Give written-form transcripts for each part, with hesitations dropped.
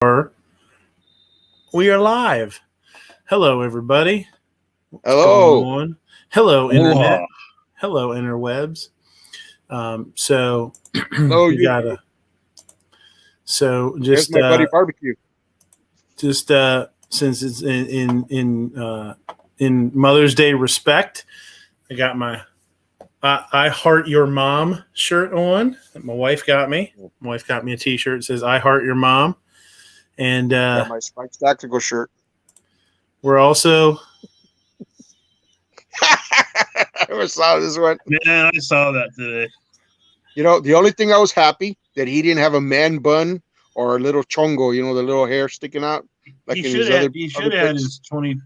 We are live. Hello, everybody. What's Hello. going on? Hello, Internet. Aloha. Hello, interwebs. So Hello, we you. got a. So There's just my buddy barbecue. since it's in Mother's Day respect, I got my I Heart Your Mom shirt on that my wife got me. My wife got me a T-shirt that says I Heart Your Mom. And Got my Spikes Tactical shirt. we're also I never saw this one. Man, I saw that today. You know, the only thing I was happy that he didn't have a man bun or a little chongo, you know, the little hair sticking out. Like He in should his have. other He should other have had pics. his 20,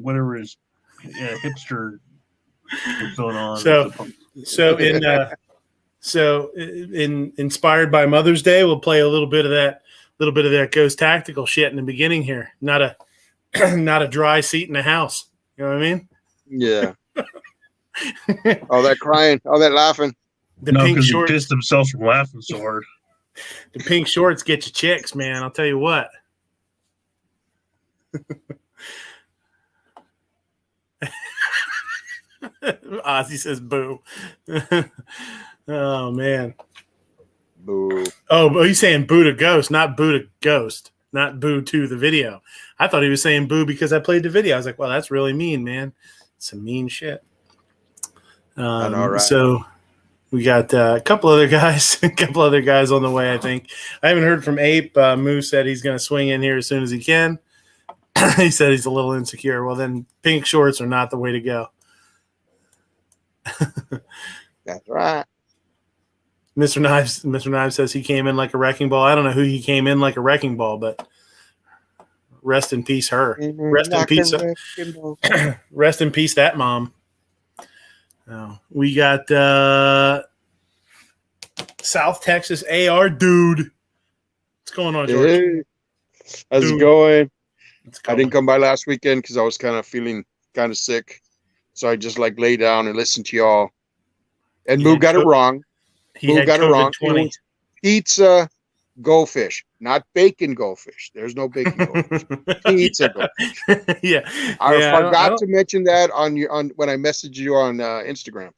whatever his hipster was going on. So in inspired by Mother's Day, we'll play a little bit of that Ghost Tactical shit in the beginning here. Not a dry seat in the house. You know what I mean? Yeah. All that crying, all that laughing. The no, pink because he shorts. pissed himself from laughing so hard. The pink shorts get you chicks, man. I'll tell you what. Ozzy says boo. Oh man. Boo. Oh, he's saying boo to Ghost, not boo to Ghost, not boo to the video. I thought he was saying boo because I played the video. I was like, well, that's really mean, man. Some mean shit. I know, right? So we got a couple other guys on the way, I think. I haven't heard from Ape. Moose said he's going to swing in here as soon as he can. He said he's a little insecure. Well, then pink shorts are not the way to go. That's right. Mr. Knives says he came in like a wrecking ball. I don't know who he came in like a wrecking ball, but rest in peace, her. Rest in peace. Rest in peace, that mom. We got South Texas AR dude. What's going on, George? Hey. How's it going? I didn't come by last weekend because I was kind of feeling kind of sick. So I just like lay down and listen to y'all. And Moo got it wrong. He got it wrong. 20. Pizza goldfish, not bacon goldfish. There's no bacon goldfish. Pizza goldfish. Yeah. I forgot to mention that on when I messaged you on Instagram.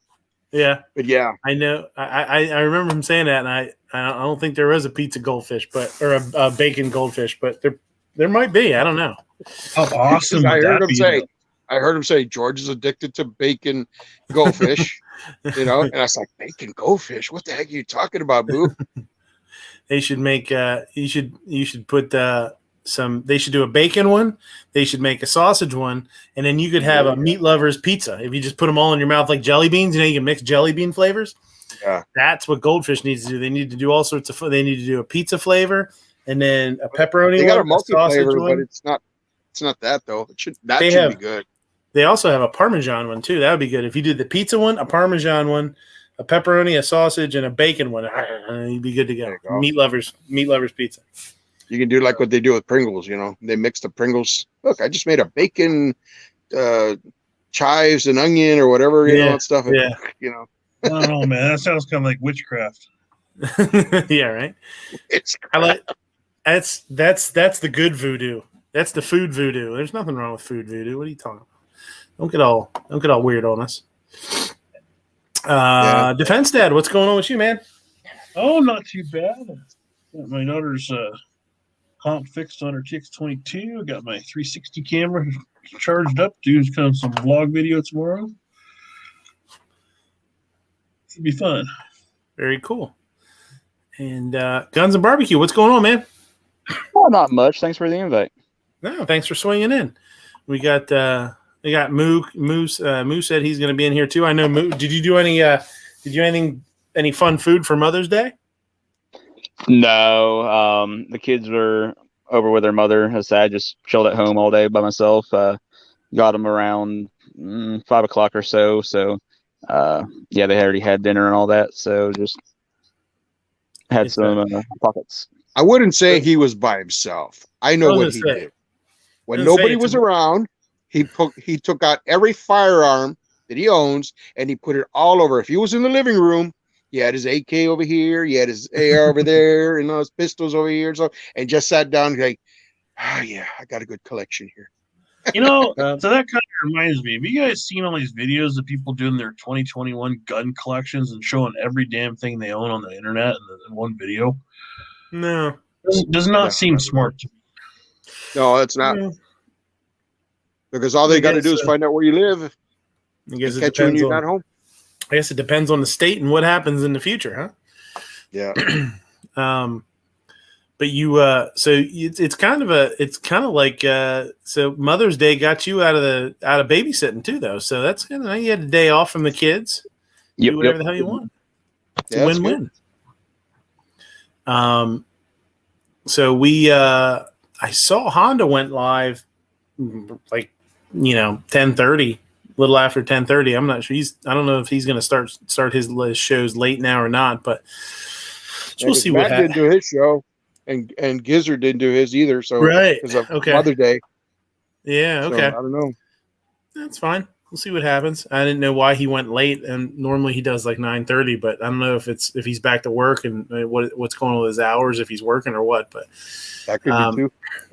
Yeah. But yeah. I know. I remember him saying that, and I don't think there was a pizza goldfish, or a bacon goldfish, but there might be. I don't know. How awesome! I heard him say George is addicted to bacon goldfish. You know, and I was like, bacon goldfish? What the heck are you talking about, Boo? They should make you should put they should do a bacon one, they should make a sausage one, and then you could have a meat lover's pizza. If you just put them all in your mouth like jelly beans, you know, you can mix jelly bean flavors. Yeah. That's what Goldfish needs to do. They need to do all sorts of they need to do a pizza flavor and then a pepperoni. They got a multi-flavor, one. but it's not that though. It should be good. They also have a Parmesan one too. That would be good. If you did the pizza one, a Parmesan one, a pepperoni, a sausage, and a bacon one, you'd be good to go. Meat lovers pizza. You can do like what they do with Pringles. You know, they mix the Pringles. Look, I just made a bacon, chives and onion or whatever you know and stuff. Yeah. You know. I don't know, man. That sounds kind of like witchcraft. Yeah, right. I like that's the good voodoo. That's the food voodoo. There's nothing wrong with food voodoo. What are you talking about? Don't get all weird on us. Defense Dad, what's going on with you, man? Oh, not too bad. Got my daughter's comp fixed on her TX22. Got my 360 camera charged up. Doing some vlog video tomorrow. It'll be fun. Very cool. And Guns and Barbecue, what's going on, man? Well, not much. Thanks for the invite. No, thanks for swinging in. We got Moose. Moose said he's going to be in here too. I know. Moose, did you do any fun food for Mother's Day? No. The kids were over with their mother. As I said, I just chilled at home all day by myself. Got them around 5 o'clock or so. So, they already had dinner and all that. So just had some pockets. I wouldn't say he was by himself. I know what he did. When nobody was around, he took out every firearm that he owns and he put it all over. If he was in the living room, He had his AK over here. He had his AR over there, and his pistols over here. And just sat down like, yeah, I got a good collection here. So that kind of reminds me. Have you guys seen all these videos of people doing their 2021 gun collections and showing every damn thing they own on the internet in one video? No. Does not seem smart to me. No, it's not. Yeah. Because all they got to do is find out where you live. I guess it catch you when you're not home. I guess it depends on the state and what happens in the future, huh? Yeah. But you, so it's kind of like, so Mother's Day got you out of babysitting too, though. So that's kind of, you had a day off from the kids. Yep, do whatever the hell you want. It's a win-win. So I saw Honda went live like, 10:30, a little after 10:30. I'm not sure. I don't know if he's going to start his shows late now or not, but we'll see what happens. Matt didn't do his show, and Gizzard didn't do his either. So right, because of Mother's Day. Yeah, okay. So, I don't know. That's fine. We'll see what happens. I didn't know why he went late, and normally he does like 9:30. But I don't know if he's back to work and what's going on with his hours, if he's working or what. But that could be too.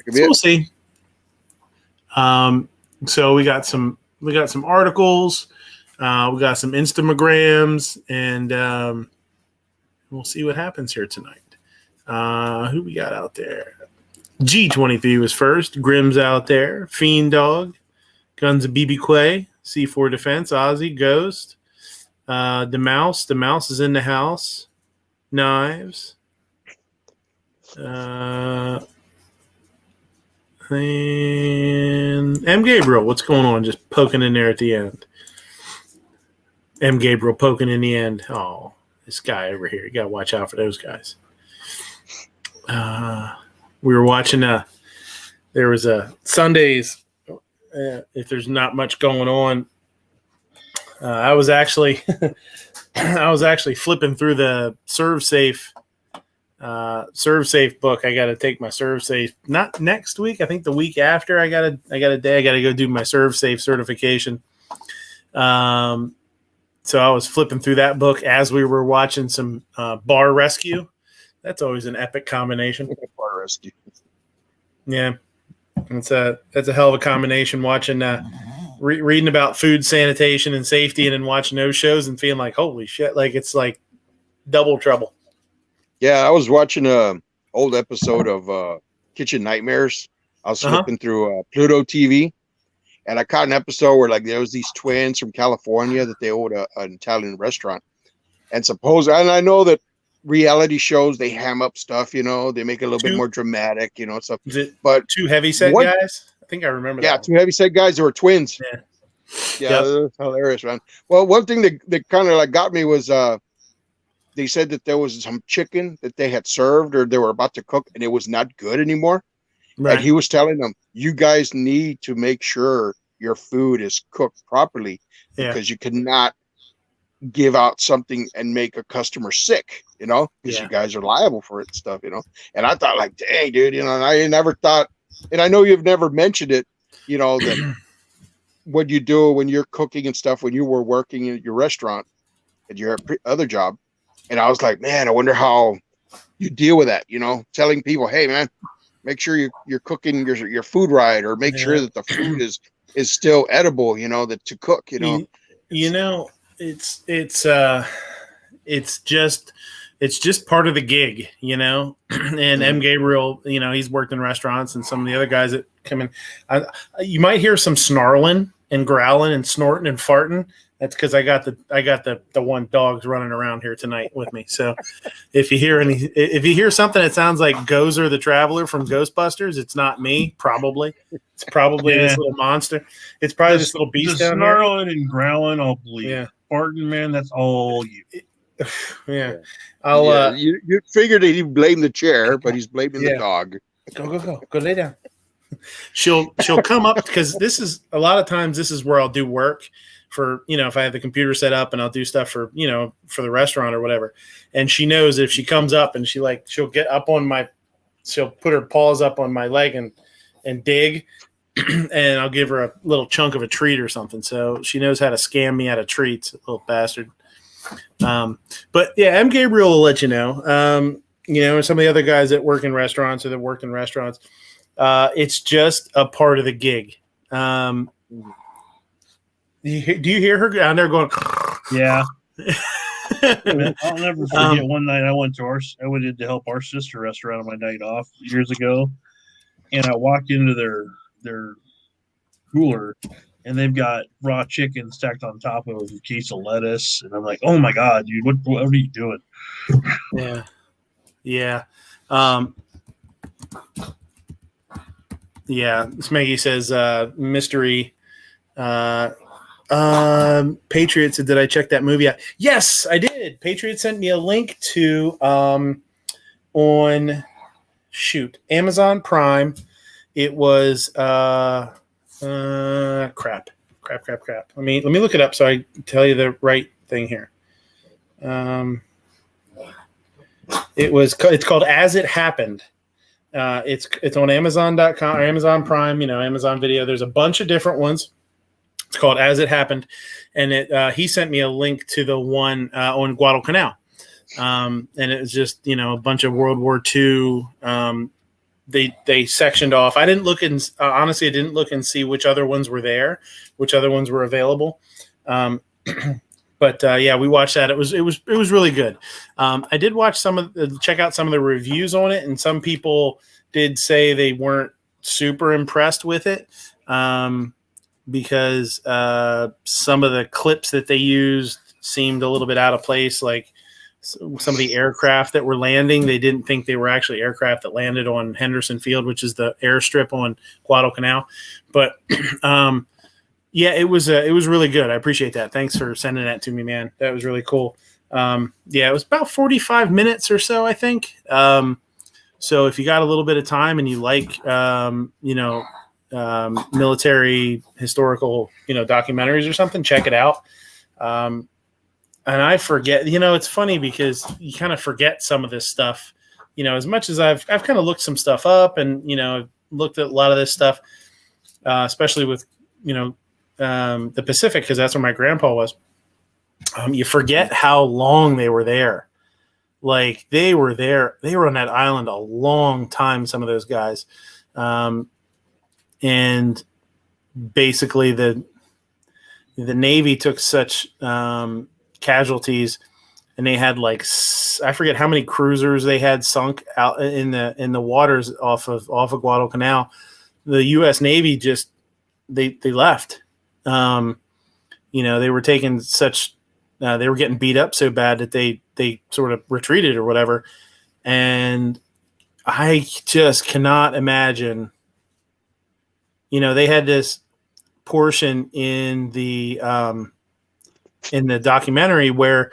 We'll see. So we got some articles, we got some Instagrams, and we'll see what happens here tonight. Who we got out there? G23 was first. Grimm's out there. Fiend Dog, Guns of BB Quay, C4 Defense, Ozzy, Ghost, the Mouse. The Mouse is in the house. Knives. And M. Gabriel, what's going on? Just poking in there at the end. M. Gabriel poking in the end. Oh, this guy over here. You got to watch out for those guys. We were watching there was a Sundays, if there's not much going on. I was actually flipping through the ServSafe book. I got to take my ServSafe not next week. I think the week after. I got a day. I got to go do my ServSafe certification. So I was flipping through that book as we were watching some bar rescue. That's always an epic combination. Bar rescue. Yeah, that's a hell of a combination. Watching, reading about food sanitation and safety, and then watching those shows and feeling like, holy shit, like it's like double trouble. Yeah, I was watching a old episode of Kitchen Nightmares. I was flipping through Pluto TV, and I caught an episode where like there was these twins from California that they owned an Italian restaurant, and I know that reality shows they ham up stuff, they make it a little bit more dramatic, stuff. Is it but two heavyset guys? I think I remember. Yeah, that two heavyset guys. They were twins. Yeah, That's hilarious, man. Well, one thing that kind of like got me was they said that there was some chicken that they had served or they were about to cook and it was not good anymore. Right. And he was telling them, you guys need to make sure your food is cooked properly because you cannot give out something and make a customer sick, because you guys are liable for it and stuff, And I thought like, dang, dude, and I never thought, and I know you've never mentioned it, that what you do when you're cooking and stuff, when you were working in your restaurant at your other job. And I was like, man, I wonder how you deal with that, telling people, hey, man, make sure you're cooking your food right, or make sure that the food is still edible, that to cook, It's just part of the gig, and M. Gabriel, he's worked in restaurants, and some of the other guys that come in, you might hear some snarling and growling and snorting and farting. That's because I got the one dog's running around here tonight with me. So if you hear something that sounds like Gozer the Traveler from Ghostbusters, it's not me. Probably it's probably this little monster. It's probably this little beast down here. Snarling and growling, I'll believe. Yeah, Barton, man, that's all you. Yeah, you figured that he'd blame the chair, but he's blaming the dog. Go lay down. She'll come up because this is a lot of times this is where I'll do work for, if I have the computer set up and I'll do stuff for, for the restaurant or whatever. And she knows if she comes up and she'll get up on she'll put her paws up on my leg and dig, and I'll give her a little chunk of a treat or something. So she knows how to scam me out of treats, little bastard. But yeah, M. Gabriel will let you know. And some of the other guys that work in restaurants or that worked in restaurants, it's just a part of the gig. Do you hear her down there going? Yeah. I'll never forget one night I went in to help our sister restaurant on my night off years ago, and I walked into their cooler, and they've got raw chicken stacked on top of a case of lettuce, and I'm like, oh my god, dude, what are you doing? Yeah. Smeggy says mystery. Patriot said, did I check that movie out? Yes, I did. Patriot sent me a link to on Amazon Prime. It was crap. Let me look it up so I tell you the right thing here. It's called As It Happened. It's on Amazon.com or Amazon Prime, Amazon Video. There's a bunch of different ones. It's called As It Happened, and he sent me a link to the one on Guadalcanal, and it was just a bunch of World War II. They sectioned off. I didn't look and honestly, I didn't look and see which other ones were there, which other ones were available. But we watched that. It was really good. I did watch check out some of the reviews on it, and some people did say they weren't super impressed with it. Because some of the clips that they used seemed a little bit out of place, like some of the aircraft that were landing. They didn't think they were actually aircraft that landed on Henderson Field, which is the airstrip on Guadalcanal. But it was really good. I appreciate that. Thanks for sending that to me, man. That was really cool. It was about 45 minutes or so, I think. So if you got a little bit of time and you like, military historical, documentaries or something, check it out. And I forget, it's funny because you kind of forget some of this stuff, as much as I've kind of looked some stuff up and, looked at a lot of this stuff, especially with, the Pacific, because that's where my grandpa was. You forget how long they were there. Like they were on that island a long time, some of those guys. And basically the Navy took such casualties, and they had I forget how many cruisers they had sunk out in the waters off of Guadalcanal. The U.S. Navy just they left. They were taking they were getting beat up so bad that they sort of retreated or whatever. And I just cannot imagine. They had this portion in the documentary where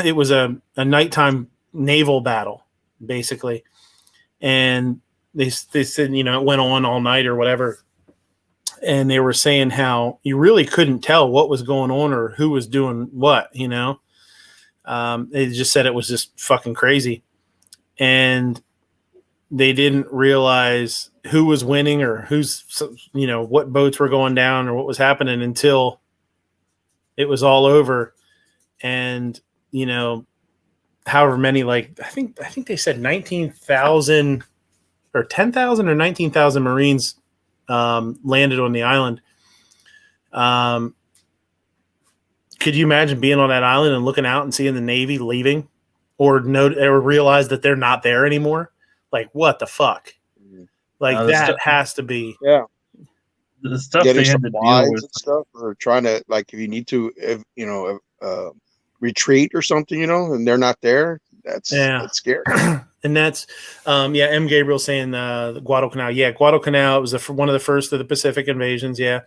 it was a nighttime naval battle, basically, and they said it went on all night or whatever, and they were saying how you really couldn't tell what was going on or who was doing what. They just said it was just fucking crazy, and they didn't realize who was winning or what boats were going down or what was happening until it was all over. And, however many, I think they said 19,000 or 10,000 or 19,000 Marines landed on the island. Could you imagine being on that island and looking out and seeing the Navy leaving or realize that they're not there anymore? Like, what the fuck? Like, that has to be. Yeah. The stuff getting they had to supplies deal with. and stuff, or trying to, if you need to, retreat or something, and they're not there. That's scary. And that's, M. Gabriel saying the Guadalcanal. Yeah, Guadalcanal was one of the first of the Pacific invasions. Yeah.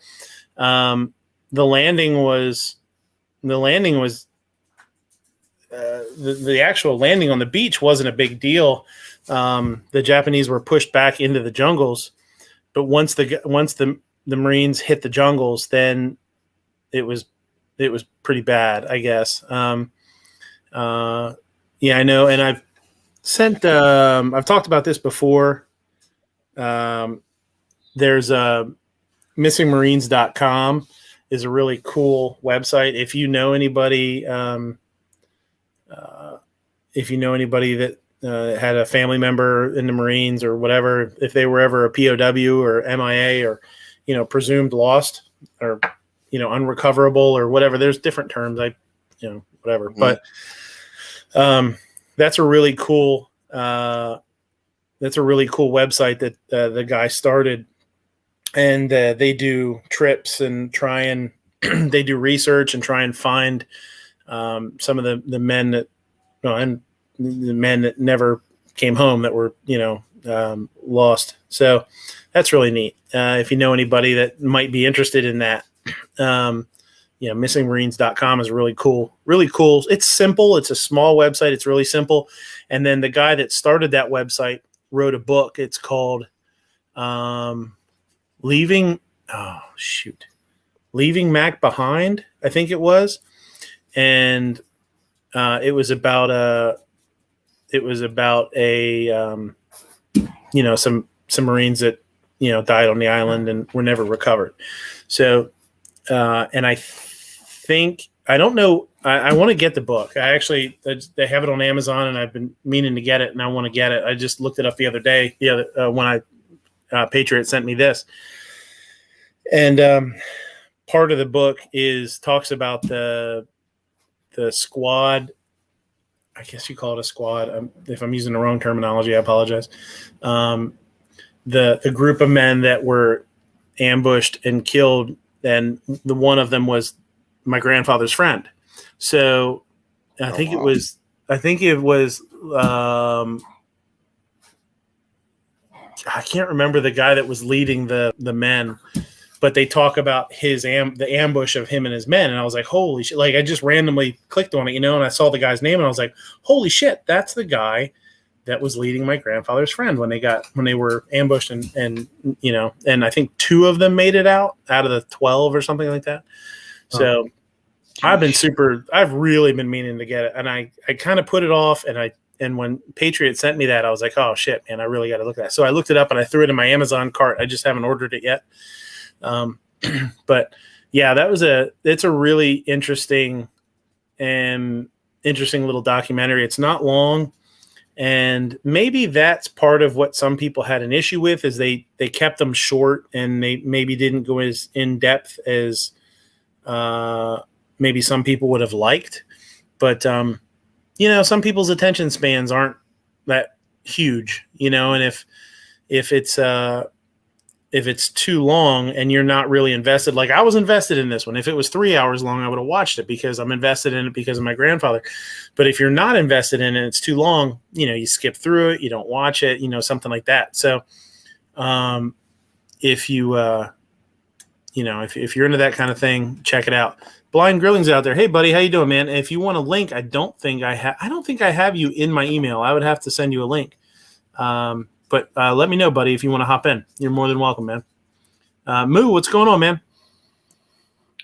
The landing was the actual landing on the beach wasn't a big deal. The Japanese were pushed back into the jungles, but once the Marines hit the jungles, then it was pretty bad, I guess. I know, and I've talked about this before. There's missingmarines.com is a really cool website. If you know anybody if you know anybody that had a family member in the Marines or whatever, if they were ever a POW or MIA or, presumed lost or, unrecoverable or whatever, there's different terms. Whatever. Mm-hmm. But that's a really cool website that the guy started, and they do trips and try and they do research and try and find some of the men that, and the men that never came home that were, lost. So that's really neat. If you know anybody that might be interested in that, missingmarines.com is really cool. It's simple. It's a small website. It's really simple. And then the guy that started that website wrote a book. It's called Leaving Mac Behind, I think it was. And it was about some Marines that, died on the island and were never recovered. So, and I think, I don't know, I want to get the book. They have it on Amazon, and I've been meaning to get it, and I want to get it. I just looked it up the other day, when Patriot sent me this. And part of the book talks about the squad. I guess you call it a squad. If I'm using the wrong terminology, I apologize. The group of men that were ambushed and killed, and the one of them was my grandfather's friend. So I think it was I can't remember the guy that was leading the men, but they talk about the ambush of him and his men. And I was like, holy shit. Like, I just randomly clicked on it, and I saw the guy's name, and I was like, holy shit, that's the guy that was leading my grandfather's friend when they were ambushed, and I think 2 of them made it out of the 12 or something like that. So I've really been meaning to get it. And I kind of put it off, and when Patriot sent me that, I was like, oh shit, man, I really got to look at that. So I looked it up and I threw it in my Amazon cart. I just haven't ordered it yet. But yeah, it's a really interesting little documentary. It's not long, and maybe that's part of what some people had an issue with, is they kept them short, and they maybe didn't go as in depth as maybe some people would have liked. But some people's attention spans aren't that huge, and if it's too long and you're not really invested, like I was invested in this one. If it was 3 hours long, I would have watched it because I'm invested in it because of my grandfather. But if you're not invested in it, it's too long, you skip through it, you don't watch it, something like that. So if you, if you're into that kind of thing, check it out. Blind Grilling's out there. Hey buddy, how you doing, man? If you want a link, I don't think I have you in my email. I would have to send you a link. But let me know, buddy, if you want to hop in. You're more than welcome, man. Moo, what's going on, man?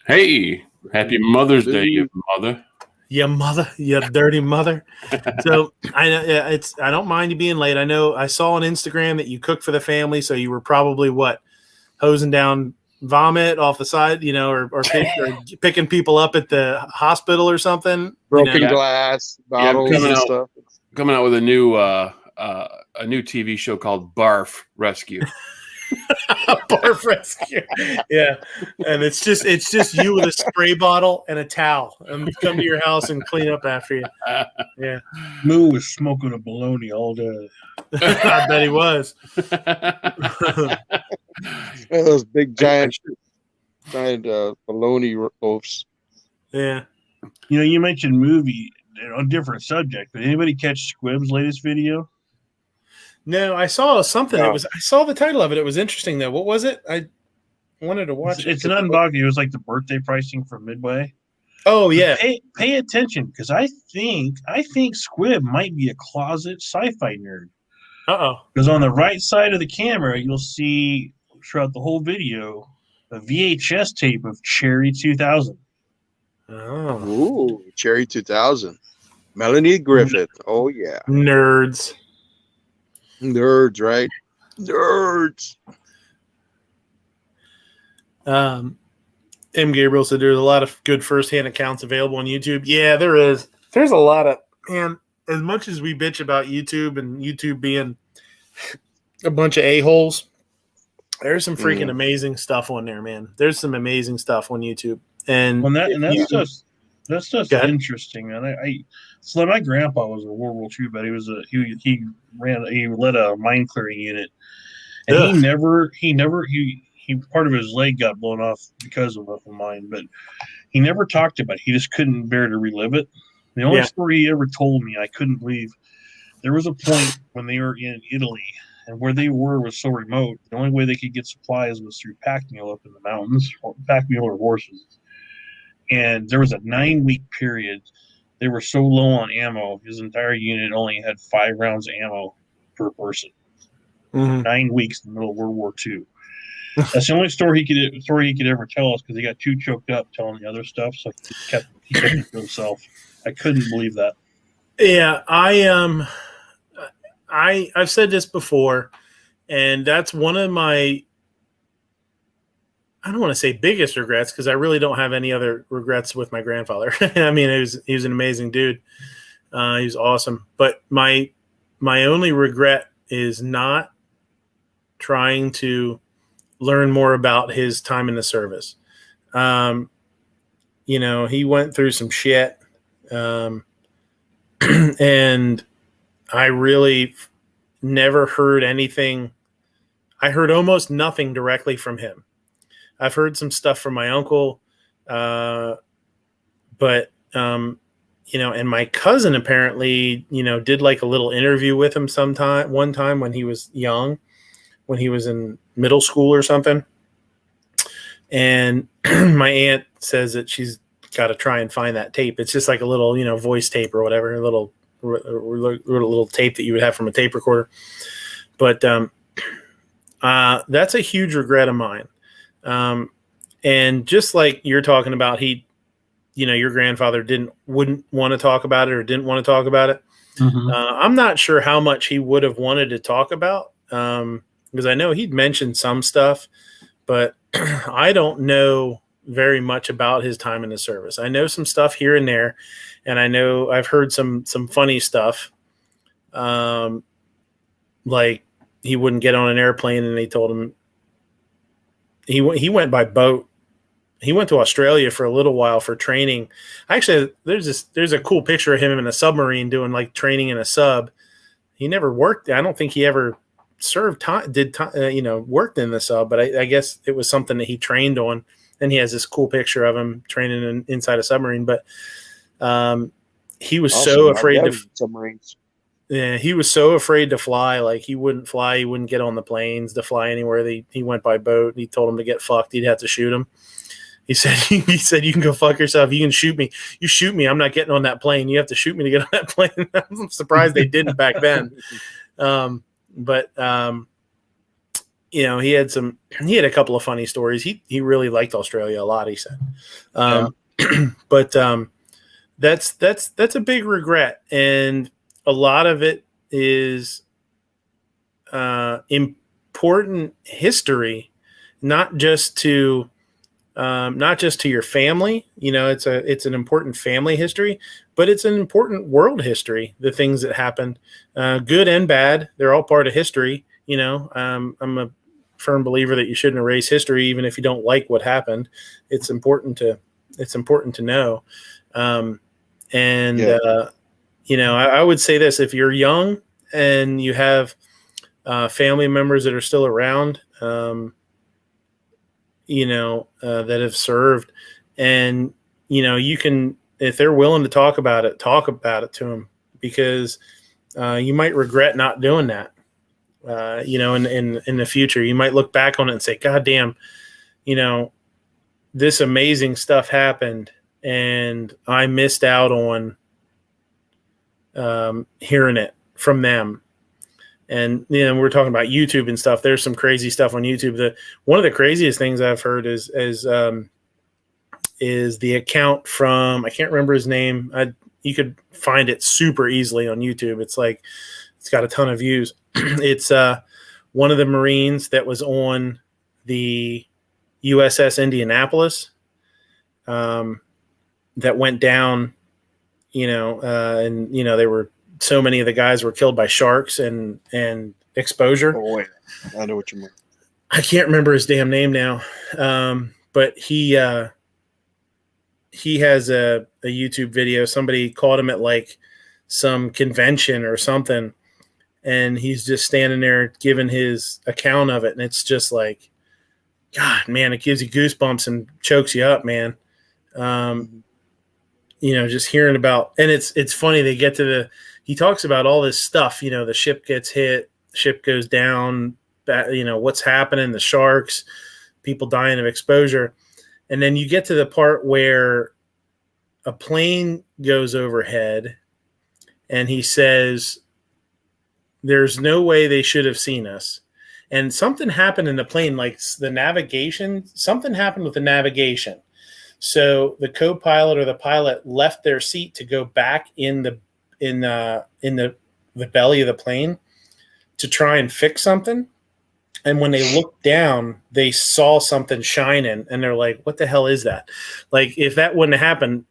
Hey, happy Mother's Day, you mother. Yeah, mother, you dirty mother. So I don't mind you being late. I know I saw on Instagram that you cooked for the family, so you were probably hosing down vomit off the side, or picking people up at the hospital or something. Broken glass bottles and stuff. Coming out with a new TV show called Barf Rescue. Barf Rescue. Yeah. And it's just you with a spray bottle and a towel, and come to your house and clean up after you. Yeah. Moo was smoking a bologna all day. I bet he was. Those big giant bologna loaves. Yeah. You mentioned movie on a different subject, but anybody catch Squib's latest video? No, I saw something. I saw the title of it. It was interesting though. What was it? I wanted to watch it. It's an unboxing. It was like the birthday pricing from Midway. Oh yeah. Pay attention, because I think Squib might be a closet sci-fi nerd. Because on the right side of the camera, you'll see throughout the whole video a VHS tape of Cherry 2000. Oh, ooh, Cherry 2000. Melanie Griffith. Oh yeah. Nerds, right? Nerds. M. Gabriel said there's a lot of good firsthand accounts available on YouTube. Yeah, there is. There's a lot of And as much as we bitch about YouTube and YouTube being a bunch of a-holes, there's some freaking amazing stuff on there, man. There's some amazing stuff on YouTube. And that's just interesting, man. So my grandpa was a World War II, but he led a mine clearing unit, and he part of his leg got blown off because of a mine, but he never talked about it. He just couldn't bear to relive it. The only story he ever told me, I couldn't believe. There was a point when they were in Italy, and where they were was so remote. The only way they could get supplies was through pack mule up in the mountains, pack mule or horses. And there was a 9-week period. They were so low on ammo, his entire unit only had 5 rounds of ammo per person. 9 weeks in the middle of World War II. That's the only story he could ever tell us, because he got too choked up telling the other stuff, so he kept it to himself. I couldn't believe that. Yeah, I've said this before, and that's one of my, I don't want to say biggest regrets, because I really don't have any other regrets with my grandfather. I mean, he was an amazing dude. He was awesome. But my only regret is not trying to learn more about his time in the service. He went through some shit. And I really never heard anything. I heard almost nothing directly from him. I've heard some stuff from my uncle, but and my cousin apparently, did like a little interview with him one time when he was young, when he was in middle school or something. And my aunt says that she's got to try and find that tape. It's just like a little, voice tape or whatever, a little tape that you would have from a tape recorder. But that's a huge regret of mine. And just like you're talking about, your grandfather wouldn't want to talk about it or didn't want to talk about it. I'm not sure how much he would have wanted to talk about, because I know he'd mentioned some stuff, but I don't know very much about his time in the service. I know some stuff here and there, and I know I've heard some funny stuff. Like he wouldn't get on an airplane, and they told him he went by boat. He went to Australia for a little while for training. Actually, there's a cool picture of him in a submarine doing like training in a sub. He never worked. I don't think he ever served time, worked in the sub, but I guess it was something that he trained on. And he has this cool picture of him training inside a submarine. But he was so afraid to submarines. Yeah, he was so afraid to fly. Like he wouldn't fly. He wouldn't get on the planes to fly anywhere. He went by boat. He told him to get fucked. He'd have to shoot him. He said, you can go fuck yourself. You can shoot me. You shoot me. I'm not getting on that plane. You have to shoot me to get on that plane. I'm surprised they didn't back then. He had a couple of funny stories. He really liked Australia a lot, he said. But that's a big regret. And a lot of it is important history, not just to your family. It's an important family history, but it's an important world history. The things that happened, good and bad, they're all part of history. I'm a firm believer that you shouldn't erase history, even if you don't like what happened. It's important to know. I would say this: if you're young and you have family members that are still around, that have served, and you can, if they're willing to talk about it to them, because you might regret not doing that. In the future, you might look back on it and say, God damn, this amazing stuff happened and I missed out on hearing it from them. And we're talking about YouTube and stuff. There's some crazy stuff on YouTube. One of the craziest things I've heard is the account from, I can't remember his name. You could find it super easily on YouTube. It's got a ton of views. It's one of the Marines that was on the USS Indianapolis that went down and they were so many of the guys were killed by sharks and exposure. Oh, wait. I know what you mean. I can't remember his damn name now, but he has a YouTube video. Somebody caught him at like some convention or something, and he's just standing there giving his account of it, and it's just like, God, man, it gives you goosebumps and chokes you up, man. Just hearing about, and it's funny. They get to he talks about all this stuff. The ship gets hit, ship goes down. What's happening, the sharks, people dying of exposure. And then you get to the part where a plane goes overhead and he says, there's no way they should have seen us. And something happened in the plane, like the navigation, something happened with the navigation. So the co-pilot or the pilot left their seat to go back in the belly of the plane to try and fix something. And when they looked down, they saw something shining, and they're like, what the hell is that? Like, if that wouldn't have happened,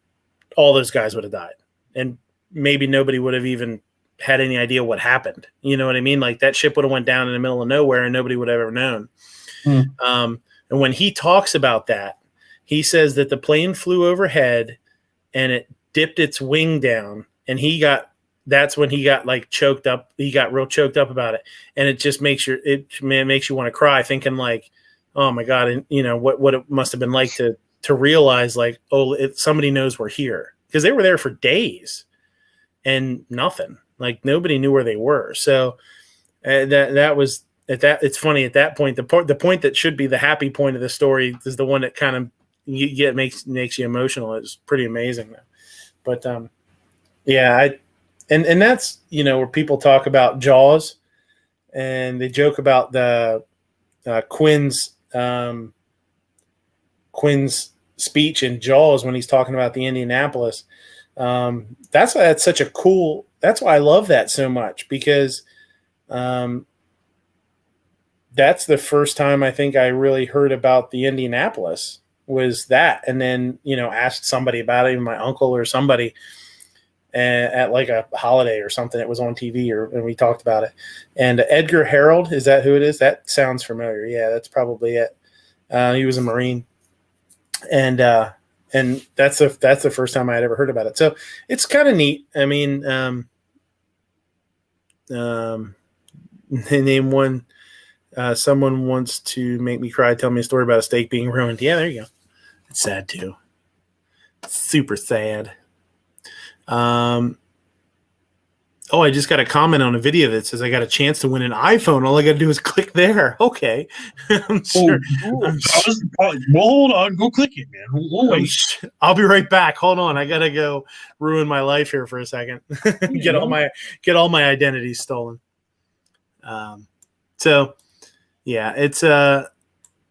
all those guys would have died. And maybe nobody would have even had any idea what happened. You know what I mean? Like, that ship would have went down in the middle of nowhere, and nobody would have ever known. And when he talks about that, he says that the plane flew overhead, and it dipped its wing down, and that's when he got like choked up. He got real choked up about it. And it just makes you want to cry, thinking like, oh my God. And what it must've been like to realize like, somebody knows we're here, because they were there for days and nothing, like nobody knew where they were. So that was at that. It's funny at that point, the point that should be the happy point of the story is the one that kind of makes you emotional. It's pretty amazing. But yeah, And that's, where people talk about Jaws, and they joke about the Quinn's speech in Jaws when he's talking about the Indianapolis. That's why that's such a cool. That's why I love that so much, because that's the first time I think I really heard about the Indianapolis was that, and then asked somebody about it, even my uncle or somebody. At like a holiday or something, it was on TV, and we talked about it. And Edgar Harold, is that who it is? That sounds familiar. Yeah, that's probably it. He was a Marine, and that's the first time I had ever heard about it. So it's kind of neat. I mean, they name one. Someone wants to make me cry. Tell me a story about a steak being ruined. Yeah, there you go. It's sad too. Super sad. I just got a comment on a video that says I got a chance to win an iPhone. All I got to do is click there. Okay. I'm sure. Hold on. Go click it, man. We'll wait. I'll be right back. Hold on. I got to go ruin my life here for a second. Get all my identities stolen. So yeah, it's, I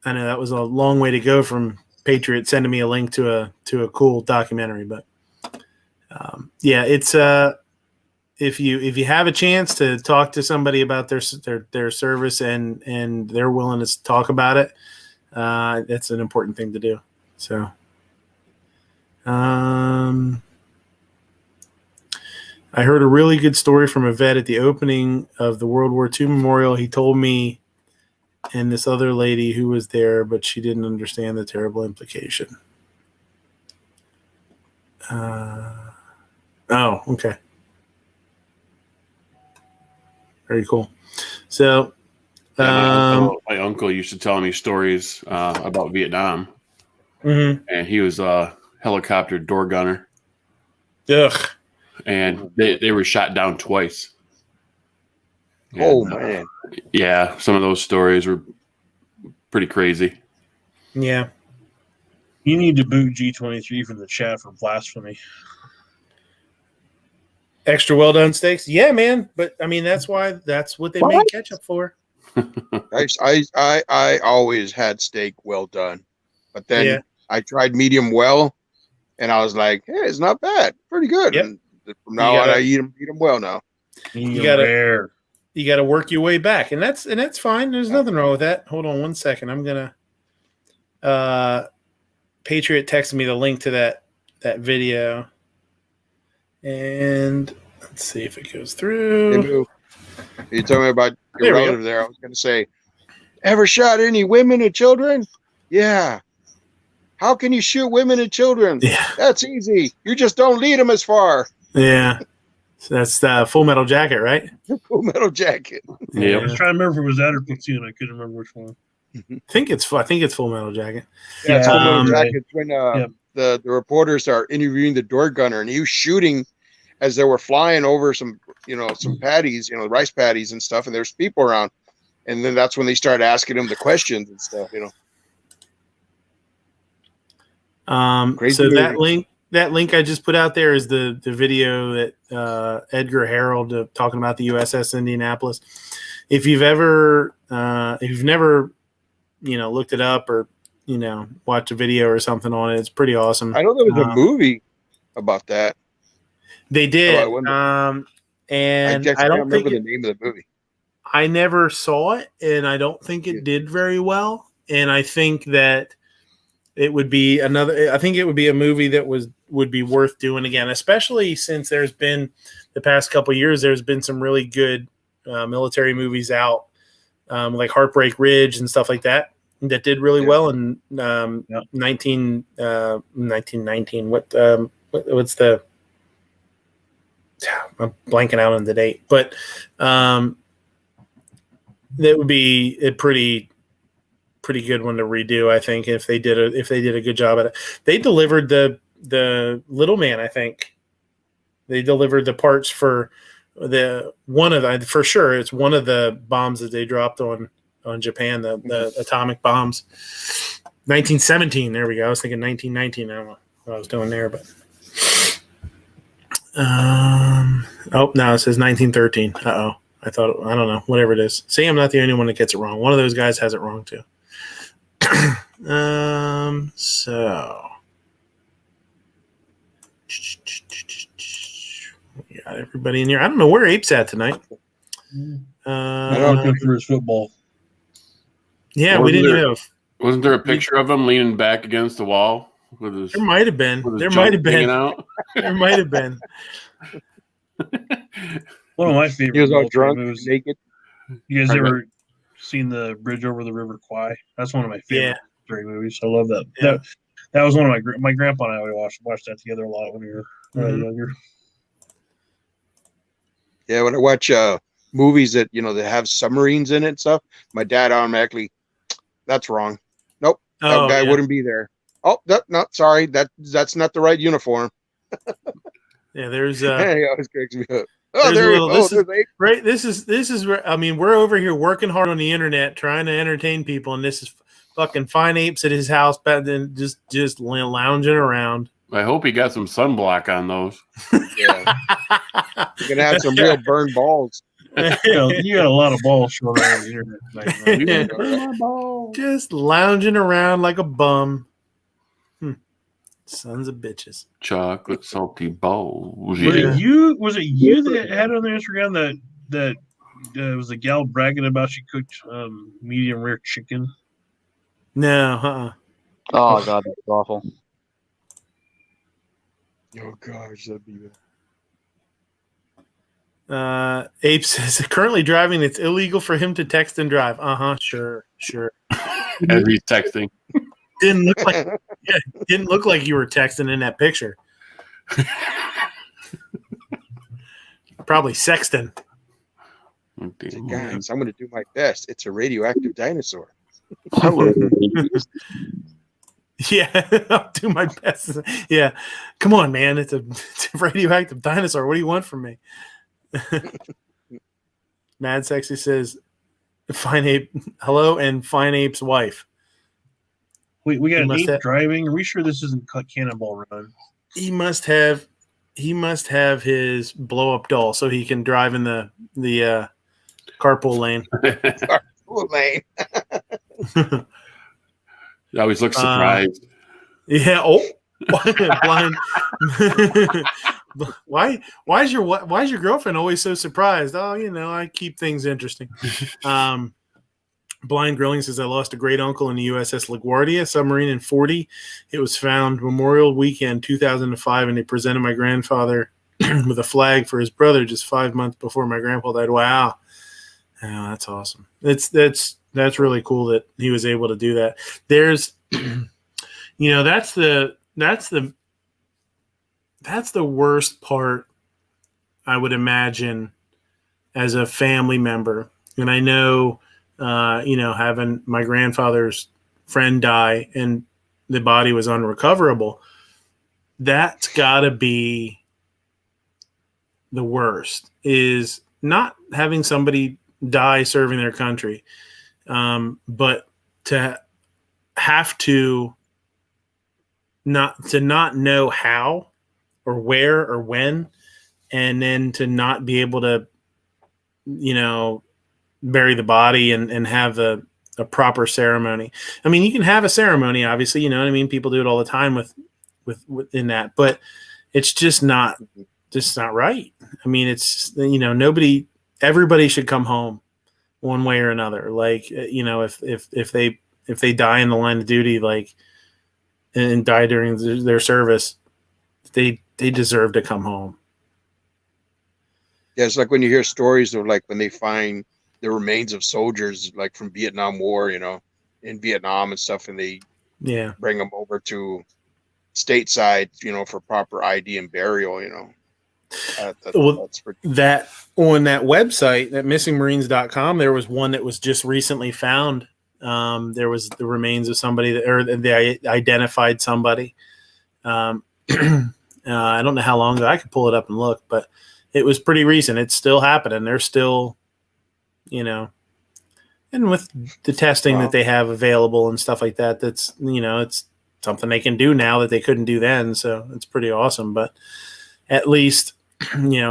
know that was a long way to go from Patriot sending me a link to a cool documentary, but yeah, it's if you have a chance to talk to somebody about their service and they're willing to talk about it, that's an important thing to do. So, I heard a really good story from a vet at the opening of the World War II Memorial. He told me and this other lady who was there, but she didn't understand the terrible implication. Oh, okay. Very cool. So, my uncle used to tell me stories about Vietnam, and he was a helicopter door gunner. Ugh. And they were shot down twice. Oh, man. Yeah, some of those stories were pretty crazy. Yeah. You need to boot G23 from the chat for blasphemy. Extra well done steaks, yeah, man. But I mean, that's what they made ketchup for. I always had steak well done, but then I tried medium well, and I was like, hey, it's not bad, pretty good. Yep. And from now on, I eat them well now. You gotta work your way back, and that's fine. There's nothing wrong with that. Hold on one second. I'm gonna. Patriot texted me the link to that video. And let's see if it goes through. Hey, Boo. You told me about your There we relative there. I was going to say, ever shot any women and children? Yeah. How can you shoot women and children? Yeah. That's easy. You just don't lead them as far. Yeah. So that's the Full Metal Jacket, right? Full Metal Jacket. Yep. I was trying to remember if it was that or Platoon. I couldn't remember which one. I think it's Full Metal Jacket. Yeah, it's Full Metal right. Jacket. When the reporters are interviewing the door gunner, and he was shooting as they were flying over some patties, rice patties and stuff, and there's people around. And then that's when they started asking him the questions and stuff, Crazy So movie. that link I just put out there is the video that Edgar Harold talking about the USS Indianapolis. If you've never looked it up or watched a video or something on it, it's pretty awesome. I know there was a movie about that. They did, and I can't don't think remember the name of the movie. I never saw it, and I don't think it did very well. And I think that it would be a movie that would be worth doing again, especially since there's been the past couple of years, there's been some really good military movies out, like Heartbreak Ridge and stuff like that did really well in 1919. What's the I'm blanking out on the date, but that would be a pretty good one to redo. I think if they did a good job at it. They delivered the Little Man. I think they delivered the parts for for sure. It's one of the bombs that they dropped on Japan, the atomic bombs. 1917. There we go. I was thinking 1919. I don't know what I was doing there, but. No, it says 1913. I don't know, whatever it is. See, I'm not the only one that gets it wrong. One of those guys has it wrong too. So we got everybody in here. I don't know where Ape's at tonight. I don't go for his football. Yeah, we didn't have. Wasn't there a picture of him leaning back against the wall? There might have been. There might have been. One of my favorite. He was all drunk, movies. naked. You guys ever seen the Bridge Over the River Kwai? That's one of my favorite movies. I love that. Yeah. That was one of my grandpa and I always watched that together a lot when we were younger. Yeah, when I watch movies that that have submarines in it and stuff, my dad automatically, that's wrong. Nope, that guy wouldn't be there. Oh, sorry, that's not the right uniform. Yeah, there's he always cracks me up. This is I mean, we're over here working hard on the internet trying to entertain people, and this is fucking Fine Apes at his house, but then just lounging around. I hope he got some sunblock on those. Yeah, you're gonna have some real burned balls. You got a lot of balls showing around the internet. Just lounging around like a bum. Sons of bitches. Chocolate salty balls. Was it you that had on the Instagram that was a gal bragging about she cooked medium rare chicken? No, Oh god, that's awful. Oh gosh, that'd be bad. Ape says currently driving. It's illegal for him to text and drive. Sure. As he's texting. Didn't look like you were texting in that picture. Probably sexting. Guys, I'm going to do my best. It's a radioactive dinosaur. Yeah, I'll do my best. Yeah, come on, man. It's a radioactive dinosaur. What do you want from me? Mad Sexy says, "Fine Ape, hello," and Fine Ape's wife. We got an ape driving. Are we sure this isn't Cannonball Run? He must have his blow up doll so he can drive in the carpool lane. Carpool lane. He always looks surprised. Yeah. Oh, blind. Why is your girlfriend always so surprised? Oh, I keep things interesting. Blind Grilling says, I lost a great uncle in the USS LaGuardia submarine in 40. It was found Memorial Weekend 2005, and they presented my grandfather with a flag for his brother just 5 months before my grandpa died. Wow. Oh, that's awesome. That's really cool that he was able to do that. There's, that's the worst part, I would imagine, as a family member. And I know, having my grandfather's friend die and the body was unrecoverable, that's got to be the worst, is not having somebody die serving their country, but to have to not know how or where or when, and then to not be able to, bury the body and have a proper ceremony. I mean, you can have a ceremony, obviously, you know what I mean? People do it all the time within that, but it's just not right. I mean, it's, everybody should come home one way or another. Like, if they die in the line of duty, like, and die during their service, they deserve to come home. Yeah, it's like when you hear stories of like when they find the remains of soldiers like from Vietnam War, in Vietnam and stuff, and they bring them over to stateside, for proper ID and burial, that's pretty cool. That on that website, that missingmarines.com, there was one that was just recently found. There was the remains of somebody they identified somebody. I don't know how long ago. I could pull it up and look, but it was pretty recent. It's still happening. They're still, and with the testing that they have available and stuff like that, that's, it's something they can do now that they couldn't do then. So it's pretty awesome. But at least,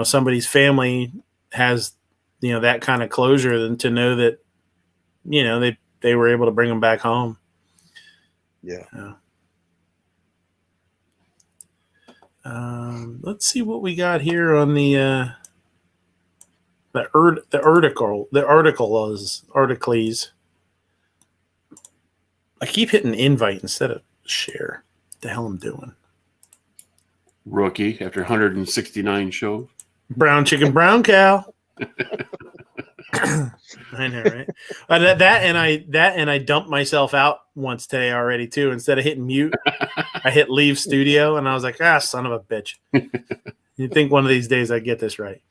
somebody's family has, that kind of closure, and to know that, they were able to bring them back home. Yeah. Let's see what we got here on the articles. I keep hitting invite instead of share. What the hell I'm doing? Rookie after 169 shows. Brown chicken, brown cow. I know, right? That and I dumped myself out once today already too. Instead of hitting mute, I hit leave studio, and I was like, son of a bitch. You'd think one of these days I'd get this right.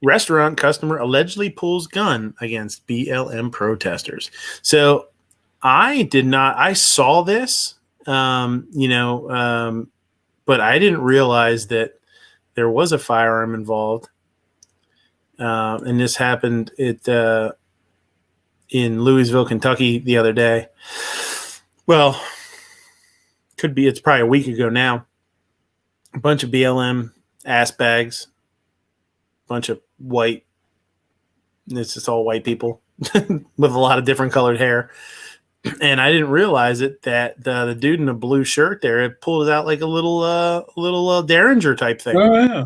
Restaurant customer allegedly pulls gun against BLM protesters. So I saw this, but I didn't realize that there was a firearm involved. And this happened in Louisville, Kentucky the other day. Well, it's probably a week ago now. A bunch of BLM ass bags, bunch of white, it's just all white people with a lot of different colored hair. And I didn't realize it that the dude in the blue shirt there, it pulled out like a little Derringer type thing. Oh yeah.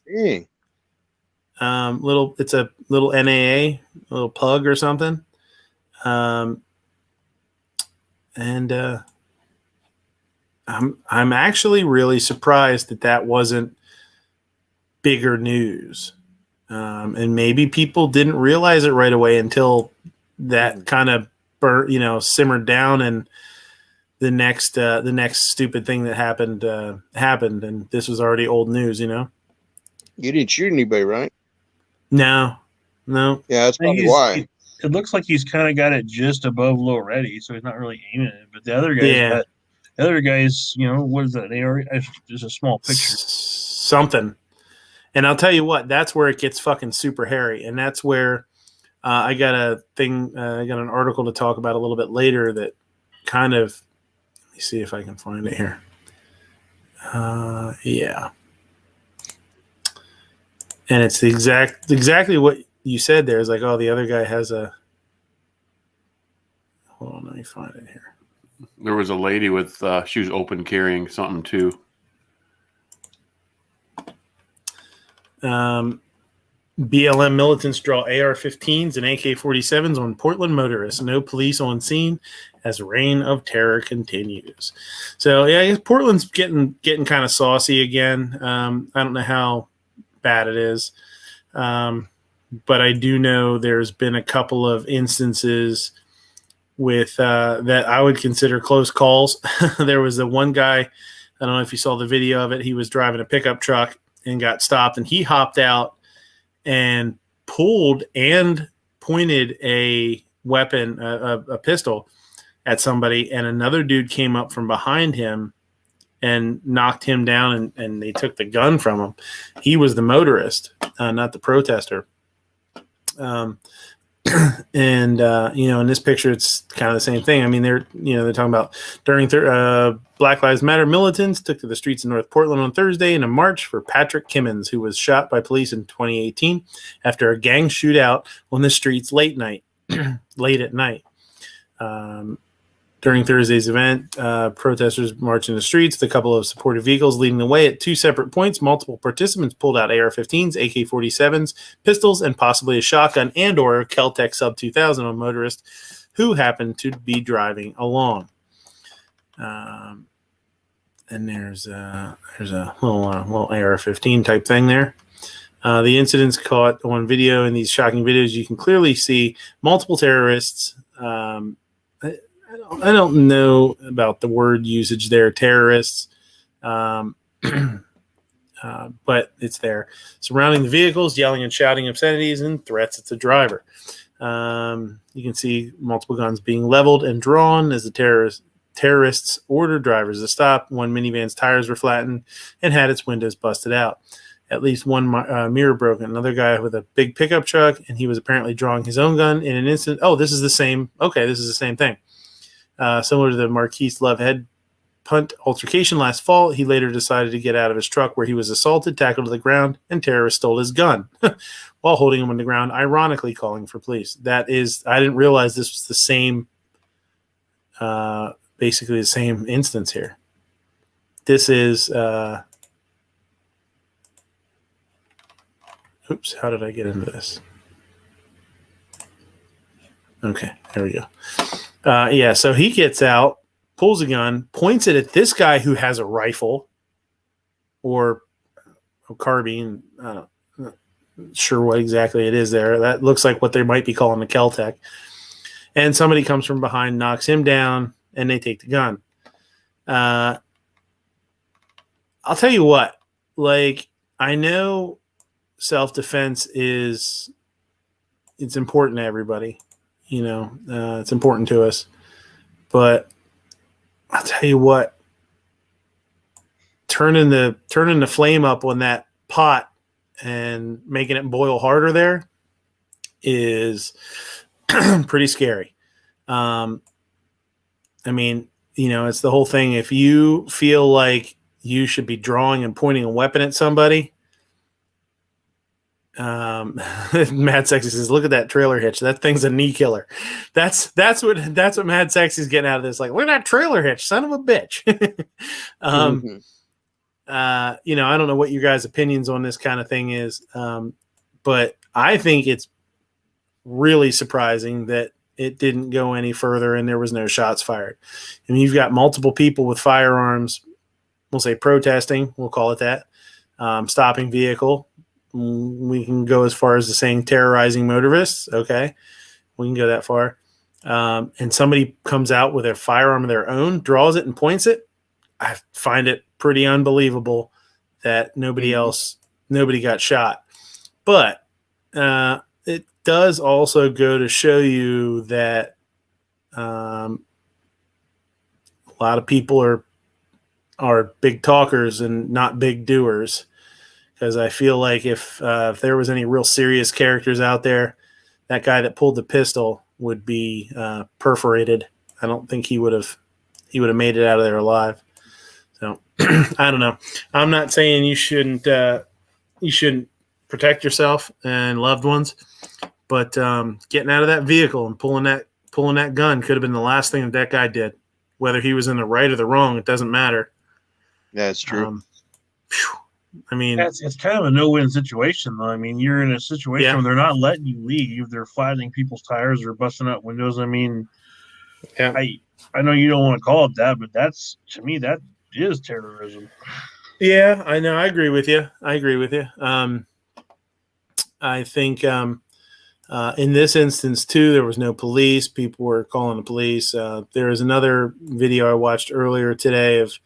Hey. It's a little NAA, a little pug or something. I'm actually really surprised that wasn't bigger news. And maybe people didn't realize it right away until that kind of simmered down, and the next stupid thing that happened, and this was already old news, You didn't shoot anybody, right? No. Yeah, that's probably why. It looks like he's kind of got it just above low ready, so he's not really aiming it. But the other guys, what is that? Just a small picture. Something. And I'll tell you what, that's where it gets fucking super hairy. And that's where I got an article to talk about a little bit later that kind of, let me see if I can find it here. Yeah. And it's exactly what you said there. Is like, the other guy has a, hold on, let me find it here. There was a lady with, she was open carrying something too. BLM militants draw AR-15s and AK-47s on Portland motorists. No police on scene as reign of terror continues. So yeah, I guess Portland's getting kind of saucy again. I don't know how bad it is, but I do know there's been a couple of instances with that I would consider close calls. There was the one guy, I don't know if you saw the video of it. He was driving a pickup truck and got stopped, and he hopped out and pulled and pointed a weapon, a pistol, at somebody, and another dude came up from behind him and knocked him down, and they took the gun from him. He was the motorist, not the protester. And in this picture, it's kind of the same thing. I mean, they're talking about during Black Lives Matter militants took to the streets in North Portland on Thursday in a march for Patrick Kimmons, who was shot by police in 2018 after a gang shootout on the streets late at night. During Thursday's event, protesters marched in the streets with a couple of supported vehicles leading the way at two separate points. Multiple participants pulled out AR-15s, AK-47s, pistols, and possibly a shotgun and/or a Kel-Tec Sub 2000 on motorists who happened to be driving along. And there's a little AR-15 type thing there. The incidents caught on video in these shocking videos. You can clearly see multiple terrorists. I don't know about the word usage there, terrorists, but it's there. Surrounding the vehicles, yelling and shouting obscenities and threats at the driver. You can see multiple guns being leveled and drawn as the terrorists ordered drivers to stop. One minivan's tires were flattened and had its windows busted out. At least one mirror broken. Another guy with a big pickup truck, and he was apparently drawing his own gun in an instant. Oh, this is the same. Okay, this is the same thing. Similar to the Marquise Love head punt altercation last fall, he later decided to get out of his truck where he was assaulted, tackled to the ground, and terrorists stole his gun while holding him on the ground, ironically calling for police. I didn't realize this was the same, basically the same instance here. This is, oops, how did I get into this? Okay, there we go. So he gets out, pulls a gun, points it at this guy who has a rifle or a carbine. Not sure what exactly it is there. That looks like what they might be calling a Kel-Tec. And somebody comes from behind, knocks him down, and they take the gun. I'll tell you what, I know self-defense it's important to everybody. It's important to us, but I'll tell you what, turning the flame up on that pot and making it boil harder there is pretty scary. It's the whole thing. If you feel like you should be drawing and pointing a weapon at somebody, Mad Sexy says, "Look at that trailer hitch. That thing's a knee killer." That's what Mad Sexy's getting out of this. Like, look at that trailer hitch, son of a bitch. I don't know what your guys' opinions on this kind of thing is, but I think it's really surprising that it didn't go any further and there was no shots fired. I mean, you've got multiple people with firearms. We'll say protesting. We'll call it that. Stopping vehicle. We can go as far as saying terrorizing motorists. Okay, we can go that far. And somebody comes out with a firearm of their own, draws it and points it. I find it pretty unbelievable that nobody got shot. But it does also go to show you that a lot of people are big talkers and not big doers. Because I feel like if there was any real serious characters out there, that guy that pulled the pistol would be perforated. I don't think he would have made it out of there alive. So I don't know. I'm not saying you shouldn't protect yourself and loved ones, but getting out of that vehicle and pulling that gun could have been the last thing that guy did. Whether he was in the right or the wrong, it doesn't matter. Yeah, it's true. I mean, it's kind of a no-win situation, though. I mean, you're in a situation where they're not letting you leave; they're flattening people's tires or busting out windows. I mean, I know you don't want to call it that, but that's, to me, that is terrorism. Yeah, I know. I agree with you. I think in this instance too, there was no police. People were calling the police. There was another video I watched earlier today of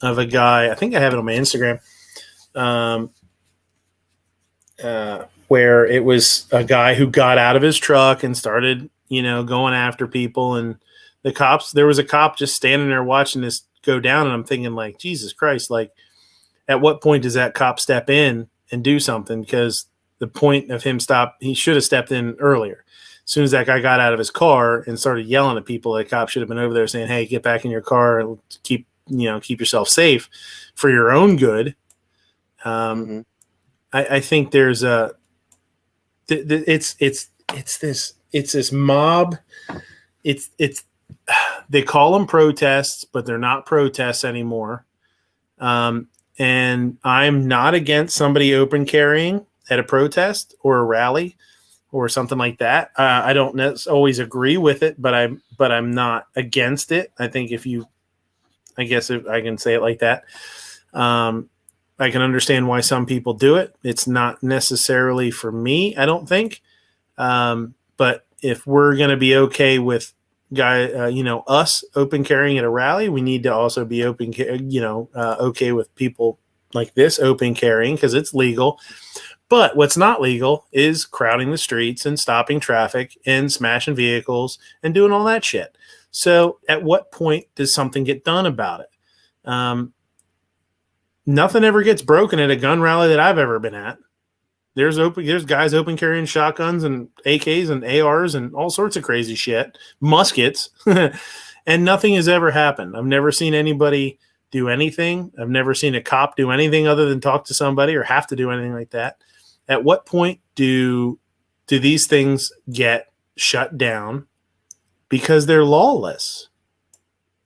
of a guy. I think I have it on my Instagram, where it was a guy who got out of his truck and started, going after people. And the cops. There was a cop just standing there watching this go down, and I'm thinking, like, Jesus Christ! Like, at what point does that cop step in and do something? Because the point of him he should have stepped in earlier. As soon as that guy got out of his car and started yelling at people, the cop should have been over there saying, "Hey, get back in your car and keep yourself safe for your own good." I think there's it's this mob. It's they call them protests, but they're not protests anymore. And I'm not against somebody open carrying at a protest or a rally or something like that. I don't always agree with it, but I'm not against it. I think I guess if I can say it like that, I can understand why some people do it. It's not necessarily for me, I don't think. But if we're going to be okay with us open carrying at a rally, we need to also be okay with people like this open carrying, because it's legal. But what's not legal is crowding the streets and stopping traffic and smashing vehicles and doing all that shit. So at what point does something get done about it? Nothing ever gets broken at a gun rally that I've ever been at. There's guys open carrying shotguns and AKs and ARs and all sorts of crazy shit, muskets, and nothing has ever happened. I've never seen anybody do anything. I've never seen a cop do anything other than talk to somebody or have to do anything like that. At what point do these things get shut down because they're lawless?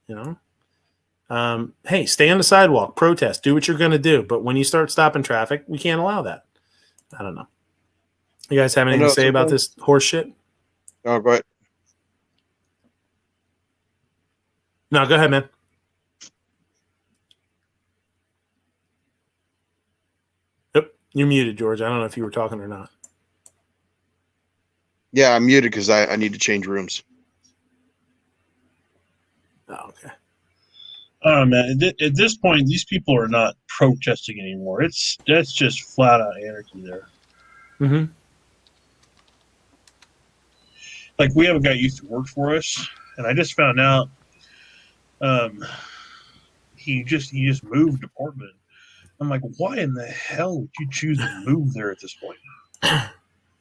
Hey, stay on the sidewalk, protest, do what you're going to do. But when you start stopping traffic, we can't allow that. I don't know. You guys have anything to say about this horse shit? No, go ahead. No, go ahead, man. Yep, you're muted, George. I don't know if you were talking or not. Yeah, I'm muted because I need to change rooms. Oh, okay. Man, at this point, these people are not protesting anymore. That's just flat out anarchy there. Mm-hmm. Like, we have a guy who used to work for us, and I just found out he just moved to Portland. I'm like, why in the hell would you choose to move there at this point?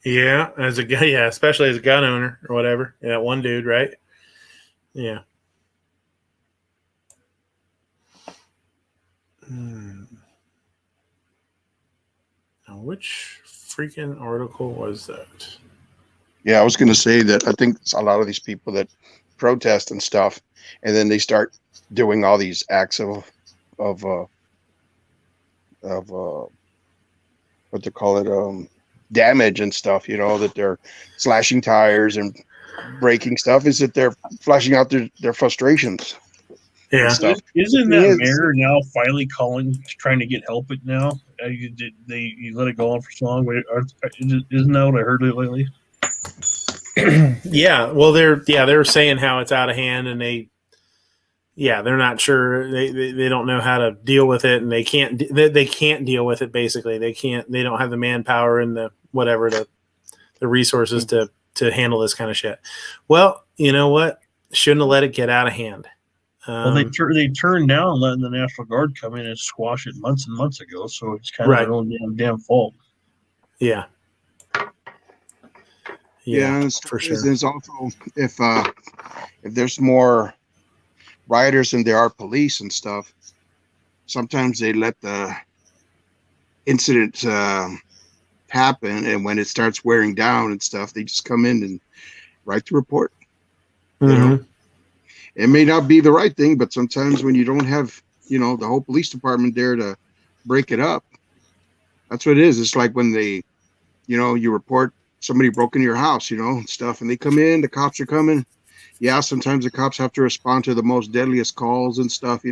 Yeah, as a guy, yeah, especially as a gun owner or whatever. Yeah, one dude, right? Yeah. Now, which freaking article was that? Yeah, I was going to say that I think a lot of these people that protest and stuff, and then they start doing all these acts of what they call it, damage and stuff. That they're slashing tires and breaking stuff. Is that they're flashing out their frustrations? Yeah. Isn't that mayor now finally trying to get help it now? You let it go on for so long. Isn't that what I heard lately? Yeah. Well, they're saying how it's out of hand, and they're not sure. They don't know how to deal with it, and they can't deal with it. Basically, they don't have the manpower and the resources to handle this kind of shit. Well, you know what? Shouldn't have let it get out of hand. Well, they turned down letting the National Guard come in and squash it months and months ago, so it's kind of their own damn fault. Yeah. Yeah, for sure. There's also if there's more rioters than there are police and stuff, sometimes they let the incident happen, and when it starts wearing down and stuff, they just come in and write the report. Mm-hmm. It may not be the right thing, but sometimes when you don't have the whole police department there to break it up. That's what it is. It's like when they, you report somebody broke into your house, and stuff, and they come in, the cops are coming. Yeah, sometimes the cops have to respond to the most deadliest calls and stuff,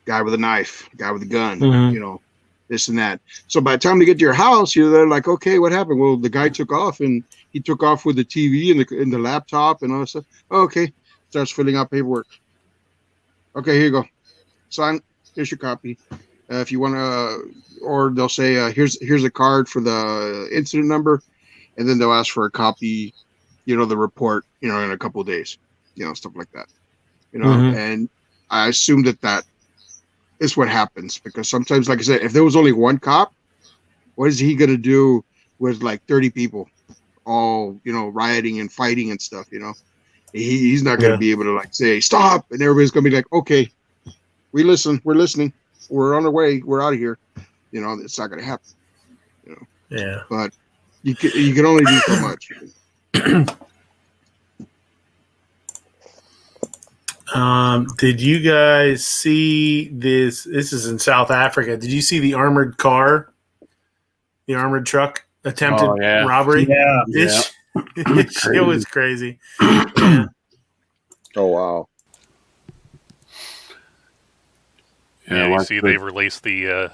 guy with a knife, guy with a gun, this and that. So by the time they get to your house, they're like, okay, what happened? Well, the guy took off, and he took off with the TV and the laptop and all that stuff. Oh, okay. Starts filling out paperwork. Okay, here you go. Sign. Here's your copy. If you want to, or they'll say, here's a card for the incident number, and then they'll ask for a copy, the report, in a couple of days, stuff like that, and I assume that is what happens, because sometimes, like I said, if there was only one cop, what is he going to do with like 30 people all, rioting and fighting and stuff, he's not going to be able to like say, stop. And everybody's going to be like, okay, we're listening. We're on our way. We're out of here. It's not going to happen, Yeah. But you can only do so much. Did you guys see this? This is in South Africa. Did you see the armored car, the armored truck attempted robbery? Yeah. It was crazy. Yeah. Oh, wow. Yeah, you see they've released the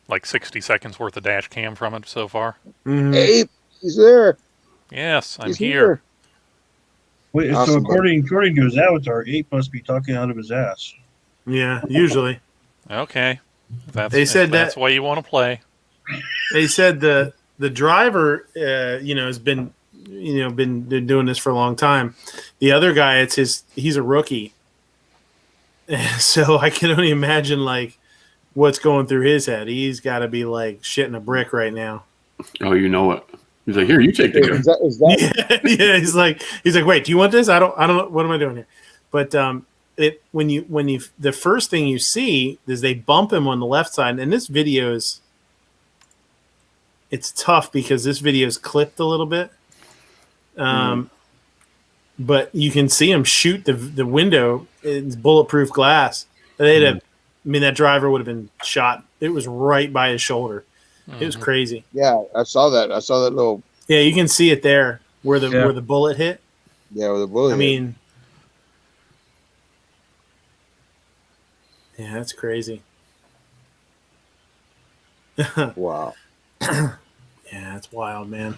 like 60 seconds worth of dash cam from it so far. Mm-hmm. Hey, he's there. Yes, I'm He's here. Wait, Awesome, so according to his avatar, Ape must be talking out of his ass. Yeah, usually. Okay. They said that's the way you want to play. They said the driver, has been doing this for a long time. The other guy, he's a rookie. So I can only imagine like what's going through his head. He's got to be like shitting a brick right now. Oh, you know what? He's like, here, you take the gun. Is that Yeah, he's like, wait, do you want this? I don't know. What am I doing here? But when you the first thing you see is they bump him on the left side, and this video it's tough because this video is clipped a little bit. But you can see him shoot the window. It's bulletproof glass. That driver would have been shot. It was right by his shoulder. It was crazy. Yeah, I saw that. I saw that little. Yeah, you can see it there where the bullet hit. Yeah, where the bullet. I mean, yeah, that's crazy. Wow. Yeah, that's wild, man.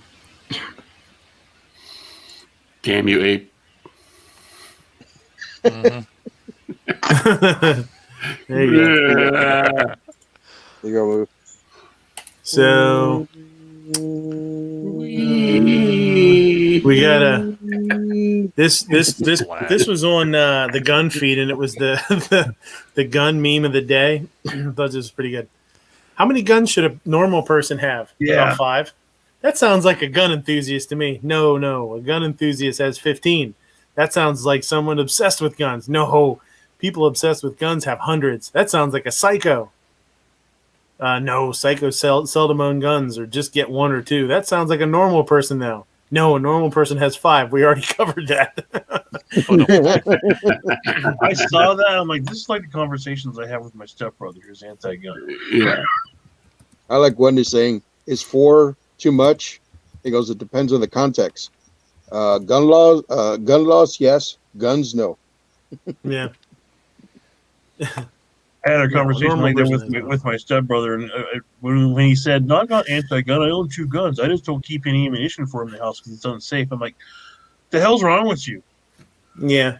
Damn you, Ape. There you go. There you go, Lou. So we got this was on the gun feed, and it was the gun meme of the day. I thought this was pretty good. How many guns should a normal person have? Yeah. About 5. That sounds like a gun enthusiast to me. No, a gun enthusiast has 15. That sounds like someone obsessed with guns. No, people obsessed with guns have hundreds. That sounds like a psycho. No, psychos seldom own guns or just get 1 or 2. That sounds like a normal person, though. No, a normal person has 5. We already covered that. I saw that. I'm like, this is like the conversations I have with my stepbrother who's anti-gun. Yeah. I like Wendy saying, is 4 too much? He goes, it depends on the context. Gun laws, yes. Guns, no. Yeah. I had a conversation like that with my stepbrother, and when he said, "No, I'm not anti-gun. I own 2 guns. I just don't keep any ammunition for him in the house because it's unsafe." I'm like, "The hell's wrong with you?" Yeah.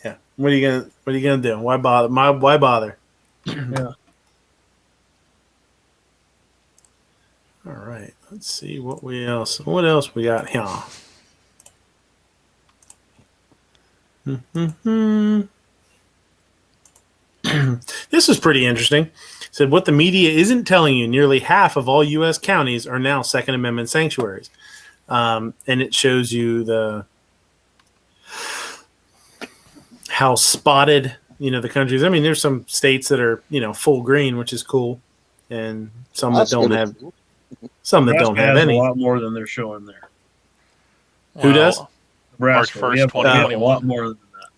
Yeah. What are you gonna do? Why bother? Why bother? Yeah. All right. Let's see what else we got here. This was pretty interesting. It said what the media isn't telling you: nearly half of all U.S. counties are now Second Amendment sanctuaries, and it shows you how spotted the countries. I mean, there's some states that are full green, which is cool, and some that don't have. Some that don't have any. A lot more than they're showing there. Who does? Nebraska. March 1st, we have a lot 2021. more than that.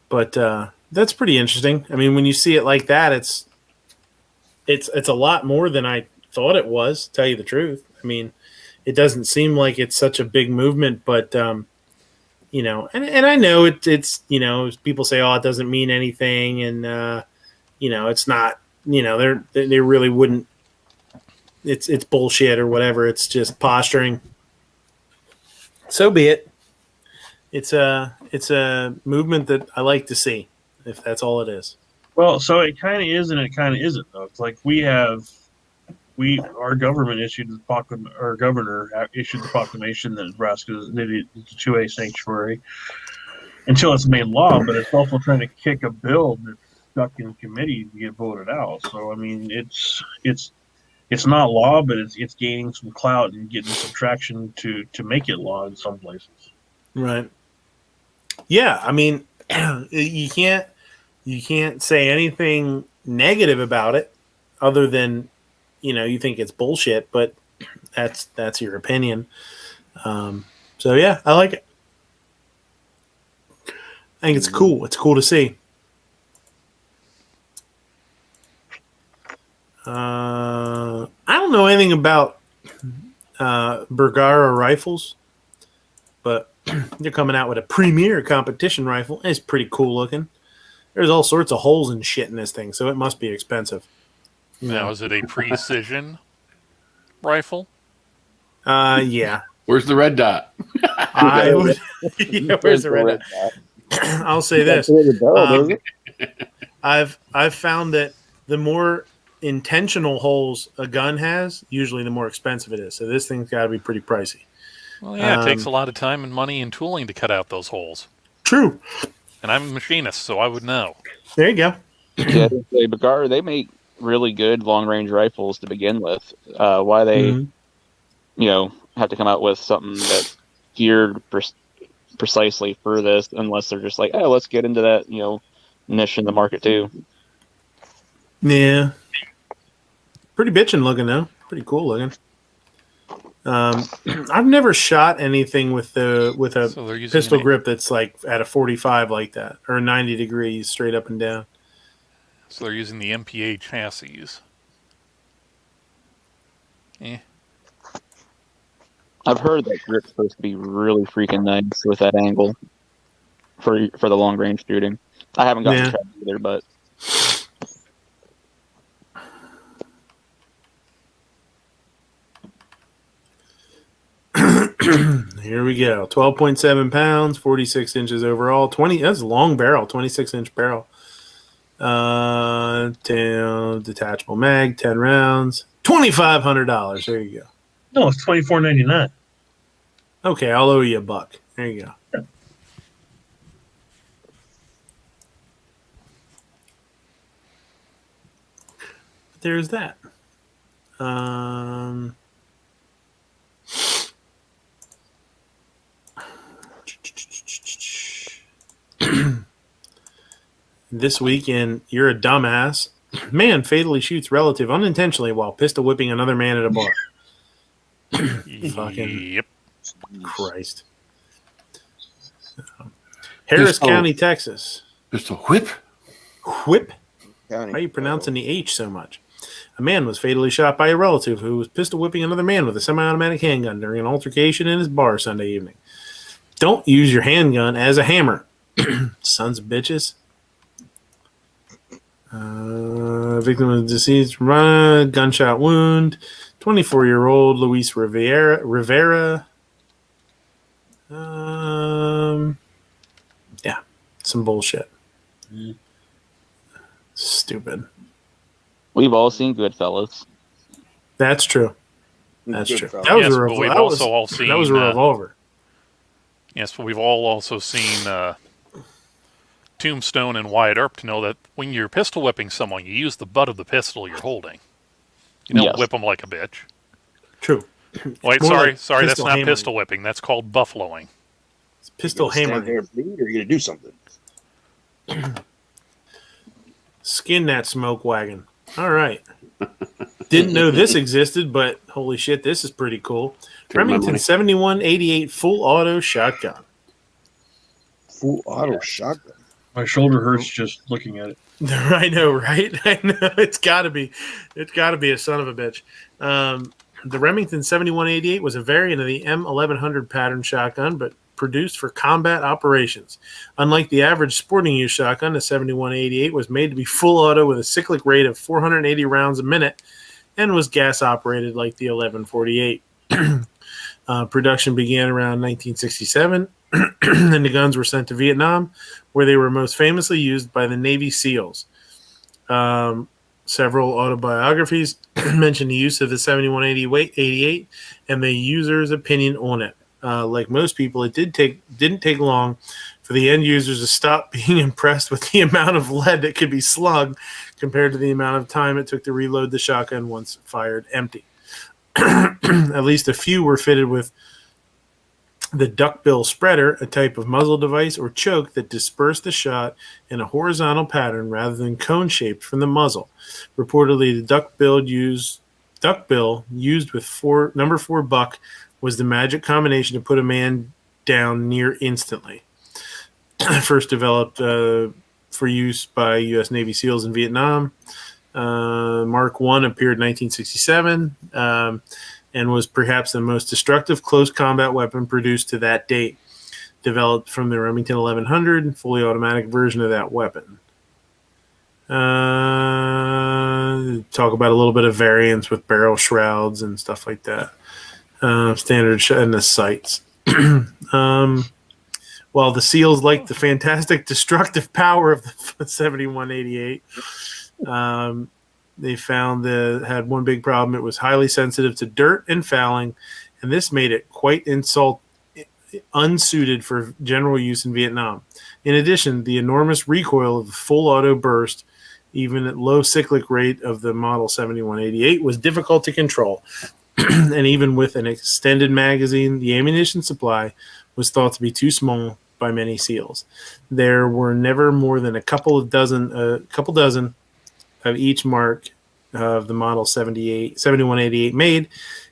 But That's pretty interesting. I mean, when you see it like that, it's a lot more than I thought it was, to tell you the truth. I mean, it doesn't seem like it's such a big movement, but you know, and I know it's you know, people say, oh, it doesn't mean anything, and you know, it's not, you know, they really wouldn't. It's bullshit or whatever. It's just posturing. So be it. It's a movement that I like to see, if that's all it is. Well, so it kind of is and it kind of isn't, though. It's like our government issued our governor issued the proclamation that Nebraska is a 2A sanctuary until it's made law, but it's also trying to kick a bill that's stuck in committee to get voted out. So I mean, it's not law, but it's gaining some clout and getting some traction to make it law in some places. Right. Yeah, I mean, you can't say anything negative about it, other than, you know, you think it's bullshit, but that's your opinion. So yeah, I like it. I think it's cool. It's cool to see. I don't know anything about Bergara rifles, but they're coming out with a premier competition rifle. It's pretty cool looking. There's all sorts of holes and shit in this thing, so it must be expensive. Now, is it a precision rifle? Yeah. Where's the red dot? Where's the red dot? I'll say this. I've found that the more intentional holes a gun has, usually the more expensive it is. So this thing's got to be pretty pricey. Well, yeah, it takes a lot of time and money and tooling to cut out those holes. True. And I'm a machinist, so I would know. There you go. Yeah, Bergara, they make really good long-range rifles to begin with. Why they, you know, have to come out with something that's geared precisely for this, unless they're just like, oh, let's get into that, you know, niche in the market too. Yeah. Pretty bitchin' looking though. Pretty cool looking. I've never shot anything with a pistol grip that's like at a 45 like that, or 90 degrees straight up and down. So they're using the MPA chassis. I've heard that grip's supposed to be really freaking nice with that angle for the long range shooting. I haven't gotten to try it either, but here we go. 12.7 pounds, 46 inches overall. That's a long barrel, 26-inch barrel. Detachable mag, 10 rounds, $2,500. There you go. No, it's $24.99. Okay, I'll owe you $1. There you go. There's that. This weekend, you're a dumbass. Man fatally shoots relative unintentionally while pistol whipping another man at a bar. Fucking Christ. Harris County, Texas. Pistol whip? Whip? Why are you pronouncing the H so much? A man was fatally shot by a relative who was pistol whipping another man with a semi-automatic handgun during an altercation in his bar Sunday evening. Don't use your handgun as a hammer. Sons of bitches. Victim was deceased from a gunshot wound. 24-year-old Luis Rivera. Yeah, some bullshit. Stupid. We've all seen Goodfellas. That's true. That's true. That was a revolver. We've also all seen that was a revolver. Yes, but we've all also seen Tombstone and Wyatt Earp to know that when you're pistol whipping someone, you use the butt of the pistol you're holding. You don't whip them like a bitch. True. Wait, sorry, that's not hammering. Pistol whipping. That's called buffaloing. It's pistol hammering. Or you're gonna do something. Skin that smoke wagon. All right. Didn't know this existed, but holy shit, this is pretty cool. Remington 7188 full auto shotgun. Full auto shotgun. My shoulder hurts just looking at it. I know, right? I know it's got to be a son of a bitch. The Remington 7188 was a variant of the M1100 pattern shotgun, but produced for combat operations. Unlike the average sporting use shotgun, the 7188 was made to be full auto with a cyclic rate of 480 rounds a minute and was gas operated like the 1148. Production began around 1967, and the guns were sent to Vietnam, where they were most famously used by the Navy SEALs. Several autobiographies mention the use of the 7188 and the user's opinion on it. Like most people, it didn't take long for the end users to stop being impressed with the amount of lead that could be slugged compared to the amount of time it took to reload the shotgun once fired empty. At least a few were fitted with the duckbill spreader, a type of muzzle device or choke that dispersed the shot in a horizontal pattern rather than cone-shaped from the muzzle. Reportedly, the duckbill used with number 4 buck was the magic combination to put a man down near instantly. First developed for use by U.S. Navy SEALs in Vietnam. Mark I appeared in 1967 and was perhaps the most destructive close combat weapon produced to that date. Developed from the Remington 1100, fully automatic version of that weapon. Talk about a little bit of variants with barrel shrouds and stuff like that. Standard and the sights. While the SEALs liked the fantastic destructive power of the 7188, they found that had one big problem. It was highly sensitive to dirt and fouling, and this made it quite unsuited for general use in Vietnam. In addition, the enormous recoil of the full auto burst, even at low cyclic rate of the model 7188, was difficult to control. And even with an extended magazine, the ammunition supply was thought to be too small by many SEALs. There were never more than a couple dozen of each mark of the model 7188 made,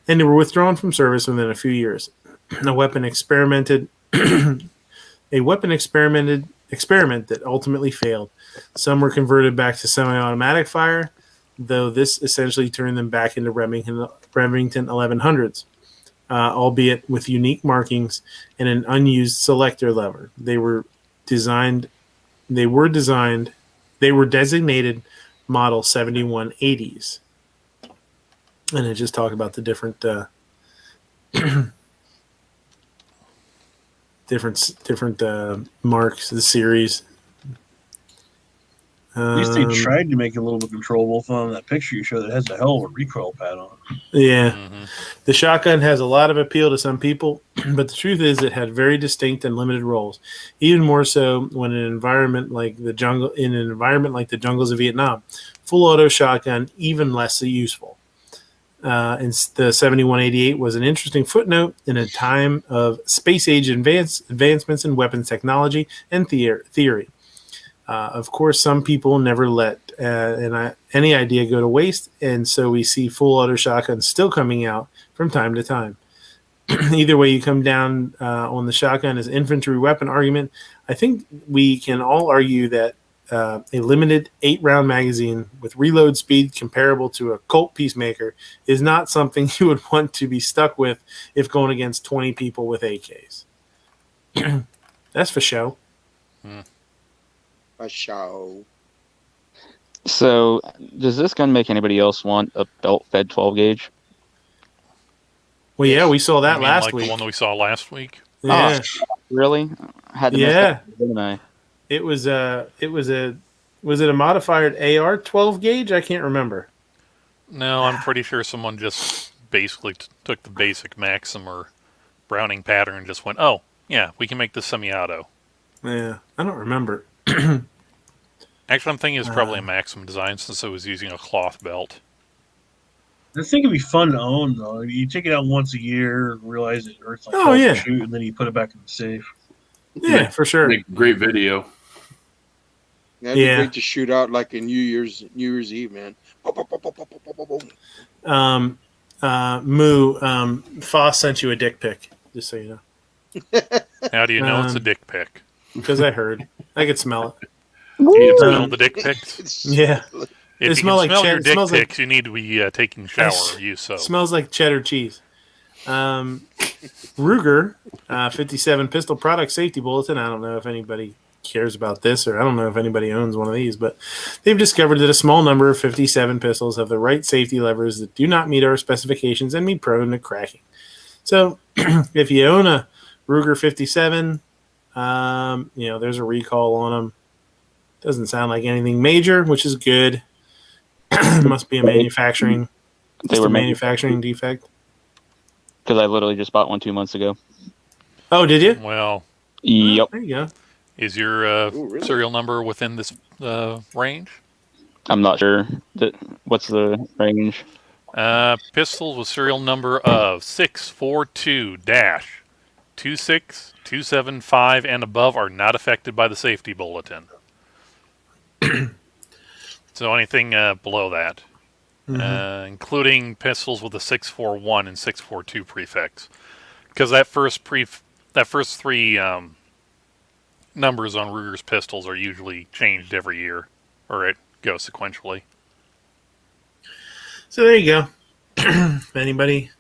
and they were withdrawn from service within a few years. A weapon experiment that ultimately failed. Some were converted back to semi-automatic fire, though this essentially turned them back into Remington 1100s, albeit with unique markings and an unused selector lever. They were designated model 7180s. And I just talked about the different marks, the series. At least they tried to make it a little bit controllable from that picture you showed that has a hell of a recoil pad on it. Yeah. Mm-hmm. The shotgun has a lot of appeal to some people, but the truth is it had very distinct and limited roles, even more so when in an environment like the jungles of Vietnam. Full auto shotgun, even less useful. And the 7188 was an interesting footnote in a time of space age advancements in weapons technology and theory. Of course, some people never let any idea go to waste, and so we see full auto shotguns still coming out from time to time. Either way you come down on the shotgun as infantry weapon argument, I think we can all argue that a limited 8-round magazine with reload speed comparable to a Colt Peacemaker is not something you would want to be stuck with if going against 20 people with AKs. That's for show. A show. So, does this gun make anybody else want a belt-fed 12 gauge? Well, yeah, we saw that last week. The one that we saw last week. Yeah, really? Had to miss that, didn't I? was it a modified AR 12 gauge? I can't remember. No, I'm pretty sure someone just basically took the basic Maxim or Browning pattern and just went, oh, yeah, we can make this semi-auto. Yeah, I don't remember. Actually, I'm thinking it's probably a Maxim design since it was using a cloth belt. I think it'd be fun to own, though. You take it out once a year, realize it hurts like hell to shoot, and then you put it back in the safe. Yeah, for sure. Make great video. That'd be great to shoot out like in New Year's Eve, man. Foss sent you a dick pic, just so you know. How do you know it's a dick pic? Because I heard. I could smell it. Can you smell the dick pics? Yeah. If you smell can like smell your it dick smells pics, you need to be taking shower or use soap. Smells like cheddar cheese. Ruger 57 pistol product safety bulletin. I don't know if anybody cares about this, or I don't know if anybody owns one of these, but they've discovered that a small number of 57 pistols have the right safety levers that do not meet our specifications and be prone to cracking. So if you own a Ruger 57, there's a recall on them. Doesn't sound like anything major, which is good. Must be a manufacturing defect. Because I literally just bought one 2 months ago. Oh, did you? Well, yep. There you go. Is your really? serial number within this range? I'm not sure. What's the range? Pistols with serial number of 642-26275 and above are not affected by the safety bulletin. So anything below that, including pistols with a 641 and 642 prefix, because that first three numbers on Ruger's pistols are usually changed every year, or it goes sequentially. So there you go. Anybody?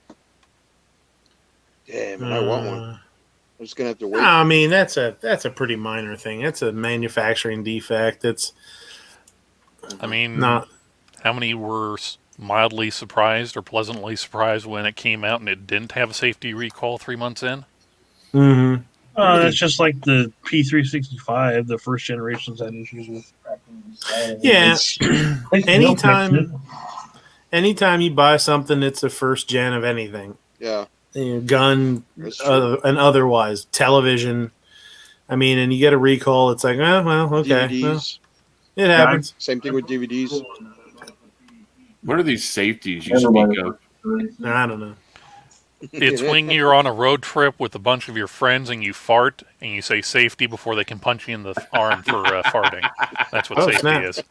Damn, I want one. I'm just gonna have to wait. I mean, that's a pretty minor thing. It's a manufacturing defect. It's. I mean, not. How many were mildly surprised or pleasantly surprised when it came out and it didn't have a safety recall 3 months in? Mm-hmm. That's just like the P365. The first generations had issues with cracking. Yeah. Anytime you buy something that's the first gen of anything. Yeah. Gun and otherwise, television. I mean, and you get a recall, it's like, well, okay. DVDs. Well, it happens. Same thing with DVDs. What are these safeties you speak of? I don't know. It's when you're on a road trip with a bunch of your friends and you fart and you say safety before they can punch you in the arm for farting. That's what safety snap. is.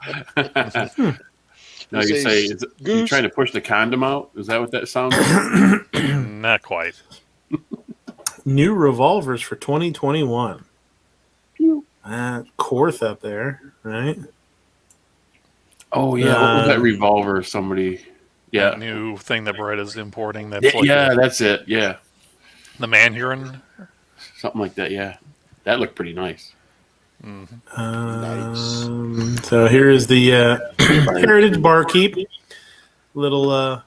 No, you say, you're trying to push the condom out? Is that what that sounds like? Not quite. New revolvers for 2021. Korth up there, right? Oh, yeah. What was that revolver? Somebody... Yeah, that new thing that Beretta's importing. That's that's it. Yeah, the Manhurin, something like that. Yeah, that looked pretty nice. Nice. So here is the Heritage Barkeep, little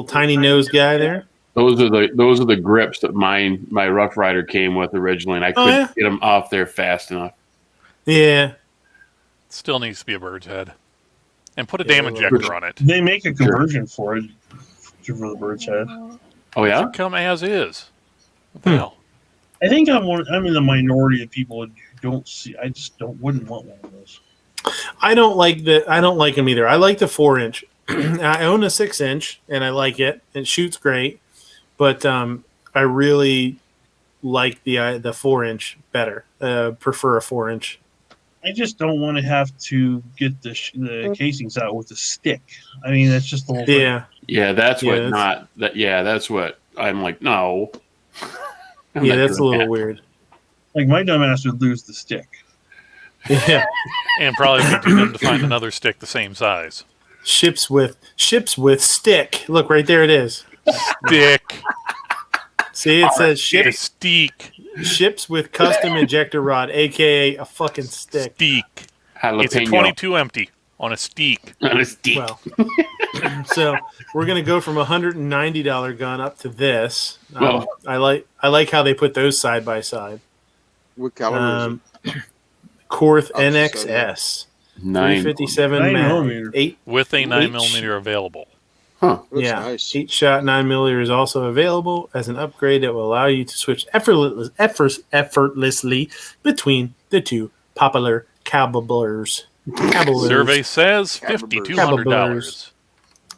tiny nose guy there. Those are the grips that my Rough Rider came with originally, and I couldn't get them off there fast enough. Yeah, still needs to be a bird's head. And put a damn injector on it. They make a conversion for it, for the bird's head. Oh, yeah? Come as is. What the hell? I think I'm in the minority of people who don't see. I just wouldn't want one of those. I don't like them either. I like the 4-inch. I own a 6-inch, and I like it. It shoots great, but I really like the 4-inch better. Prefer a 4-inch. I just don't want to have to get the casings out with a stick. I mean, that's just the whole thing. Yeah, that's what I'm like, no. That's a little weird. Like, my dumbass would lose the stick. Yeah. And probably be too dumb to find another stick the same size. Ships with stick. Look, right there it is. Stick. See, it says stick. Ships with custom ejector rod, a.k.a. a fucking stick. Steak. Jalapeno. It's a 22 empty on a steak. On a steak. Well, so we're going to go from a $190 gun up to this. I like how they put those side by side. What caliber is it? Korth NXS. 357 mag. 8 with a 9mm available. Huh. That's nice. 8-shot 9mm is also available as an upgrade that will allow you to switch effortlessly between the two popular calibers. Survey says $5,200.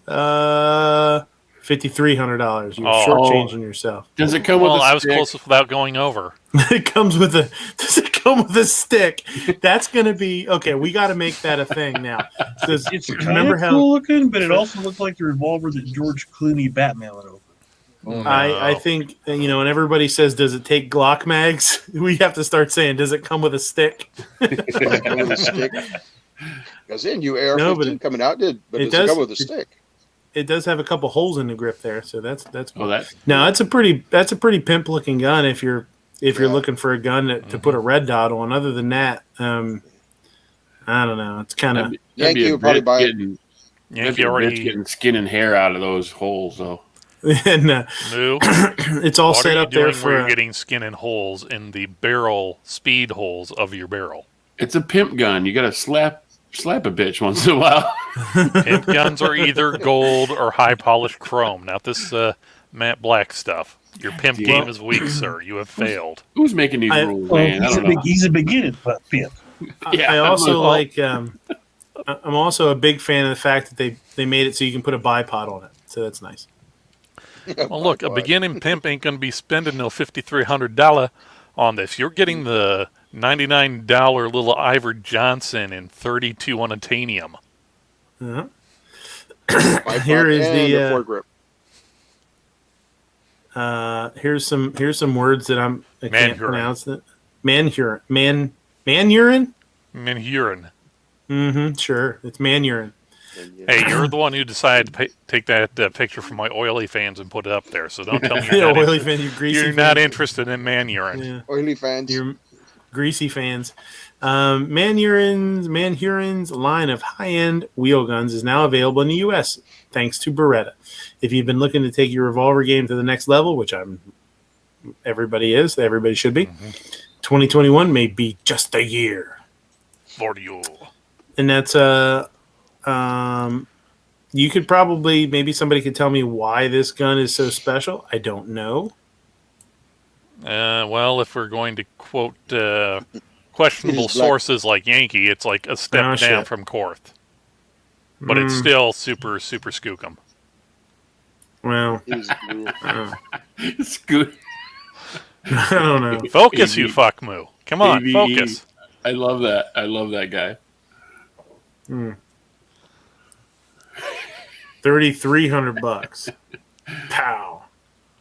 $5,300. You're shortchanging yourself. Does it come with a stick? I was close without going over. It comes with a. Does it come with a stick? That's going to be okay. We got to make that a thing now. It's kind of cool looking, but it also looks like the revolver that George Clooney Batman went over. I think, when everybody says, does it take Glock mags? We have to start saying, does it come with a stick? Does it come with a stick? Because then you AR-15 coming out did, but does it come with a stick? It does have a couple holes in the grip there, so that's cool. that's a pretty pimp looking gun if you're looking for a gun to put a red dot on. Other than that, I don't know. It's kind of Yankee would probably buy it. Yankee already getting skin and hair out of those holes, though. and Moo, it's all set up there for you're getting skin and holes in the barrel speed holes of your barrel. It's a pimp gun. You got to slap a bitch once in a while. Pimp guns are either gold or high polished chrome. Not this matte black stuff. Your pimp game is weak, sir. You have failed. Who's making these rules, man? He's a beginning pimp. I also like. I'm also a big fan of the fact that they made it so you can put a bipod on it. So that's nice. Well, look, a beginning pimp ain't going to be spending no $5,300 on this. You're getting the $99 little Ivor Johnson and 32 on titanium. Uh-huh. Here is the foregrip. Here's some words that I can't pronounce. It. Manhurin. Manhurin. Mm-hmm. Sure, it's Manhurin. Hey, you're the one who decided to take that picture from my oily fans and put it up there. So don't tell me you're not interested in Manhurin. Yeah. Oily fans. You're greasy fans. Manhurin's line of high-end wheel guns is now available in the U.S. thanks to Beretta. If you've been looking to take your revolver game to the next level, which everybody should be, 2021 may be just a year for you. And that's you could probably, maybe somebody could tell me why this gun is so special. I don't know. Well, if we're going to quote questionable sources like Yankee, it's like a step down from Korth. But it's still super, super skookum. Well, it's good. I don't know. Focus, you fuck moo. Come on, focus. I love that. I love that guy. $3,300. Pow.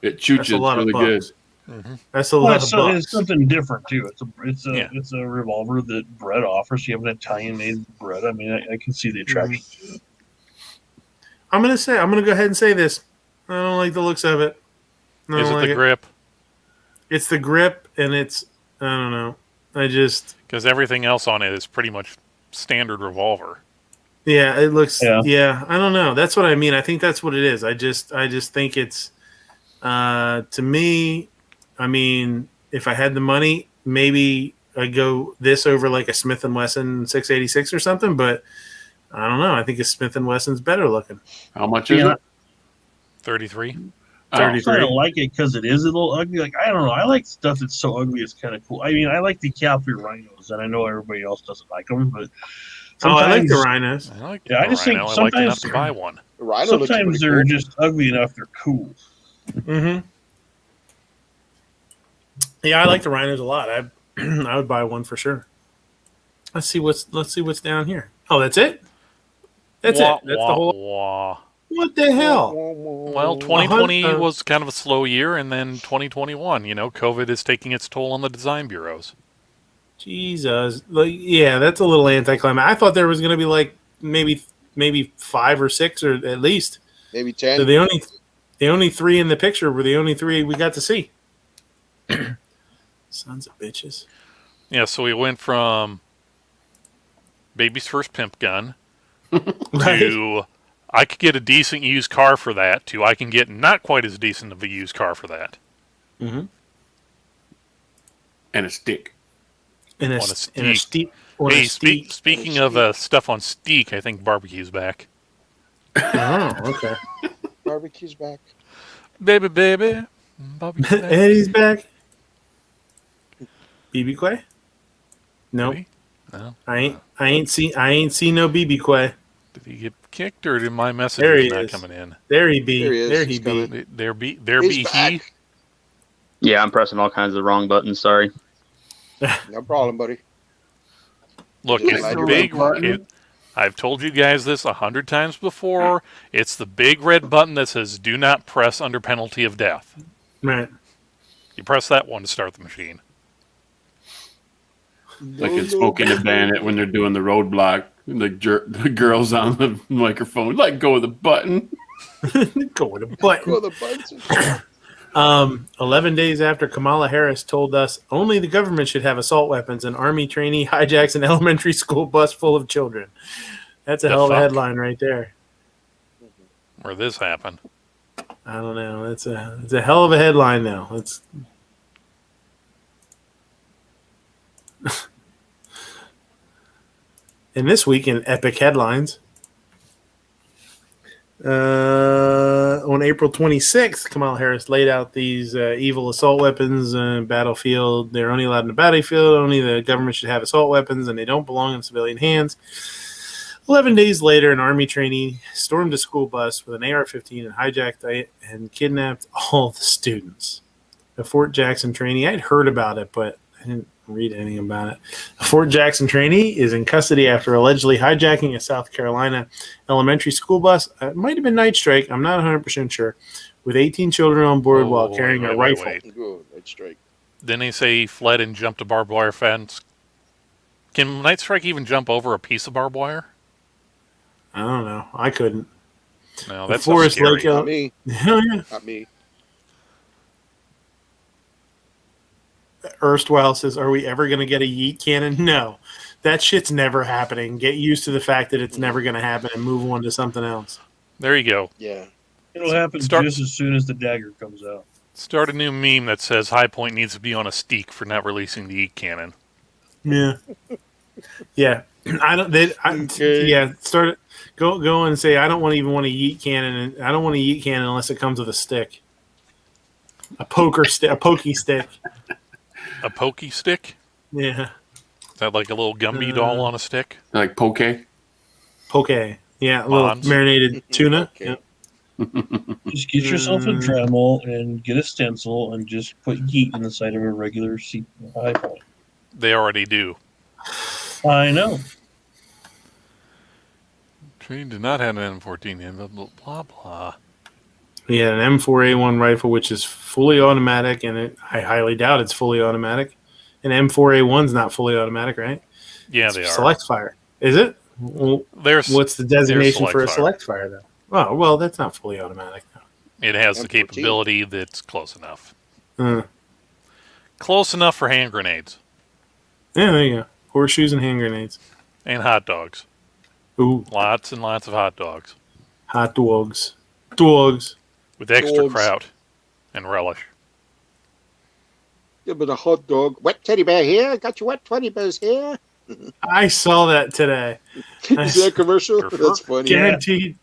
It shoots really good. Mm-hmm. That's a lot of bucks. It's something different too. It's a revolver that Brett offers. You have an Italian-made Brett. I mean, I can see the attraction to it. I'm gonna go ahead and say this. I don't like the looks of it. Is it the grip? It's the grip, and it's I don't know. Because everything else on it is pretty much standard revolver. Yeah, it looks. Yeah, I don't know. That's what I mean. I think that's what it is. I just think it's. To me, I mean, if I had the money, maybe I'd go this over like a Smith & Wesson 686 or something. But I don't know. I think a Smith & Wesson's better looking. How much is it? 33. I kind of like it because it is a little ugly. Like, I don't know. I like stuff that's so ugly it's kind of cool. I mean, I like the Calfee Rhinos, and I know everybody else doesn't like them, but I like the Rhinos. I just think sometimes I like enough to buy one. Sometimes they're just ugly enough they're cool. Mm-hmm. Yeah, I like the Rhinos a lot. I would buy one for sure. Let's see what's down here. Oh, that's it. That's it. That's the whole. What the hell? Well, 2020 was kind of a slow year, and then 2021, COVID is taking its toll on the design bureaus. Jesus. Yeah, that's a little anticlimactic. I thought there was going to be like maybe 5 or 6 or at least. Maybe 10. So the only 3 in the picture were the only 3 we got to see. Sons of bitches. Yeah, so we went from baby's first pimp gun to I could get a decent used car for that to I can get not quite as decent of a used car for that. Mm-hmm. And a stick. And a steak. Hey, speaking of stuff on steak, I think barbecue's back. Oh, okay. Barbecue's back. Baby. Barbecue's back. Eddie's back. BB Quay? No. Really? No. I ain't seen no BB Quay. Did he get kicked or did my message not coming in? There he be. There be he. Yeah, I'm pressing all kinds of wrong buttons. Sorry. No problem, buddy. Look, it's big. I've told you guys this 100 times before. It's the big red button that says "Do not press under penalty of death." Right. You press that one to start the machine. Like in Smoking the Bandit when they're doing the roadblock, the girls on the microphone, let go of the button. Go with the button. Go the buttons. 11 days after Kamala Harris told us only the government should have assault weapons, an Army trainee hijacks an elementary school bus full of children. That's a hell of a headline right there. Where this happened. I don't know. It's a hell of a headline now. It's and this week in epic headlines. On April 26th, Kamala Harris laid out these evil assault weapons battlefield. They're only allowed in the battlefield. Only the government should have assault weapons, and they don't belong in civilian hands. 11 days later, an Army trainee stormed a school bus with an AR-15 and hijacked and kidnapped all the students. A Fort Jackson trainee, I'd heard about it, but I didn't read anything about it. A Fort Jackson trainee is in custody after allegedly hijacking a South Carolina elementary school bus. It might have been night strike. I'm not 100% sure. With 18 children on board while carrying a rifle. Good night strike. Didn't he say he fled and jumped a barbed wire fence? Can night strike even jump over a piece of barbed wire? I don't know. I couldn't. No, that's Forest scary. Lake. Not me. Hell yeah. Not me. Erstwhile says, "Are we ever going to get a yeet cannon?" No, that shit's never happening. Get used to the fact that it's never going to happen and move on to something else. There you go. Yeah. It'll happen just as soon as the dagger comes out. Start a new meme that says High Point needs to be on a steak for not releasing the yeet cannon. Yeah, yeah. I don't. Okay. Yeah. Start it. Go and say I don't want a yeet cannon, and I don't want a yeet cannon unless it comes with a stick, a pokey stick. A pokey stick? Yeah. Is that like a little Gumby doll on a stick? Like poke? Poke. Yeah, a little marinated tuna. Okay. Yep. Just get yourself a Dremel and get a stencil and just put yeet in the side of a regular High Point. They already do. I know. Train did not have an M14 blah, blah, blah, blah. We had an M4A1 rifle, which is fully automatic, and I highly doubt it's fully automatic. An M4A1's not fully automatic, right? Yeah, they are. Select fire. Is it? Well, what's the designation for a select fire, though? Oh, well, that's not fully automatic, though. It has the capability that's close enough. Uh, Close enough for hand grenades. Yeah, there you go. Horseshoes and hand grenades. And hot dogs. Ooh. Lots and lots of hot dogs. Hot dogs. Dogs. With extra Dogs. kraut and relish. Yeah, but a hot dog. Wet teddy bear here. Got your wet teddy bears here. I saw that today. Is that a commercial? That's funny. Guaranteed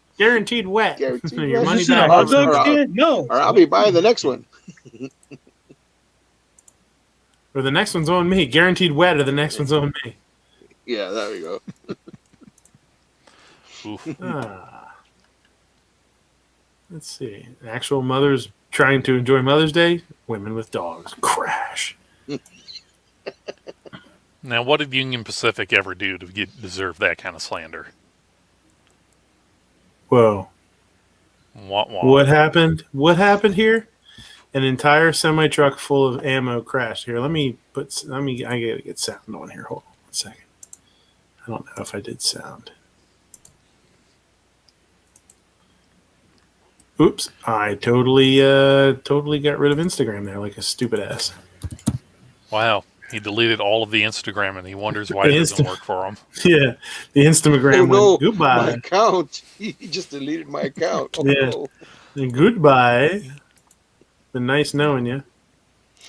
wet. Guaranteed Your wet. money Is it a back. hot dog Or- stand? No. Or I'll be buying the next one. Or the next one's on me. Guaranteed wet, or the next one's on me. Yeah, there we go. Oof. Let's see. Actual mothers trying to enjoy Mother's Day. Women with dogs. Crash. Now, what did Union Pacific ever do to deserve that kind of slander? Whoa. Wah, wah. What happened? What happened here? An entire semi truck full of ammo crashed. Here, I gotta get sound on here. Hold on 1 second. I don't know if I did sound. Oops, I totally got rid of Instagram there like a stupid ass. Wow. He deleted all of the Instagram and he wonders why it doesn't work for him. Yeah, the Instagram Oh, no. went goodbye. My account. He just deleted my account. Oh, Yeah. no. And goodbye. Been nice knowing you.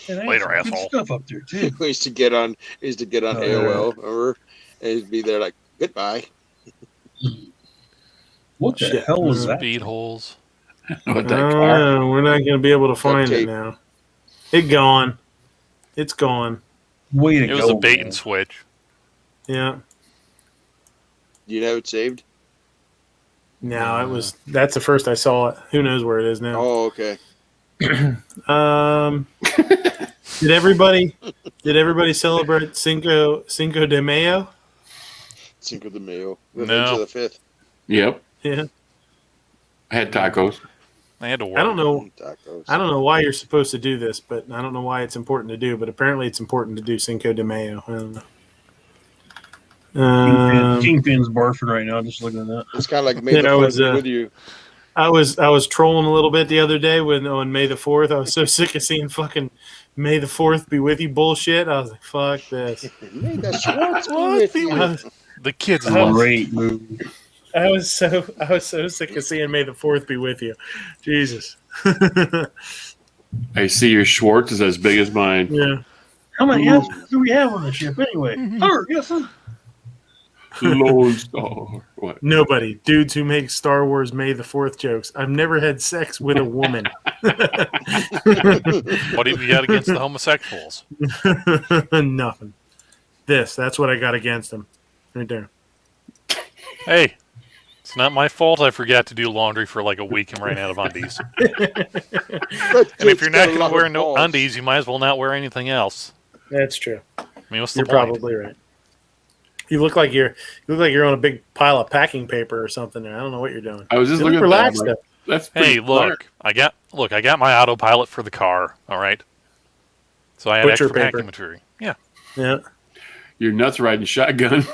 And Later, I have good asshole. stuff up there too. I used to get on AOL, remember? And he'd be there like, goodbye. What the Shit. hell was that? Speed holes. With that car. We're not going to be able to find it tape. now. It's gone. It's gone. Way to It go! was a bait man. and switch. Yeah. Do you know it's saved? No, that's the first I saw it. Who knows where it is now? Oh, okay. Did everybody celebrate Cinco de Mayo? Cinco de Mayo. Revenge of the Fifth. Yep. Yeah. I had tacos. I had to work. I don't know. Tacos. I don't know why you're supposed to do this, but I don't know why it's important to do. But apparently, it's important to do Cinco de Mayo. I don't know. Kingpin's barfing right now. Just looking at that. It's kind of like May the 4th be with you. I was trolling a little bit the other day on May the 4th. I was so sick of seeing fucking May the 4th be with you bullshit. I was like, fuck this. May the Schwartz be with you. The kids love Great movie. I was so sick of seeing May the 4th be with you. Jesus. I see your Schwartz is as big as mine. Yeah. How many assholes do we have on the ship anyway? Yes, sir. Lone Star. What? Nobody. Dudes who make Star Wars May the 4th jokes. I've never had sex with a woman. What have you got against the homosexuals? Nothing. That's what I got against them. Right there. Hey, it's not my fault I forgot to do laundry for like a week and ran out of undies. And if you're not going to wear no undies, you might as well not wear anything else. That's true. I mean, what's the You're point? probably right. You look like you're on a big pile of packing paper or something. I don't know what you're doing. I was just You looking look at that. relaxed. Like, that's Hey, pretty smart. I got my autopilot for the car. All right, so I had Butcher extra paper. packing material. Yeah, Yeah. You're nuts riding shotgun.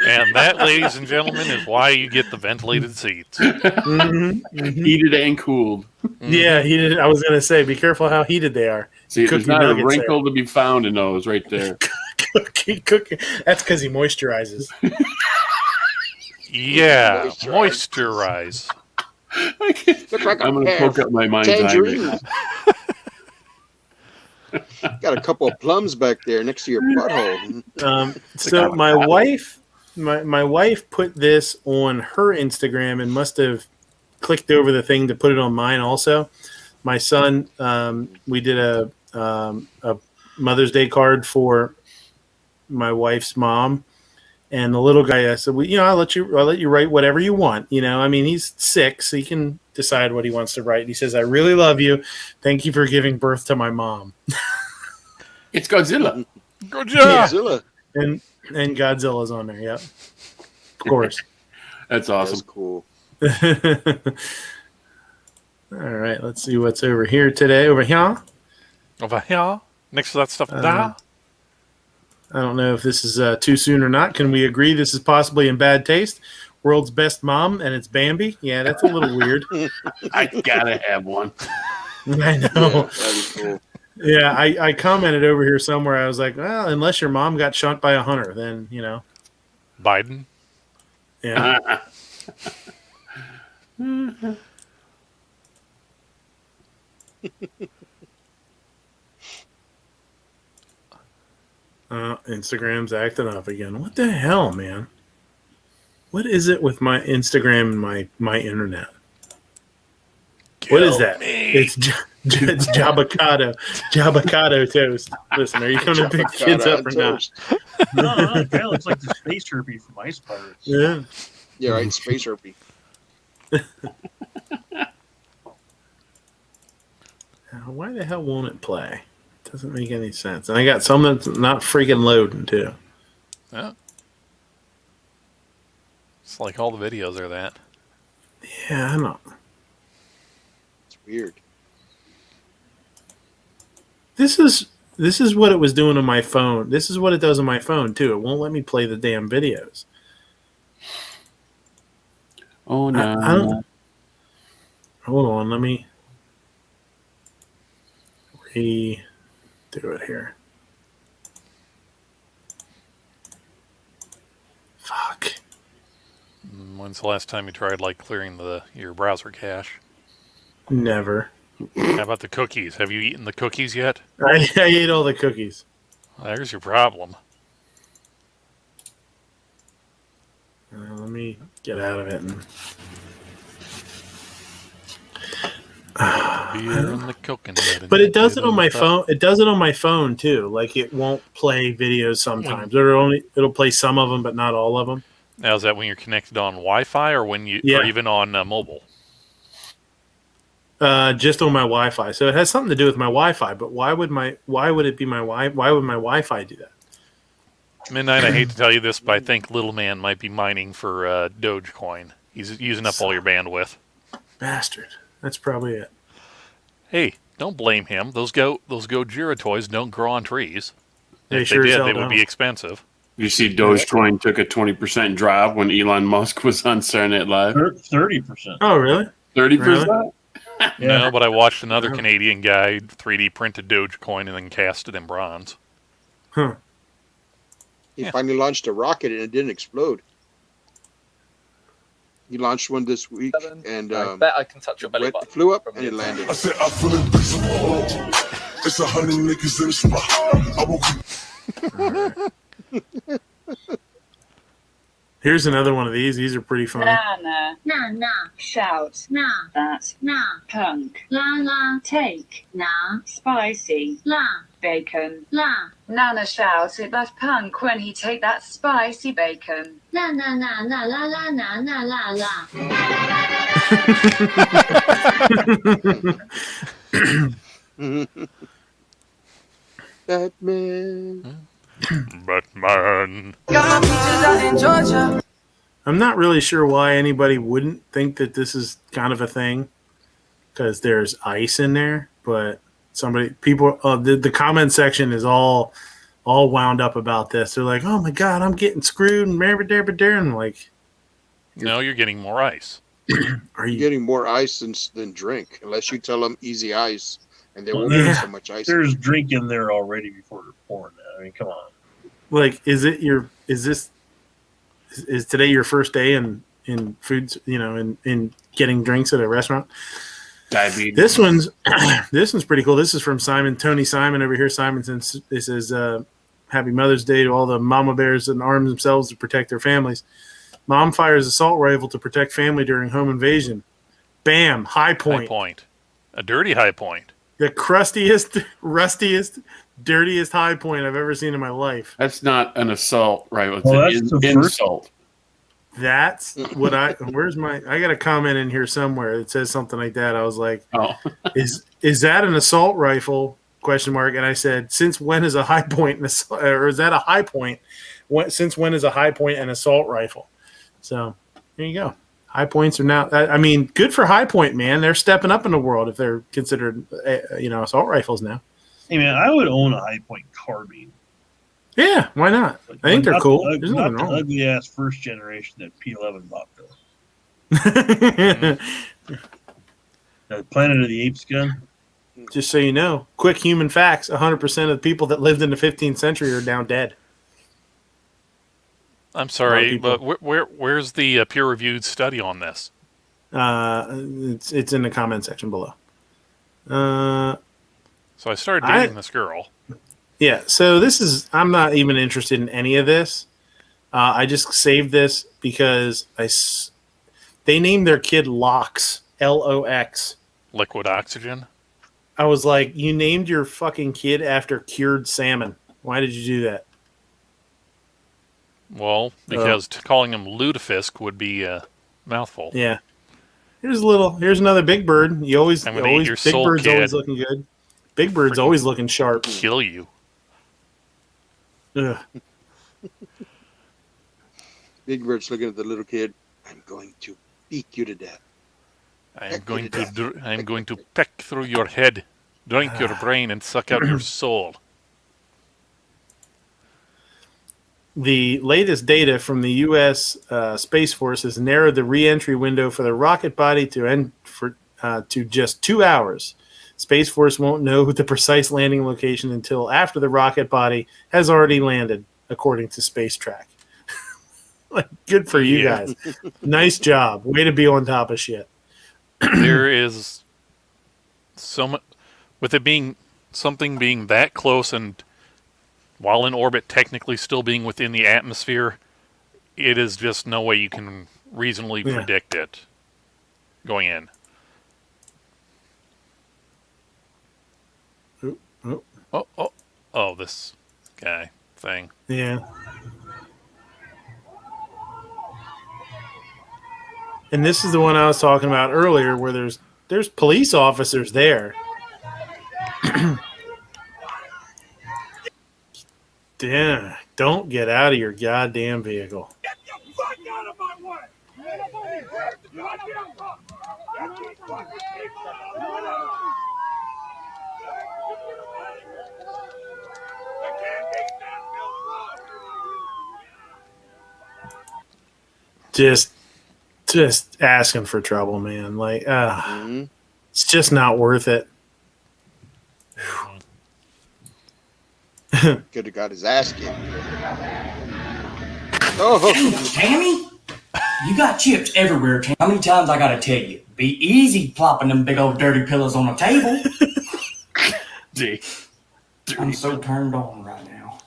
and that, ladies and gentlemen, is why you get the ventilated seats. Heated and cooled. Yeah, heated. I was gonna say, be careful how heated they are. See, there's Cookie not a nuggets wrinkle to be found in those right there. Cookie. That's because he moisturizes. Yeah, moisturize. Looks like I'm going to poke up my mind's eye. tangerine. Got a couple of plums back there next to your butthole. So my wife put this on her Instagram and must have clicked over the thing to put it on mine also. My son, we did a Mother's Day card for my wife's mom, and the little guy, I said, well, I'll let you write whatever you want. I mean, he's 6, so he can decide what he wants to write. He says, I really love you. Thank you for giving birth to my mom. It's Godzilla. Godzilla. And Godzilla's on there. Yep. Of course. That's awesome. That's cool. All right, let's see what's over here today. Over here. Over here, next to that stuff. I don't know if this is too soon or not. Can we agree this is possibly in bad taste? World's best mom, and it's Bambi. Yeah, that's a little weird. I gotta have one. I know. Yeah, that'd be cool. Yeah, I commented over here somewhere. I was like, well, unless your mom got shot by a hunter, then Biden. Yeah. Instagram's acting up again. What the hell, man? What is it with my Instagram and my internet? What is that? It's Jabacado toast. Listen, are you going to pick kids up or not? No, it kind of looks like the space herpy from Ice Pirates. Yeah. Yeah, right. Space herpy. Why the hell won't it play? It doesn't make any sense. And I got some that's not freaking loading too. Yeah. It's like all the videos are that. Yeah, I know. It's weird. This is what it was doing on my phone. This is what it does on my phone too. It won't let me play the damn videos. Oh no! I don't. Hold on, let me redo it here. Fuck. When's the last time you tried clearing your browser cache? Never. How about the cookies? Have you eaten the cookies yet? I ate all the cookies. There's your problem. Let me get out of it. But it does it on my phone. It does it on my phone too. Like it won't play videos sometimes. It'll play some of them, but not all of them. Now is that when you're connected on Wi-Fi or or even on mobile? Just on my Wi-Fi. So it has something to do with my Wi-Fi. But why would my Wi-Fi do that? Midnight, I hate to tell you this, but I think Little Man might be mining for Dogecoin. He's using up all your bandwidth. Bastard. That's probably it. Hey, don't blame him. Those Gojira toys don't grow on trees. They If sure they as did, hell they would don't. be expensive. You see, Dogecoin took a 20% drop when Elon Musk was on Saturday Night Live. 30%. Oh, really? 30%? Really? No, but I watched another Wow. Canadian guy 3D printed Dogecoin and then cast it in bronze. Huh. He Yeah. finally launched a rocket and it didn't explode. He launched one this week and I bet I can touch your belly it button. flew up from and the it inside. landed. I said I feel invincible. It's 100 niggas in the spot. I will Here's another one of these. These are pretty funny. Nana, na, shout, na, that, na, punk, la, take, na, spicy, la, bacon, la. Nana shouts at that punk when he take that spicy bacon. La, la, la, la, la, la, la, la, la, la. Batman. Batman. I'm not really sure why anybody wouldn't think that this is kind of a thing, because there's ice in there. But the comment section is all wound up about this. They're like, "Oh my god, I'm getting screwed," and I'm like, No, you're getting more ice. "Are You're you?" getting more ice than drink, unless you tell them easy ice, and they Well, won't give yeah. so much ice. There's drink in there already before they're pouring that. I mean, come on. Like, is today your first day in foods? In getting drinks at a restaurant? Diabetes. This one's pretty cool. This is from Tony Simon over here. Simon says, "This is Happy Mother's Day to all the mama bears that arm themselves to protect their families. Mom fires assault rifle to protect family during home invasion. Bam! High High point. point. A dirty high point. The crustiest, rustiest, dirtiest high point I've ever seen in my life. That's not an assault, right? It's Well, an that's the first- insult. That's what I got a comment in here somewhere that says something like that. I was like, Oh, is that an assault rifle? ? And I said, since when is a high point or is that a high point? Since when is a high point an assault rifle? So there you go. High points are now. I mean, good for High Point, man. They're stepping up in the world if they're considered, assault rifles now. Hey, man, I would own a High Point carbine. Yeah, why not? I think they're cool. There's Not nothing the wrong. ugly ass first generation that P11 bought though. The Planet of the Apes gun. Just so you know, quick human facts: 100% of the people that lived in the 15th century are now dead. I'm sorry, people. but where's the peer-reviewed study on this? It's in the comment section below. So I started dating this girl. Yeah, so I'm not even interested in any of this. I just saved this because they named their kid Lox, Lox. Liquid oxygen. I was like, you named your fucking kid after cured salmon. Why did you do that? Well, because calling him lutefisk would be a mouthful. Yeah. Here's another big bird. I'm gonna eat your Big soul, Bird's kid. always looking good. Big Bird's Freaking always looking sharp. Kill you. Ugh. Big Bird's looking at the little kid. I'm going to beat you to death. I'm going to peck through your head, drink your brain, and suck out your soul. The latest data from the U.S. Space Force has narrowed the re-entry window for the rocket body to just 2 hours. Space Force won't know the precise landing location until after the rocket body has already landed, according to Space Track. Good for you guys. Nice job. Way to be on top of shit. There is so much with it being something being that close and while in orbit technically still being within the atmosphere, it is just no way you can reasonably predict it going in. Oh, this guy thing. Yeah. And this is the one I was talking about earlier where there's police officers there. Yeah. don't get out of your goddamn vehicle. Get the fuck out of my way! Just asking for trouble, man. Like, it's just not worth it. Could have got his ass kicked. Oh, Tammy, you got chips everywhere. Tammy. How many times I gotta tell you? Be easy plopping them big old dirty pillows on the table. I'm so turned on right now.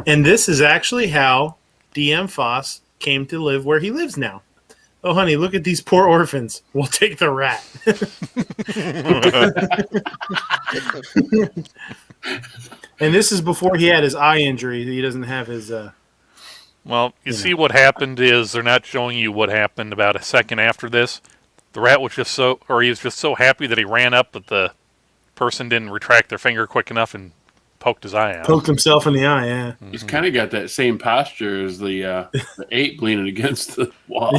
And this is actually how DM Foss came to live where he lives now. Oh, honey, look at these poor orphans. We'll take the rat. And this is before he had his eye injury. He doesn't have his... Well, you see what happened is they're not showing you what happened about a second after this. The rat was just he was just so happy that he ran up, but the person didn't retract their finger quick enough and poked his eye out. Poked himself in the eye, yeah. He's kind of got that same posture as the ape leaning against the wall.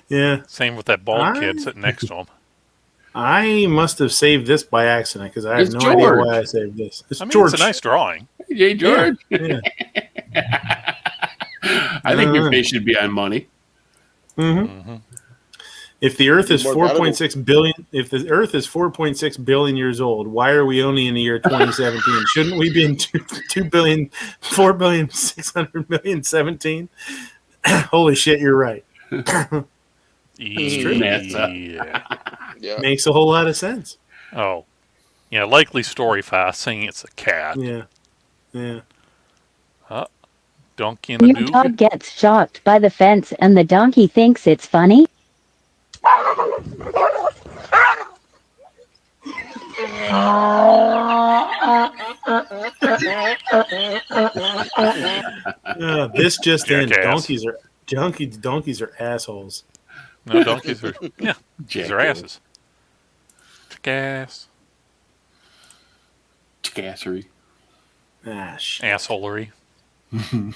Yeah. Same with that bald kid sitting next to him. I must have saved this by accident because I have no idea why I saved this. It's George. It's a nice drawing. Hey, George. Yeah. I think your face should be on money. If the Earth is 4.6 billion, if the Earth is 4.6 billion years old, why are we only in the year 2017? Shouldn't we be in 2 billion, 4 billion, 600 million, 17? Holy shit, you're right. It's true. yeah. Makes a whole lot of sense. Oh, yeah. Likely story fast saying it's a cat. Yeah. Donkey in the Your dog gets shocked by the fence, and the donkey thinks it's funny. This just in: Jackass. donkeys are assholes. No, donkeys are these are asses. Jackass. Jackassery. Shit. Assholery. Son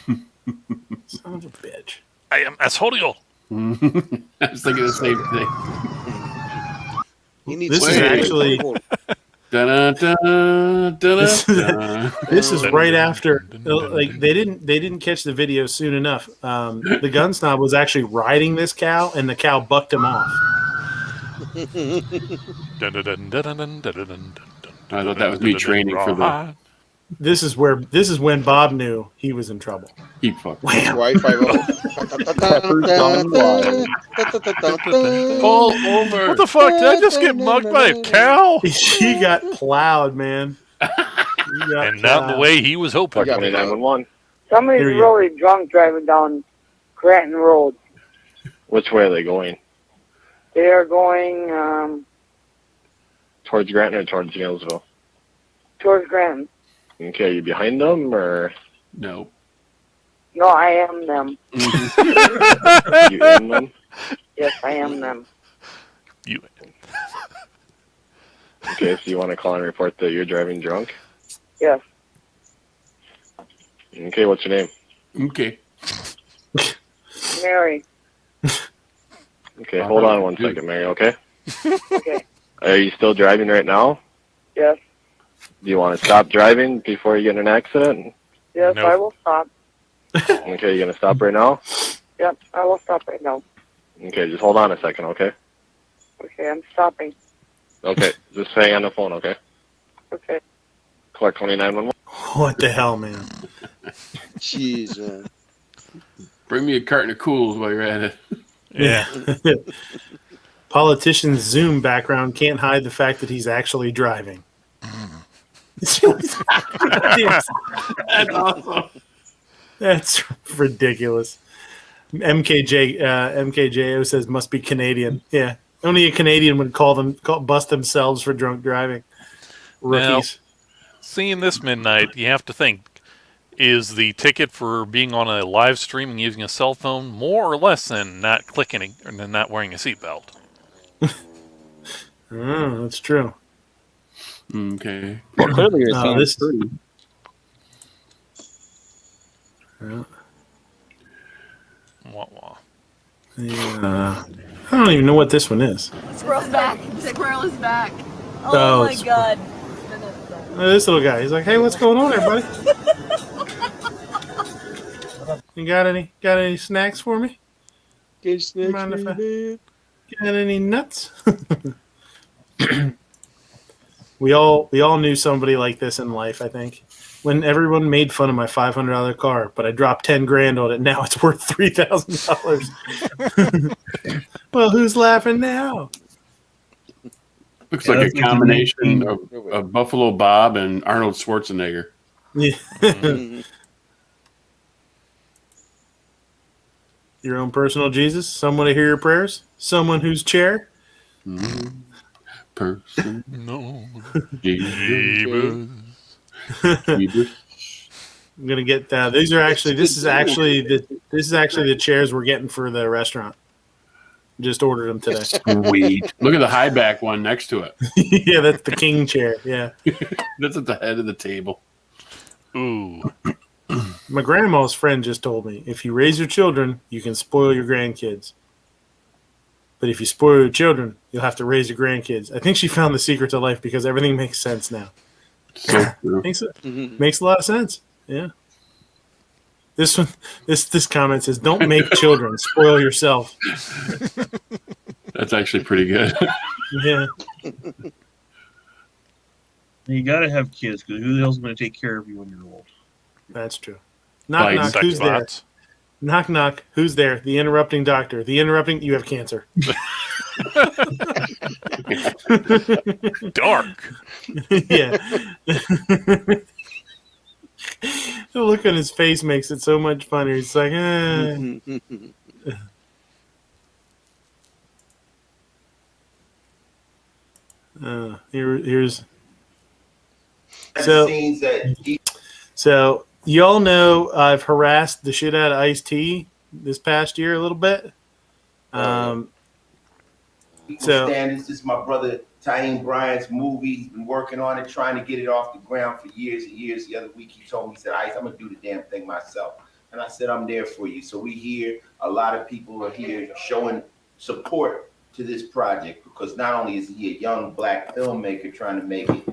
of a bitch. I am asshole. I was thinking the same thing. This is actually. This is right after, like they didn't catch the video soon enough. The gun snob was actually riding this cow, and the cow bucked him off. I thought that was me training for the. This is when Bob knew he was in trouble. He fucked. Wham! All over. What the fuck? Did I just get mugged by a cow? He got plowed, man. And not in the way he was hoping. 911. Somebody's really drunk driving down Granton Road. Which way are they going? They are going Towards Granton or towards Gainesville? Towards Granton. Okay, are you behind them or? No. No, I am them. You in them? Yes, I am them. You. Okay, so you want to call and report that you're driving drunk? Yes. Okay, what's your name? Okay. Mary. Okay, hold on one second, Mary, okay? Okay. Are you still driving right now? Yes. Do you want to stop driving before you get in an accident? Yes, Nope. I will stop. Okay, you going to stop right now? Yep, I will stop right now. Okay, just hold on a second, okay? Okay, I'm stopping. Okay, just hang on the phone, okay? Okay. Clark 2911. What the hell, man? Jeez. Bring me a carton of Cools while you're at it. Yeah. Politician's Zoom background can't hide the fact that he's actually driving. That's awesome. That's ridiculous. MKJO says must be Canadian. Yeah, only a Canadian would bust themselves for drunk driving. Rookies. Now, seeing this midnight, you have to think: is the ticket for being on a live stream and using a cell phone more or less than not clicking or than not wearing a seatbelt? Oh, that's true. Okay. Well, clearly his hand's this pretty. Yeah. I don't even know what this one is. Squirrel's back. Squirrel is back. Oh, Oh my god. This little guy. He's like, "Hey, what's going on there, buddy? You got any snacks for me? Mind if I got any nuts?" We all knew somebody like this in life, I think. When everyone made fun of my $500 car, but I dropped $10,000 on it, now it's worth $3,000. Well, who's laughing now? Looks like a combination of Buffalo Bob and Arnold Schwarzenegger. Yeah. Your own personal Jesus? Someone to hear your prayers? Someone whose chair? Person. No. Jesus. I'm gonna get these are actually this is actually the chairs we're getting for the restaurant. Just ordered them today. Sweet. Look at the high back one next to it. Yeah, that's the king chair. Yeah. That's at the head of the table. Ooh. My grandma's friend just told me, if you raise your children, you can spoil your grandkids. But if you spoil your children, you'll have to raise your grandkids. I think she found the secret to life because everything makes sense now. So true. Makes a lot of sense. Yeah. This one, this comment says, "Don't make children, spoil yourself." That's actually pretty good. Yeah. You got to have kids because who the hell's going to take care of you when you're old? That's true. Knock, knock. Who's there? Knock, knock. Who's there? The interrupting doctor. The interrupting. You have cancer. Dark. Yeah. The look on his face makes it so much funnier. It's like, here's so y'all know I've harassed the shit out of Ice-T this past year a little bit. Standards. This is my brother Taim Bryant's movie. He's been working on it, trying to get it off the ground for years and years. The other week he told me, he said, "Ice, I'm gonna do the damn thing myself." And I said, "I'm there for you." So we here, a lot of people are here showing support to this project because not only is he a young black filmmaker trying to make it,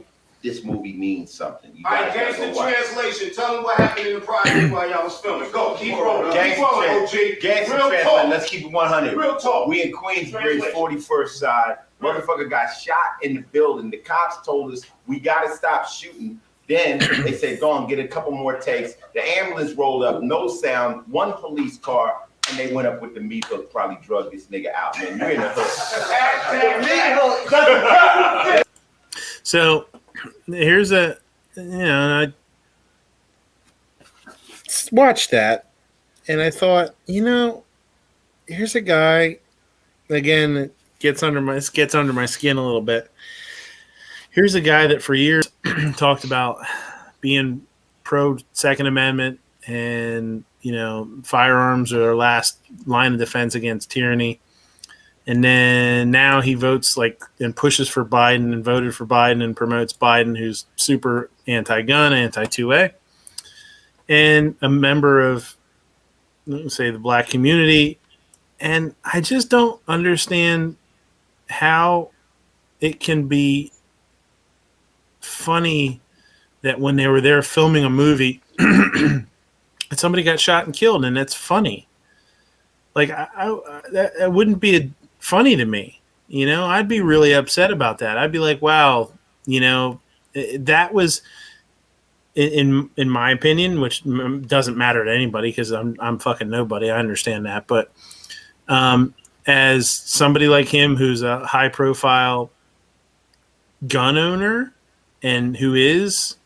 this movie means something. You guys Gangsta Translation. Tell them what happened in the project while y'all was filming. Go, keep rolling. Gangsta OG. Translation. Let's keep it 100. Real talk. We in Queensbridge, 41st side. Motherfucker got shot in the building. The cops told us we gotta stop shooting. Then they said, "Go on, get a couple more takes." The ambulance rolled up, no sound, one police car, and they went up with the meat hook, probably drugged this nigga out. Man, you're in the hook. So here's I watched that and I thought, here's a guy again that gets under my skin a little bit. Here's a guy that for years talked about being pro Second Amendment and firearms are our last line of defense against tyranny. And then now he votes and pushes for Biden and voted for Biden and promotes Biden, who's super anti-gun, anti-2A, and a member of, say, the black community. And I just don't understand how it can be funny that when they were there filming a movie, somebody got shot and killed, and that's funny. That wouldn't be funny to me. I'd be really upset about that. I'd be like, wow, that was, in my opinion, which doesn't matter to anybody because I'm fucking nobody. I understand that. But as somebody like him who's a high profile gun owner and who is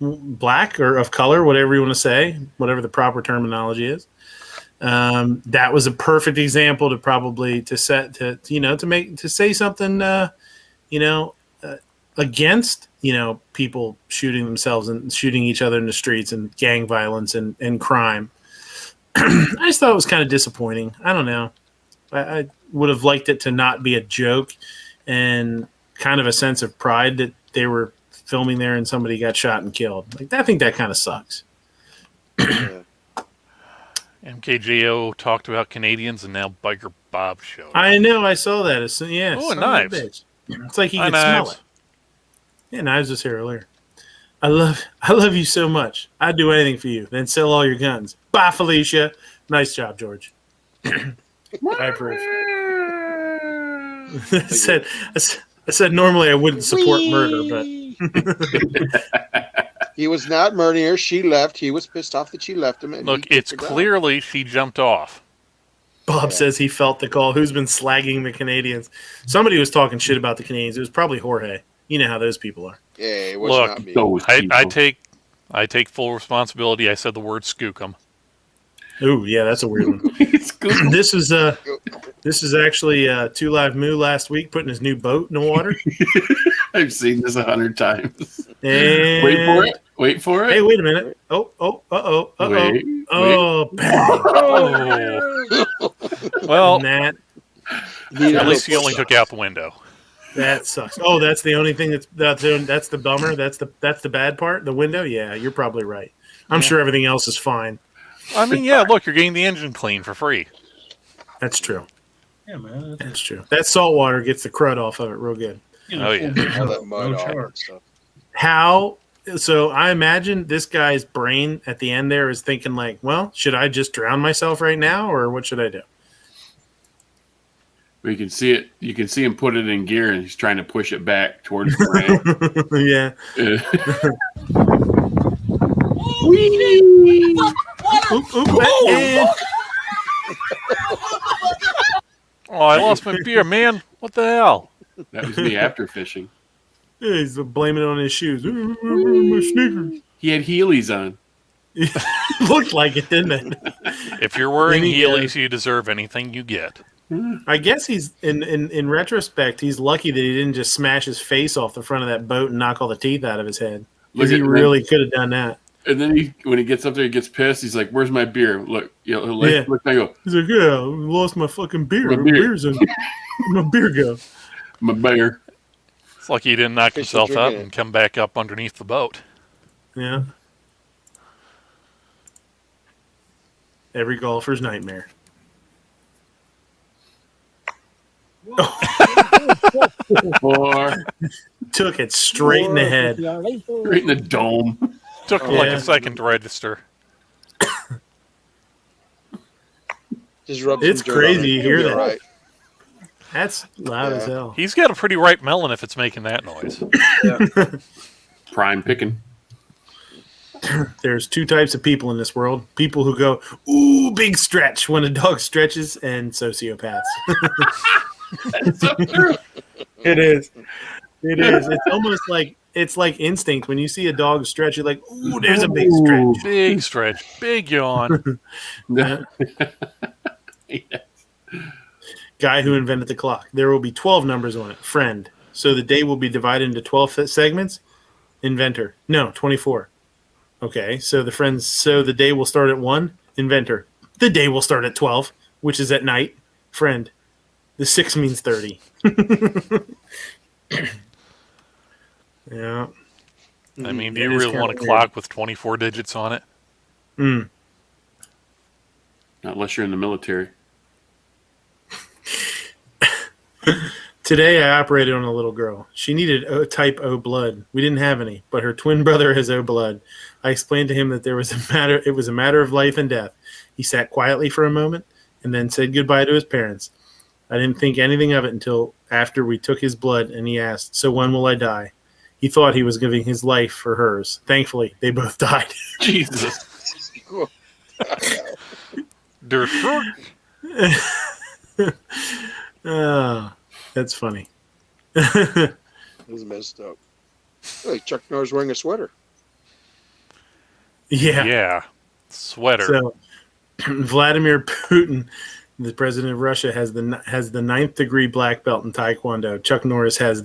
black or of color, whatever you want to say, whatever the proper terminology is, that was a perfect example to say something against people shooting themselves and shooting each other in the streets and gang violence and crime. I just thought it was kind of disappointing. I don't know. I would have liked it to not be a joke and kind of a sense of pride that they were filming there and somebody got shot and killed. Like, I think that kind of sucks. Yeah. MKJO talked about Canadians, and now Biker Bob showed. I know, I saw that. Yeah, Oh, and son of a Knives. bitch. It's like he Hi, could smell Knives. it. Yeah, Knives was here earlier. I love you so much. I'd do anything for you. Then sell all your guns. Bye, Felicia. Nice job, George. I approve. I said normally I wouldn't support murder, but he was not murdering her. She left. He was pissed off that she left him. And Look, it's clearly she jumped off. Bob says he felt the call. Who's been slagging the Canadians? Somebody was talking shit about the Canadians. It was probably Jorge. You know how those people are. Yeah, it was Look, not me. I take full responsibility. I said the word skook 'em. Ooh, yeah, that's a weird one. This is actually Two Live Moo last week putting his new boat in the water. I've seen this 100 times. And Wait for it. Wait for it. Hey, wait a minute. Oh, Wait. bang. Well, Nat, at least he only took out the window. that sucks. Oh, that's the only thing that's the bummer. That's the bad part. The window. Yeah, you're probably right. I'm sure everything else is fine. I mean, yeah, look, you're getting the engine clean for free. That's true. Yeah, man. That's true. That salt water gets the crud off of it real good. Oh, yeah. All that mud off and stuff. How? So I imagine this guy's brain at the end there is thinking like, well, should I just drown myself right now, or what should I do? We can see it. You can see him put it in gear, and he's trying to push it back towards the ramp. Yeah. Oh, I lost my beer, man. What the hell? That was me after fishing. Yeah, he's blaming it on his shoes. My sneakers. He had Heelys on. Looked like it, didn't it? If you're wearing Heelys, you deserve anything you get. I guess he's in retrospect, he's lucky that he didn't just smash his face off the front of that boat and knock all the teeth out of his head. Because he really could have done that. And then when he gets up there, he gets pissed. He's like, "Where's my beer?" Look, look. I go. He's like, "Yeah, I lost my fucking beer. My beer. Beer's in my beer go. My beer." It's like he didn't knock himself up and come back up underneath the boat. Yeah. Every golfer's nightmare. Took it straight in the head. Right in the dome. Took like a second to register. Just rub it's some dirt crazy on it. you hear You'll that. be all right. That's loud as hell. He's got a pretty ripe melon if it's making that noise. Prime picking. There's two types of people in this world. People who go, ooh, big stretch when a dog stretches, and sociopaths. That's so true. It is. It is. It's almost like instinct. When you see a dog stretch, you're like, ooh, there's a big stretch. Big stretch. Big yawn. Yeah. Guy who invented the clock. There will be 12 numbers on it. Friend. So the day will be divided into 12 segments. Inventor. No, 24. Okay, so the day will start at 1. Inventor. The day will start at 12, which is at night. Friend. The 6 means 30. Yeah. I mean, do you really want a clock with 24 digits on it? Mm. Not unless you're in the military. Today, I operated on a little girl. She needed type O blood. We didn't have any, but her twin brother has O blood. I explained to him that it was a matter of life and death. He sat quietly for a moment and then said goodbye to his parents. I didn't think anything of it until after we took his blood, and he asked, "So when will I die?" He thought he was giving his life for hers. Thankfully, they both died. Jesus. Oh, that's funny. This is messed up. Like Chuck Norris wearing a sweater. Yeah. Yeah. Sweater. So, Vladimir Putin, the president of Russia, has the 9th degree black belt in Taekwondo. Chuck Norris has an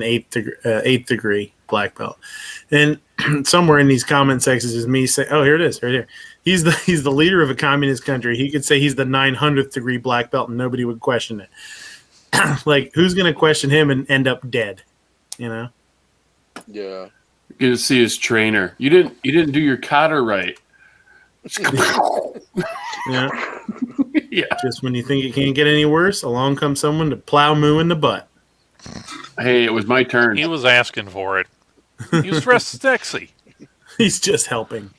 8th degree black belt. And somewhere in these comment sections is me saying, "Oh, here it is, right here. He's the leader of a communist country. He could say he's the 900th degree black belt, and nobody would question it." Like, who's going to question him and end up dead? You know. Yeah. You can see his trainer. You didn't do your cotter right. Yeah. Yeah. Just when you think it can't get any worse, along comes someone to plow Moo in the butt. Hey, it was my turn. He was asking for it. He was dressed sexy. He's just helping.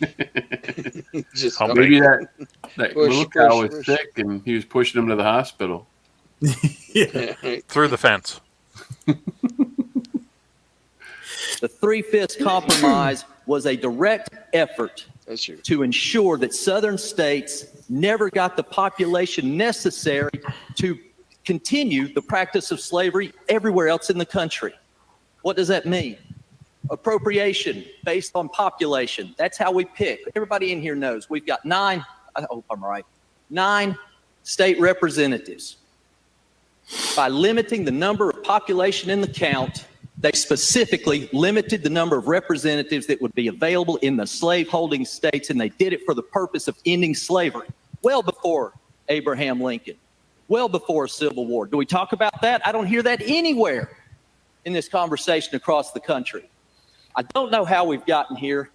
Just Maybe that Push, little cow was push. sick and he was pushing him to the hospital. Yeah. Through the fence. The 3/5 compromise was a direct effort to ensure that Southern states never got the population necessary to continue the practice of slavery everywhere else in the country. What does that mean? Appropriation based on population. That's how we pick. Everybody in here knows we've got 9, I hope I'm right, 9 state representatives. By limiting the number of population in the count, they specifically limited the number of representatives that would be available in the slave-holding states, and they did it for the purpose of ending slavery, well before Abraham Lincoln, well before Civil War. Do we talk about that? I don't hear that anywhere in this conversation across the country. I don't know how we've gotten here.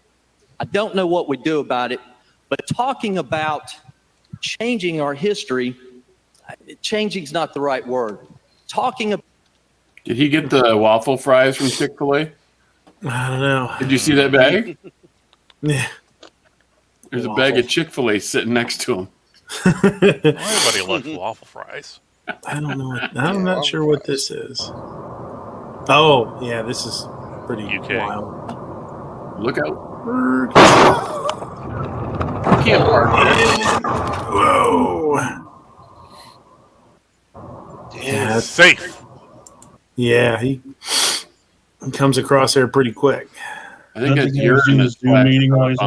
I don't know what we do about it, but talking about changing our history, changing's not the right word. Talking about Did he get the waffle fries from Chick-fil-A? I don't know. Did you see that bag? Yeah. There's a bag of Chick-fil-A sitting next to him. Everybody loves waffle fries. I don't know. I'm not sure what this is. Oh, yeah, this is pretty wild. Look out. You can't park there. Whoa. Yeah, it's safe. Yeah, he comes across there pretty quick. I think that's urine is on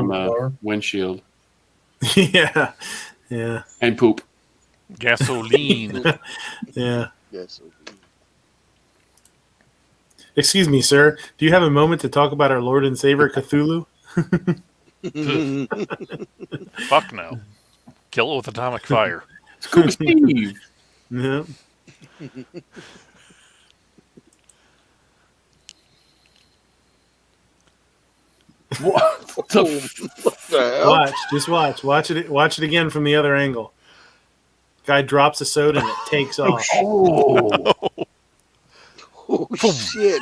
the windshield. Yeah, yeah. And poop. Gasoline. Yeah. Excuse me, sir. Do you have a moment to talk about our Lord and Savior Cthulhu? Fuck no. Kill it with atomic fire. Scuba Steve. Yeah. What the Watch, just watch. Watch it again from the other angle. Guy drops a soda and it takes off. Oh, shit.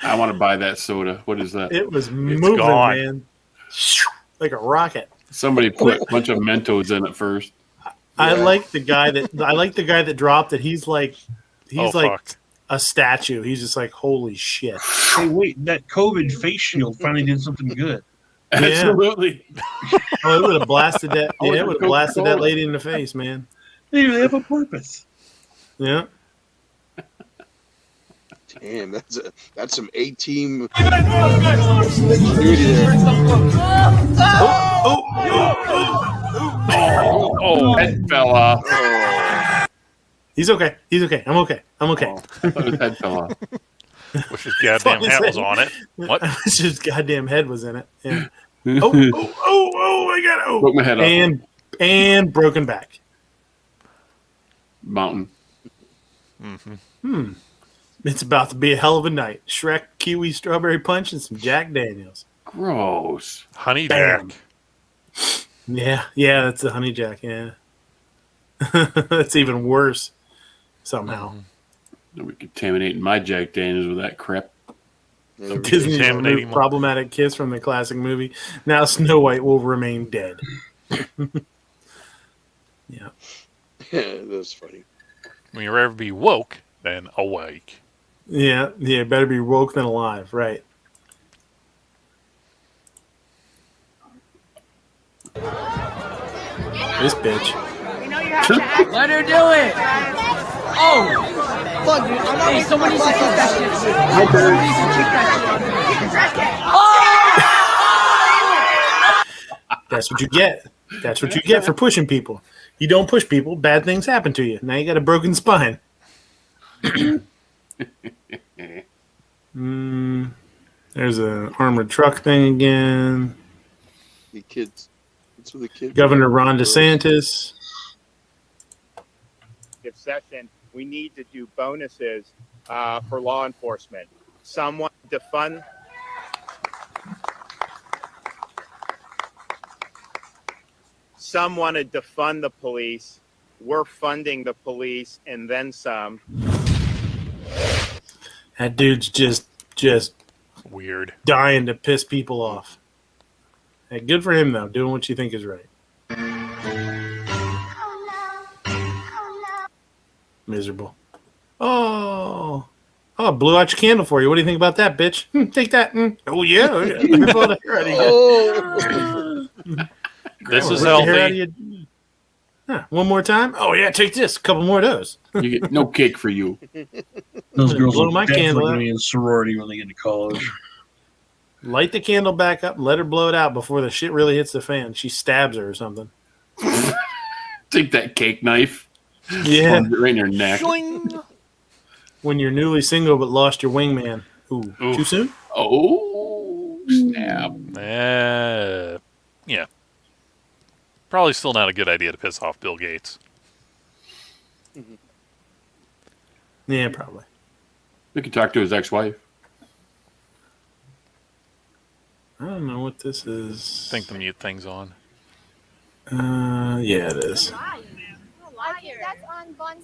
I want to buy that soda. What is that? It was moving, gone. man. Like a rocket. Somebody put a bunch of Mentos in it first. I like the guy that dropped it. He's like a statue. He's just like, holy shit. Hey, wait, that COVID face shield finally did something good. Absolutely. Oh, it would have blasted that. Yeah, it would have blasted that lady in the face, man. They have a purpose. Yeah. Damn, that's some A-team duty there. Oh, head fell off. He's okay. He's okay. I'm okay. I'm okay. His head fell off. Wish his goddamn hat was on it. What? His goddamn head was in it. Yeah. I got it. Broke my head off. And broken back. Mountain. It's about to be a hell of a night. Shrek, kiwi, strawberry punch, and some Jack Daniels. Gross. Honey Bam. Jack. Yeah, that's the honey Jack. Yeah. That's even worse somehow. We're contaminating my Jack Daniels with that crap. Disney's removed problematic kiss from the classic movie. Now Snow White will remain dead. Yeah. That's funny. When you'd rather be woke than awake. Yeah, better be woke than alive, right. This bitch. Let her do it. Oh, fuck, dude. Hey, someone needs to kick that shit. Someone needs to kick that shit. That's what you get. That's what you get for pushing people. You don't push people, bad things happen to you. Now you got a broken spine. There's an armored truck thing again. The kids. That's what the kids. Governor Ron DeSantis. Session, we need to do bonuses for law enforcement. Someone defund. Some want to defund the police. We're funding the police and then some. That dude's just weird, dying to piss people off. Hey, good for him though, doing what you think is right. Miserable. Oh, blew out your candle for you. What do you think about that, bitch? Take that. Oh yeah. This is healthy. Huh, one more time. Oh yeah, take this. A couple more of those. You get no cake for you. Those girls blow will my definitely candle out. be in sorority when they get to college. Light the candle back up and let her blow it out before the shit really hits the fan. She stabs her or something. Take that cake knife. Yeah. Plunge it right in your neck. When you're newly single but lost your wingman. Ooh. Too soon? Oh, snap. Yeah. Probably still not a good idea to piss off Bill Gates. Yeah, probably. We could talk to his ex-wife. I don't know what this is. I think the mute thing's on. Yeah, it is.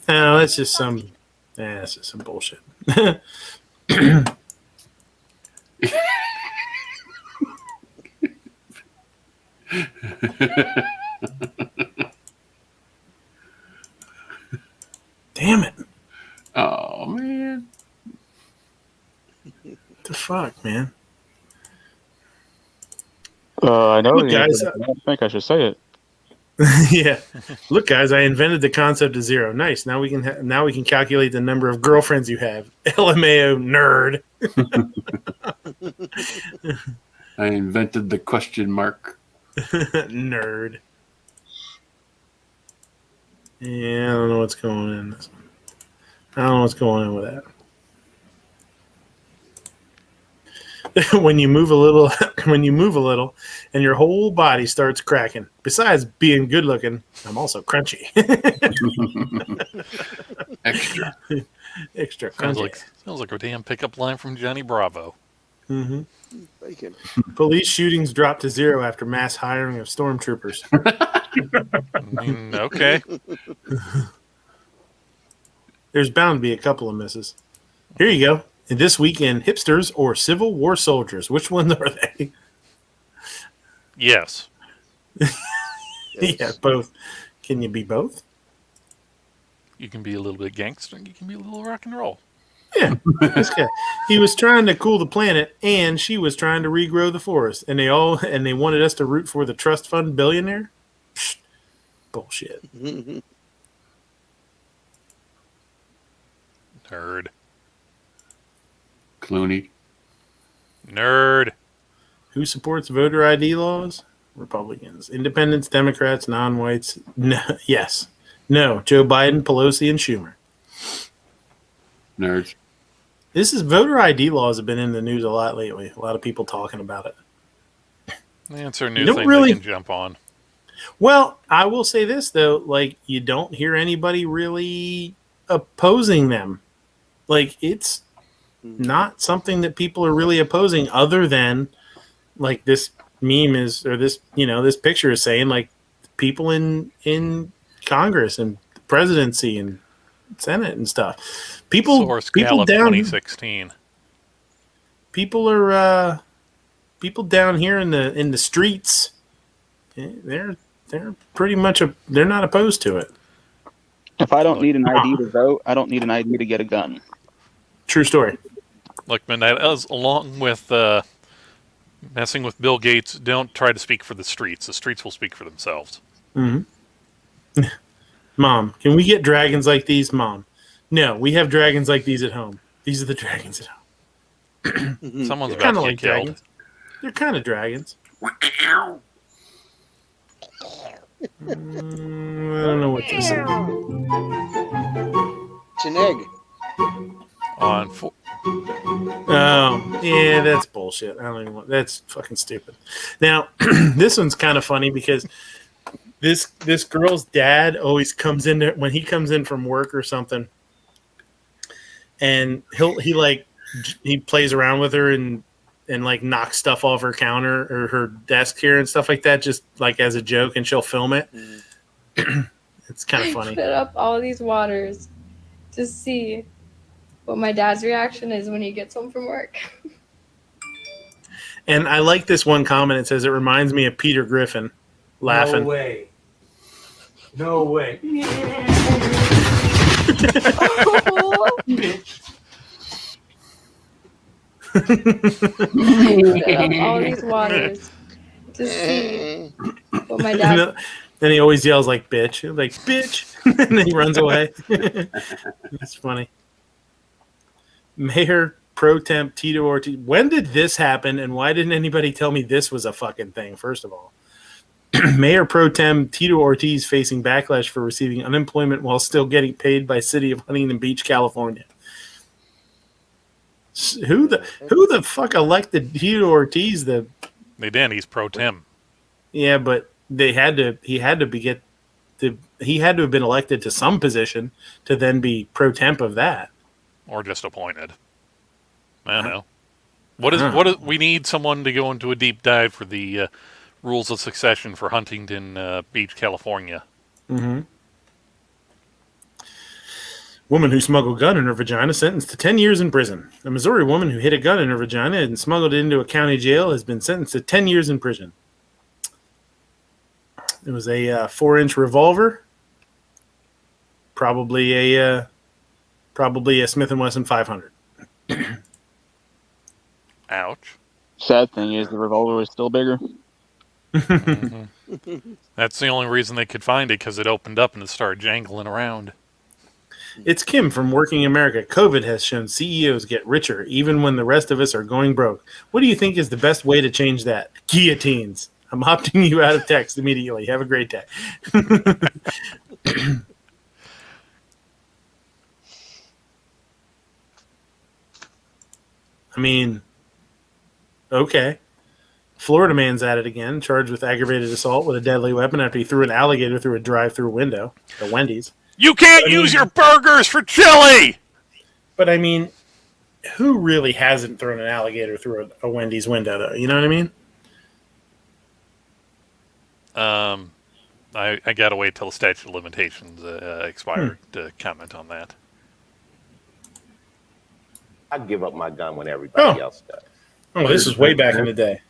No, that's just some. That's just some bullshit. Damn it! Oh man! What the fuck, man? I know. Look, guys, I don't think I should say it. yeah. Look, guys, I invented the concept of zero. Nice. Now we can calculate the number of girlfriends you have. LMAO nerd. I invented the question mark. Nerd. Yeah, I don't know what's going on in this one. I don't know what's going on with that. when you move a little, and your whole body starts cracking. Besides being good looking, I'm also crunchy. Extra crunchy. Sounds like a damn pickup line from Johnny Bravo. Mm-hmm. Police shootings dropped to zero after mass hiring of stormtroopers. Okay. There's bound to be a couple of misses. Here you go. This weekend, hipsters or Civil War soldiers? Which one are they? Yes. Yeah, both. Can you be both? You can be a little bit gangster, and you can be a little rock and roll. Yeah, this guy. He was trying to cool the planet, and she was trying to regrow the forest, and they wanted us to root for the trust fund billionaire. Psh, bullshit. Nerd. Clooney. Nerd. Who supports voter ID laws? Republicans. Independents, Democrats, non-whites. No, yes. No. Joe Biden, Pelosi, and Schumer. Nerds. This is voter ID laws have been in the news a lot lately. A lot of people talking about it. It's a new thing they can jump on. Well, I will say this though, like you don't hear anybody really opposing them. Like it's not something that people are really opposing, other than like this meme is, or this, this picture is saying, like people in Congress and presidency and Senate and stuff. People Gallup down 2016. People are people down here in the streets. They're pretty much they're not opposed to it. If I don't need an ID to vote, I don't need an ID to get a gun. True story. Look, Midnight, as along with messing with Bill Gates, don't try to speak for the streets. The streets will speak for themselves. Mm-hmm. Mom, can we get dragons like these? Mom, no, we have dragons like these at home. These are the dragons at home. Someone's about to get killed. Dragons. They're kind of dragons. I don't know what this is. It's an egg. Oh, yeah, that's bullshit. I don't even want. That's fucking stupid. Now, this one's kind of funny because this girl's dad always comes in there when he comes in from work or something, and he he plays around with her and like knocks stuff off her counter or her desk here and stuff like that, just like as a joke, and she'll film it. It's kind of funny. I put up all these waters to see what my dad's reaction is when he gets home from work. And I like this one comment. It says it reminds me of Peter Griffin laughing. No way. No way. All these waters to see what my dad. Then he always yells like "bitch," like "bitch," and then he runs away. That's funny. Mayor Pro Temp Tito Ortiz. When did this happen, and why didn't anybody tell me this was a fucking thing? First of all, Mayor Pro Temp Tito Ortiz facing backlash for receiving unemployment while still getting paid by City of Huntington Beach, California. Who the fuck elected Tito Ortiz? They did. He's pro tem. Yeah, but he had to have been elected to some position to then be pro temp of that, or just appointed. I don't know. We need someone to go into a deep dive for the rules of succession for Huntington Beach, California. Mm-hmm. Woman who smuggled gun in her vagina sentenced to 10 years in prison. A Missouri woman who hid a gun in her vagina and smuggled it into a county jail has been sentenced to 10 years in prison. It was a 4-inch revolver, probably a Smith & Wesson 500. Ouch. Sad thing is the revolver was still bigger. Mm-hmm. That's the only reason they could find it, because it opened up and it started jangling around. It's Kim from Working America. COVID has shown CEOs get richer even when the rest of us are going broke. What do you think is the best way to change that? Guillotines. I'm opting you out of text immediately. Have a great day. I mean, okay. Florida man's at it again, charged with aggravated assault with a deadly weapon after he threw an alligator through a drive-through window at Wendy's. You can't use your burgers for chili! But I mean, who really hasn't thrown an alligator through a Wendy's window, though? You know what I mean? I gotta wait till the statute of limitations expired to comment on that. I give up my gun when everybody else does. Oh, this is way back in the day.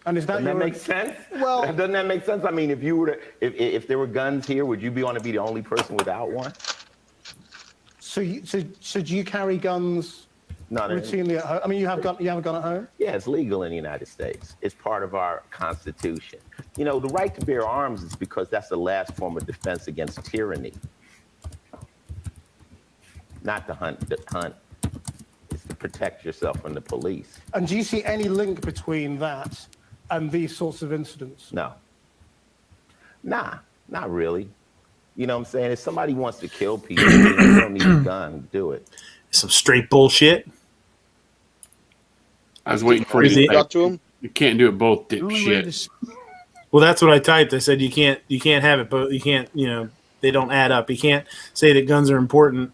And is that doesn't that make sense? Well, doesn't that make sense? I mean, if you were to, if there were guns here, would you want to be the only person without one? So do you carry guns routinely at home? I mean, you have a gun at home? Yeah, it's legal in the United States. It's part of our Constitution. You know, the right to bear arms is because that's the last form of defense against tyranny. Not to hunt. It's to protect yourself from the police. And do you see any link between that and these sorts of incidents? No. Nah, not really. You know what I'm saying? If somebody wants to kill people, you don't need a gun to do it. Some straight bullshit. I was waiting for you to talk to him. You can't do it both, dipshit. Well, that's what I typed. I said you can't have it, but you can't. They don't add up. You can't say that guns are important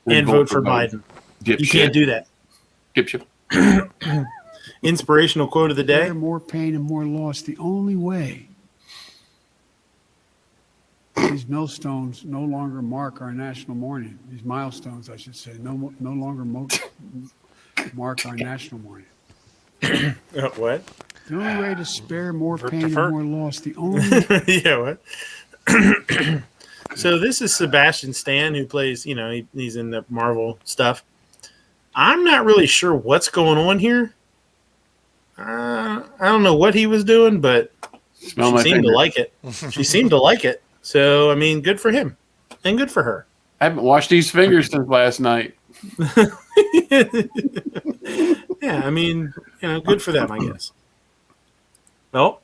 and vote for Biden. Dipshit. You can't do that. Dipshit. Inspirational quote of the day. More pain and more loss. The only way these millstones no longer mark our national mourning. These milestones, I should say, no longer mark our national mourning. What? The only way to spare more pain and more loss. The only yeah, what? So this is Sebastian Stan, who plays, he's in the Marvel stuff. I'm not really sure what's going on here. I don't know what he was doing, but she seemed to like it. She seemed to like it. So, I mean, good for him and good for her. I haven't washed these fingers since last night. Yeah, I mean, good for them, I guess. Oh.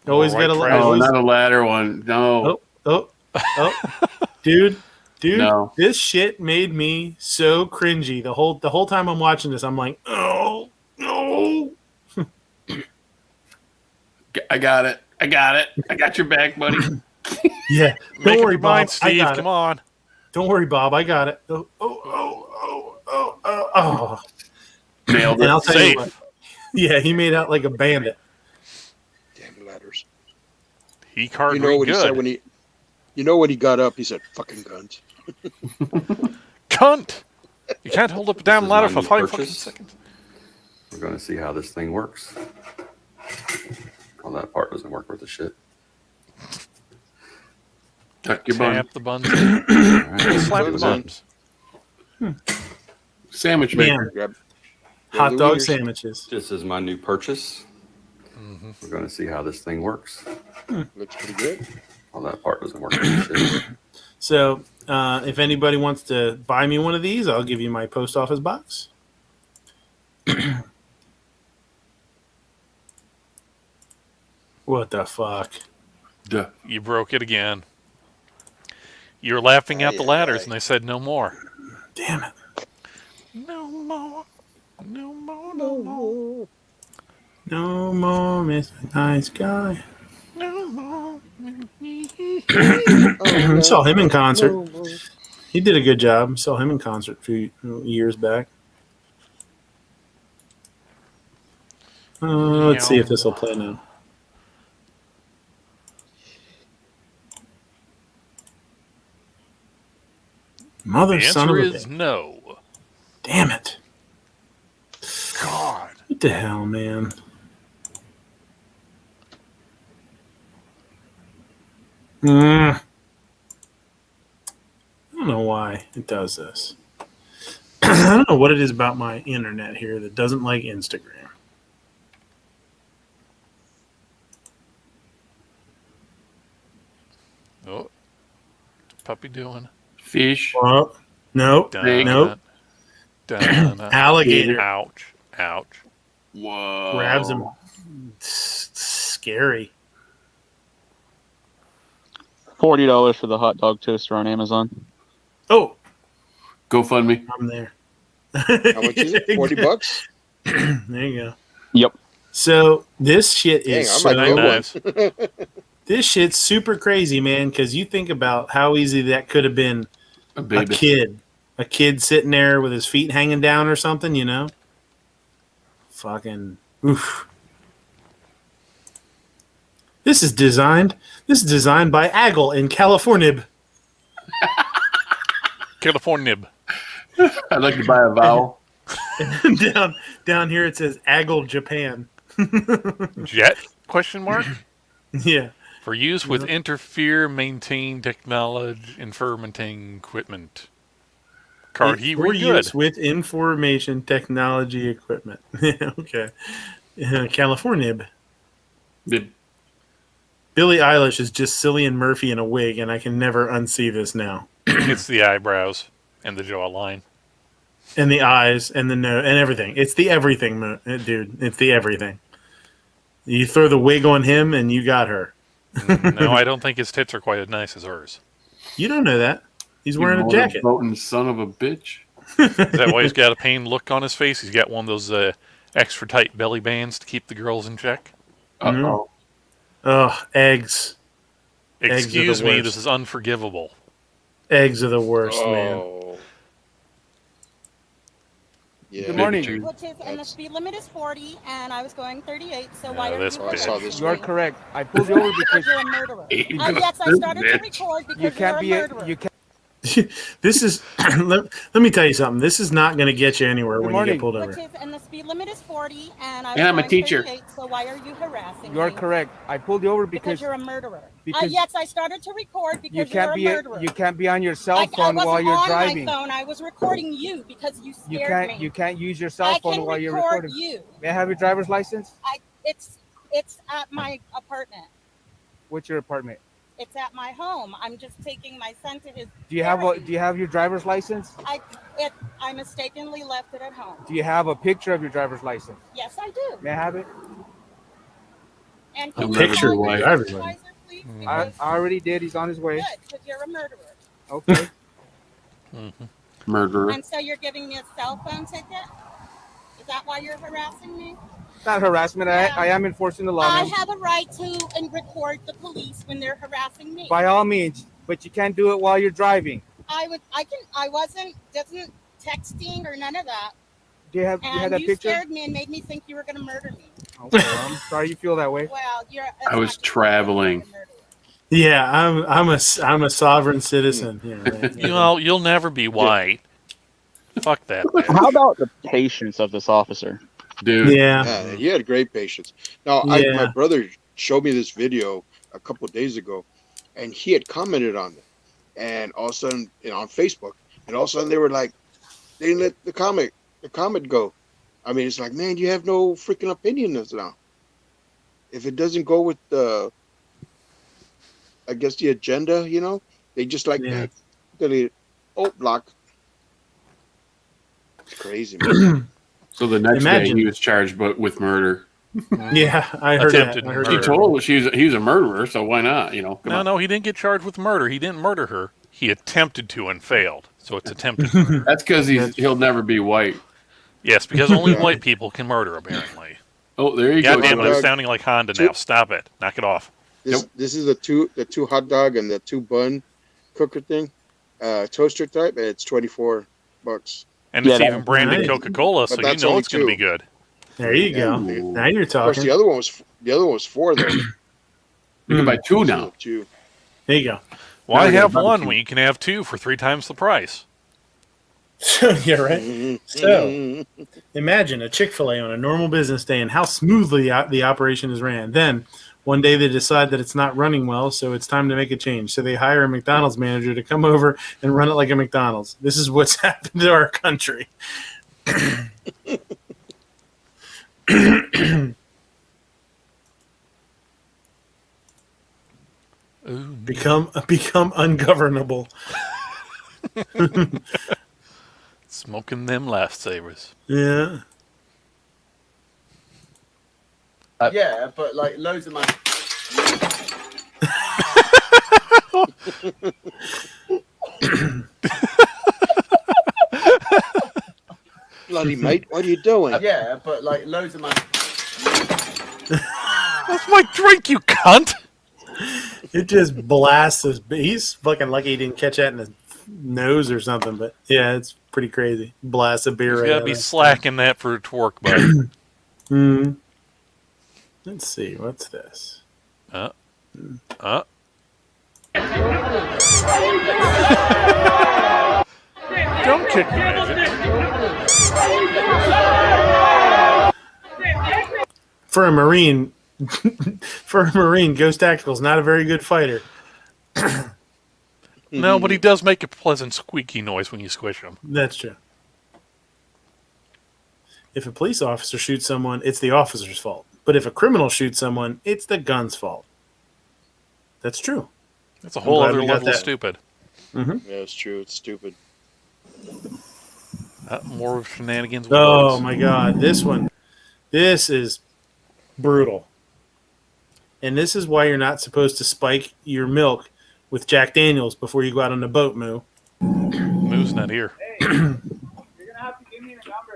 Always got a ladder. Oh, not a ladder one. No. Oh. Dude, no. This shit made me so cringy. The whole time I'm watching this, I'm like, oh, no. I got it. I got your back, buddy. Yeah. Don't worry, Bob. Steve, come on. Don't worry, Bob. I got it. Nailed And it. I'll tell you what. Yeah, he made out like a bandit. Damn ladders. He carved You know what good. he said when he. You know when he got up, he said, "Fucking guns." Cunt! You can't hold up a damn is ladder my for new 5 fucking purchase. seconds. We're going to see how this thing works. Oh, that part doesn't work worth a shit. Tuck your bun. Tap the buns. Right, Slap the do buns. Sandwich Man. maker. Hot dog sandwiches. This is my new purchase. Mm-hmm. We're going to see how this thing works. Looks pretty good. Oh, that part doesn't work worth a shit. So, if anybody wants to buy me one of these, I'll give you my post office box. What the fuck? Duh. You broke it again. You were laughing at the ladders, and they said no more. Damn it. No more. No more. No more. No more, Mr. Nice Guy. No more. Saw him in concert. He did a good job. Saw him in concert a few years back. Let's see if this will play now. Mother The son of answer a is bitch. no. Damn it. God. What the hell, man? I don't know why it does this. I don't know what it is about my internet here that doesn't like Instagram. Oh. What's the puppy doing? Fish. Oh, nope. Dun, Nope. dun, dun. Alligator. Ouch. Ouch. Whoa. Grabs him. Scary. $40 for the hot dog toaster on Amazon. Oh, GoFundMe. I'm there. How much is it? $40? There you go. Yep. So this shit Dang, is I might get so one. this shit's super crazy, man, because you think about how easy that could have been a kid sitting there with his feet hanging down or something, you know? Fucking oof. This is designed by Aggle in California. California. I'd like to buy a vowel. down here it says Aggle Japan. Jet? Question mark? Yeah. For use with interfere maintain technology and fermenting equipment. Card he For good. use with information technology equipment. Okay. California. Billie Eilish is just Cillian Murphy in a wig, and I can never unsee this now. It's the eyebrows and the jawline. And the eyes and the nose and everything. It's the everything, dude. It's the everything. You throw the wig on him, and you got her. No, I don't think his tits are quite as nice as hers. You don't know that. He's wearing a jacket. Voting son of a bitch. Is that why he's got a pained look on his face? He's got one of those extra tight belly bands to keep the girls in check. Uh-oh. Oh, eggs. Excuse me, this is unforgivable. Eggs are the worst, man. Yeah. Good morning. And the speed limit is 40, and I was going 38. So why are you? I saw this. You are correct. I pulled you over because you're a murderer. Yes, I started to record because you can't be you're a murderer. You can't. This is let me tell you something. This is not going to get you anywhere when you get pulled over. And the speed limit is 40, and I was I'm a going teacher. 38, so why are you harassing You are me? correct. I pulled you over Because you're a murderer. Because yes, I started to record because you can't you're a murderer. You can't be on your cell I phone while you're wasn't on driving. my phone. I was recording you because you scared me. You can't use your cell phone while you're recording. You. May I have your driver's license? It's at my apartment. What's your apartment? It's at my home. I'm just taking my son to his. Do you have your driver's license? I mistakenly left it at home. Do you have a picture of your driver's license? Yes, I do. May I have it? And A picture of my driver's license. I already did. He's on his way. Good, because you're a murderer. Okay. Murderer. And so you're giving me a cell phone ticket? Is that why you're harassing me? Not harassment. I am enforcing the law. I have a right to record the police when they're harassing me. By all means, but you can't do it while you're driving. I wasn't, doesn't texting or none of that. Do you have that you picture? scared me and made me think you were going to murder me. Okay, well, I'm sorry you feel that way. Well, I was traveling. Yeah, I'm a sovereign citizen here. Right? You'll never be white. Fuck that. How about the patience of this officer, dude? Yeah, he had great patience. Now, my brother showed me this video a couple of days ago, and he had commented on it, and all of a sudden, on Facebook, and all of a sudden they were like, they didn't let the comment go. I mean, it's like, man, you have no freaking opinion now. If it doesn't go with the, I guess the agenda, they just like delete it. Oh, block. It's crazy, man. So the next day he was charged with murder. Yeah, I heard Attempted that. I heard He that. told her he was a murderer, so why not? No, he didn't get charged with murder. He didn't murder her. He attempted to and failed. So it's attempted murder. That's because he'll never be white. Yes, because only white people can murder, apparently. Oh, there you go. Goddamn it, I'm sounding like Honda now. Stop it. Knock it off. This is the two hot dog and the 2 bun cooker thing, toaster type, and it's $24. And it's even branded Coca-Cola, so you know it's going to be good. There you go. Now you're talking. Of course, the other one was 4 though. You can buy 2 now. There you go. Why have 1 when you can have 2 for 3 times the price? Yeah, right. So, imagine a Chick-fil-A on a normal business day and how smoothly the operation is ran. Then, one day they decide that it's not running well, so it's time to make a change. So they hire a McDonald's manager to come over and run it like a McDonald's. This is what's happened to our country. Become ungovernable. Smoking them lifesavers. Yeah. Yeah, but like loads of money. Bloody mate, what are you doing? Yeah, but like loads of money. That's my drink, you cunt. It just blasts us. He's fucking lucky he didn't catch that in his nose or something. But yeah, it's pretty crazy. Blast a beer. You gotta be slacking that for it to work, bud. Let's see. What's this? Don't kick the midget. For a Marine, Ghost Tactical's not a very good fighter. No, but he does make a pleasant squeaky noise when you squish him. That's true. If a police officer shoots someone, it's the officer's fault. But if a criminal shoots someone, it's the gun's fault. That's true. That's a whole other level of stupid. Yeah, it's true. It's stupid. More shenanigans. Oh my God, this one. This is brutal. And this is why you're not supposed to spike your milk with Jack Daniels before you go out on the boat, Moo. Moo's not here.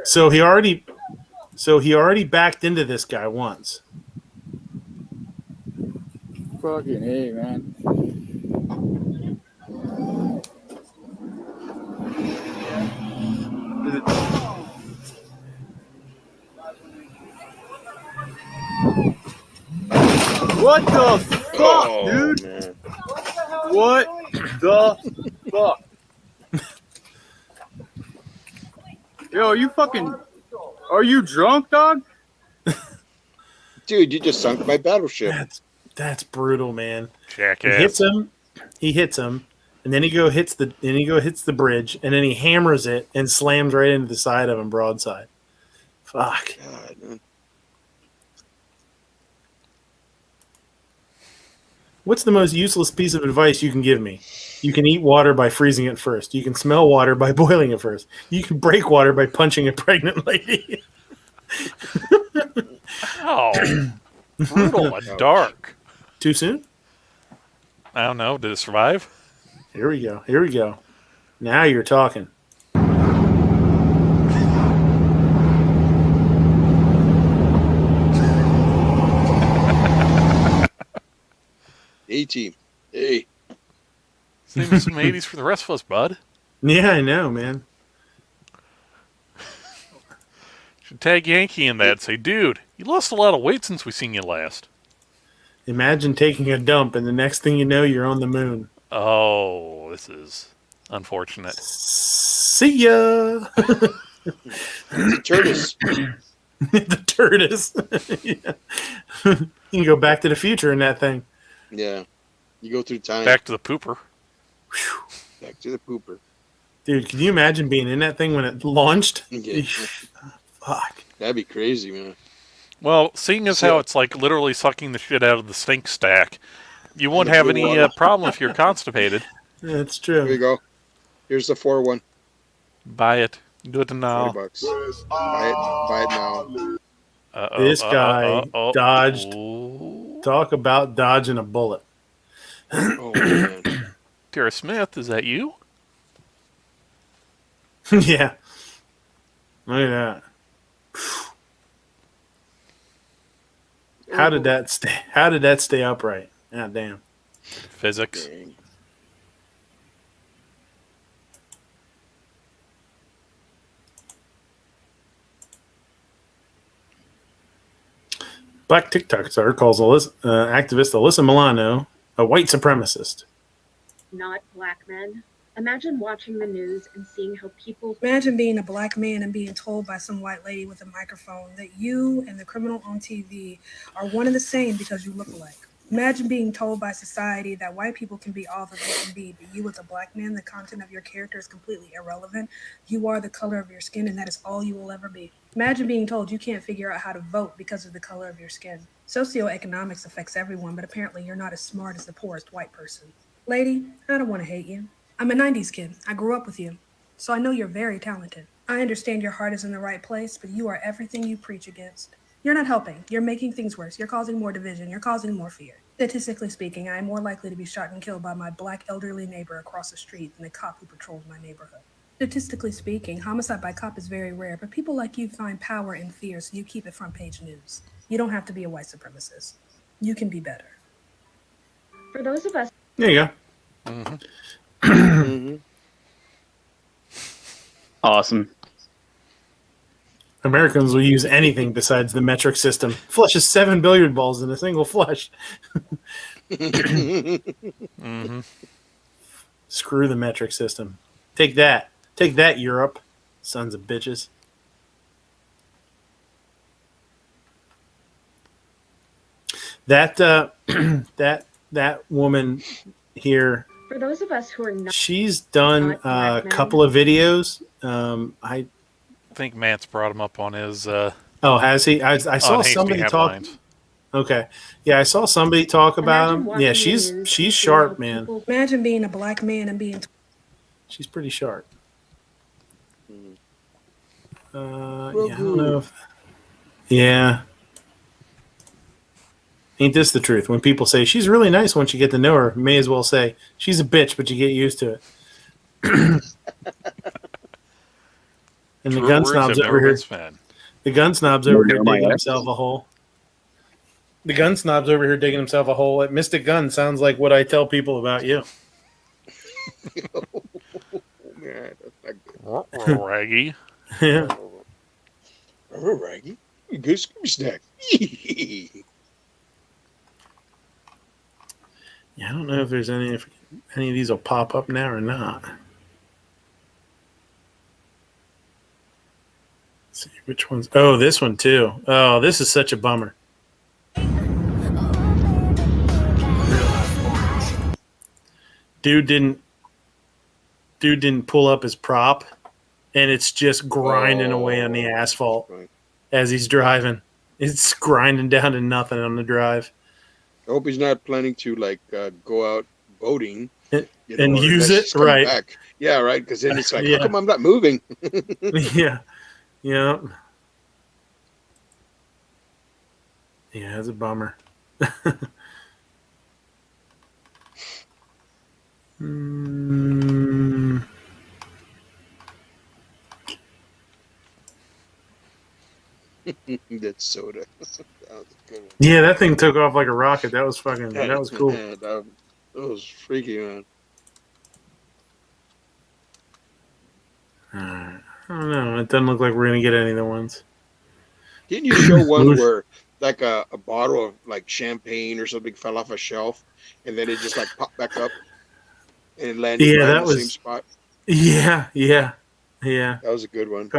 So he already backed into this guy once. Fucking hey, man. What the fuck, dude? Man. What the fuck? Yo, are you drunk, dog? Dude, you just sunk my battleship. That's brutal, man. Jackass. He hits him, and then he hits the bridge, and then he hammers it and slams right into the side of him broadside. Fuck. God, man. What's the most useless piece of advice you can give me? You can eat water by freezing it first. You can smell water by boiling it first. You can break water by punching a pregnant lady. Oh, brutal and dark. Too soon? I don't know. Did it survive? Here we go. Now you're talking. A-team. Hey. Save some 80s for the rest of us, bud. Yeah, I know, man. Should tag Yankee in that. Say, dude, you lost a lot of weight since we seen you last. Imagine taking a dump, and the next thing you know, you're on the moon. Oh, this is unfortunate. See ya. The tortoise. The tortoise. Yeah. You can go back to the future in that thing. Yeah. You go through time. Back to the pooper. Back to the pooper. Dude, can you imagine being in that thing when it launched? Yeah. Fuck. That'd be crazy, man. Well, seeing as how it's like literally sucking the shit out of the stink stack, you won't have any problem if you're constipated. That's true. Here we go. Here's the 4-1. Buy it. Good to know. $40. Buy it now. This guy dodged. Talk about dodging a bullet. Oh, man. Tara Smith, is that you? Yeah. Look at that. How did that stay? How did that stay upright? God damn. Physics. Dang. Black TikTok star calls activist Alyssa Milano a white supremacist. Not black men. Imagine watching the news and seeing how people... Imagine being a black man and being told by some white lady with a microphone that you and the criminal on TV are one and the same because you look alike. Imagine being told by society that white people can be all that they can be, but you as a black man, the content of your character is completely irrelevant. You are the color of your skin, and that is all you will ever be. Imagine being told you can't figure out how to vote because of the color of your skin. Socioeconomics affects everyone, but apparently you're not as smart as the poorest white person. Lady, I don't want to hate you. I'm a 90s kid. I grew up with you. So I know you're very talented. I understand your heart is in the right place, but you are everything you preach against. You're not helping. You're making things worse. You're causing more division. You're causing more fear. Statistically speaking, I am more likely to be shot and killed by my black elderly neighbor across the street than the cop who patrols my neighborhood. Statistically speaking, homicide by cop is very rare, but people like you find power in fear, so you keep it front page news. You don't have to be a white supremacist. You can be better. For those of us... There you go. Mm-hmm. Awesome. Americans will use anything besides the metric system. Flushes 7 billiard balls in a single flush. Mm-hmm. Screw the metric system. Take that. Take that, Europe. Sons of bitches. That that woman here. For those of us who are not... She's done a couple of videos. I think Matt's brought him up on his... oh, has he? I saw somebody talk. Okay. Yeah, I saw somebody talk about him. Yeah, she's sharp, man. Imagine being a black man and being... She's pretty sharp. Yeah, I don't know if... Yeah. Ain't this the truth? When people say, she's really nice once you get to know her, may as well say, she's a bitch, but you get used to it. And the gun snob's over here. The gun snob's over here digging himself a hole. The gun snob's over here digging himself a hole. At Mystic Gun sounds like what I tell people about you. Man, that's not good. Raggy. Yeah. Raggy. Good Scooby Snack. Yeah, I don't know if there's any of these will pop up now or not. Let's see which ones. Oh, this one too. Oh, this is such a bummer. Dude didn't pull up his prop, and it's just grinding away on the asphalt as he's driving. It's grinding down to nothing on the drive. I hope he's not planning to go out boating and use it right. Back. Yeah, right. Because then it's like, yeah. How come I'm not moving? Yeah, yeah, yeah. It's a bummer. That soda. That was a good one. Yeah, that thing took off like a rocket. That was fucking. That was cool. That was freaky, man. I don't know. It doesn't look like we're gonna get any other ones. Didn't you show one where like a bottle of like champagne or something fell off a shelf and then it just like popped back up and it landed right in the same spot? Yeah. That was a good one.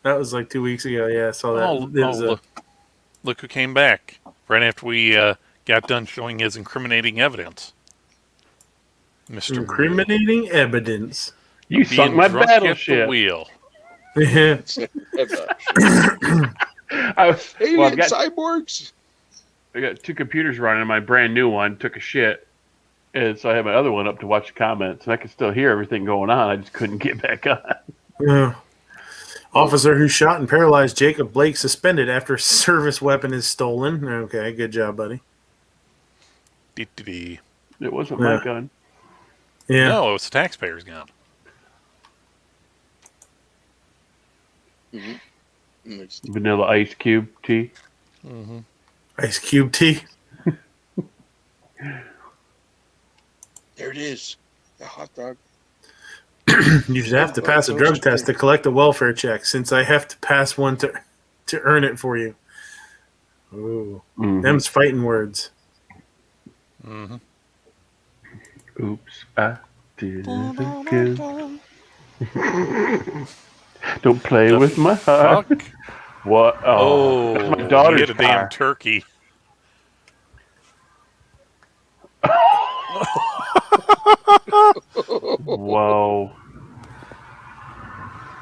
That was like 2 weeks ago. Yeah, I saw that. Look who came back right after we got done showing his incriminating evidence. Mr. Incriminating evidence. You sunk my battleship. The wheel. Yeah. Alien cyborgs. I got 2 computers running, and my brand new one took a shit. And so I had my other one up to watch the comments, and I could still hear everything going on. I just couldn't get back on. Yeah. Officer who shot and paralyzed Jacob Blake suspended after service weapon is stolen. Okay, good job, buddy. It wasn't my gun. Yeah. No, it was the taxpayer's gun. Vanilla ice cube tea. Mm-hmm. Ice cube tea. There it is. The hot dog. You should have to pass a drug test to collect a welfare check, since I have to pass one to earn it for you. Ooh. Them's fighting words. Mm-hmm. Oops, I did it again. Don't play with my heart. Fuck? What? Oh, that's my daughter's you get a damn turkey. Whoa.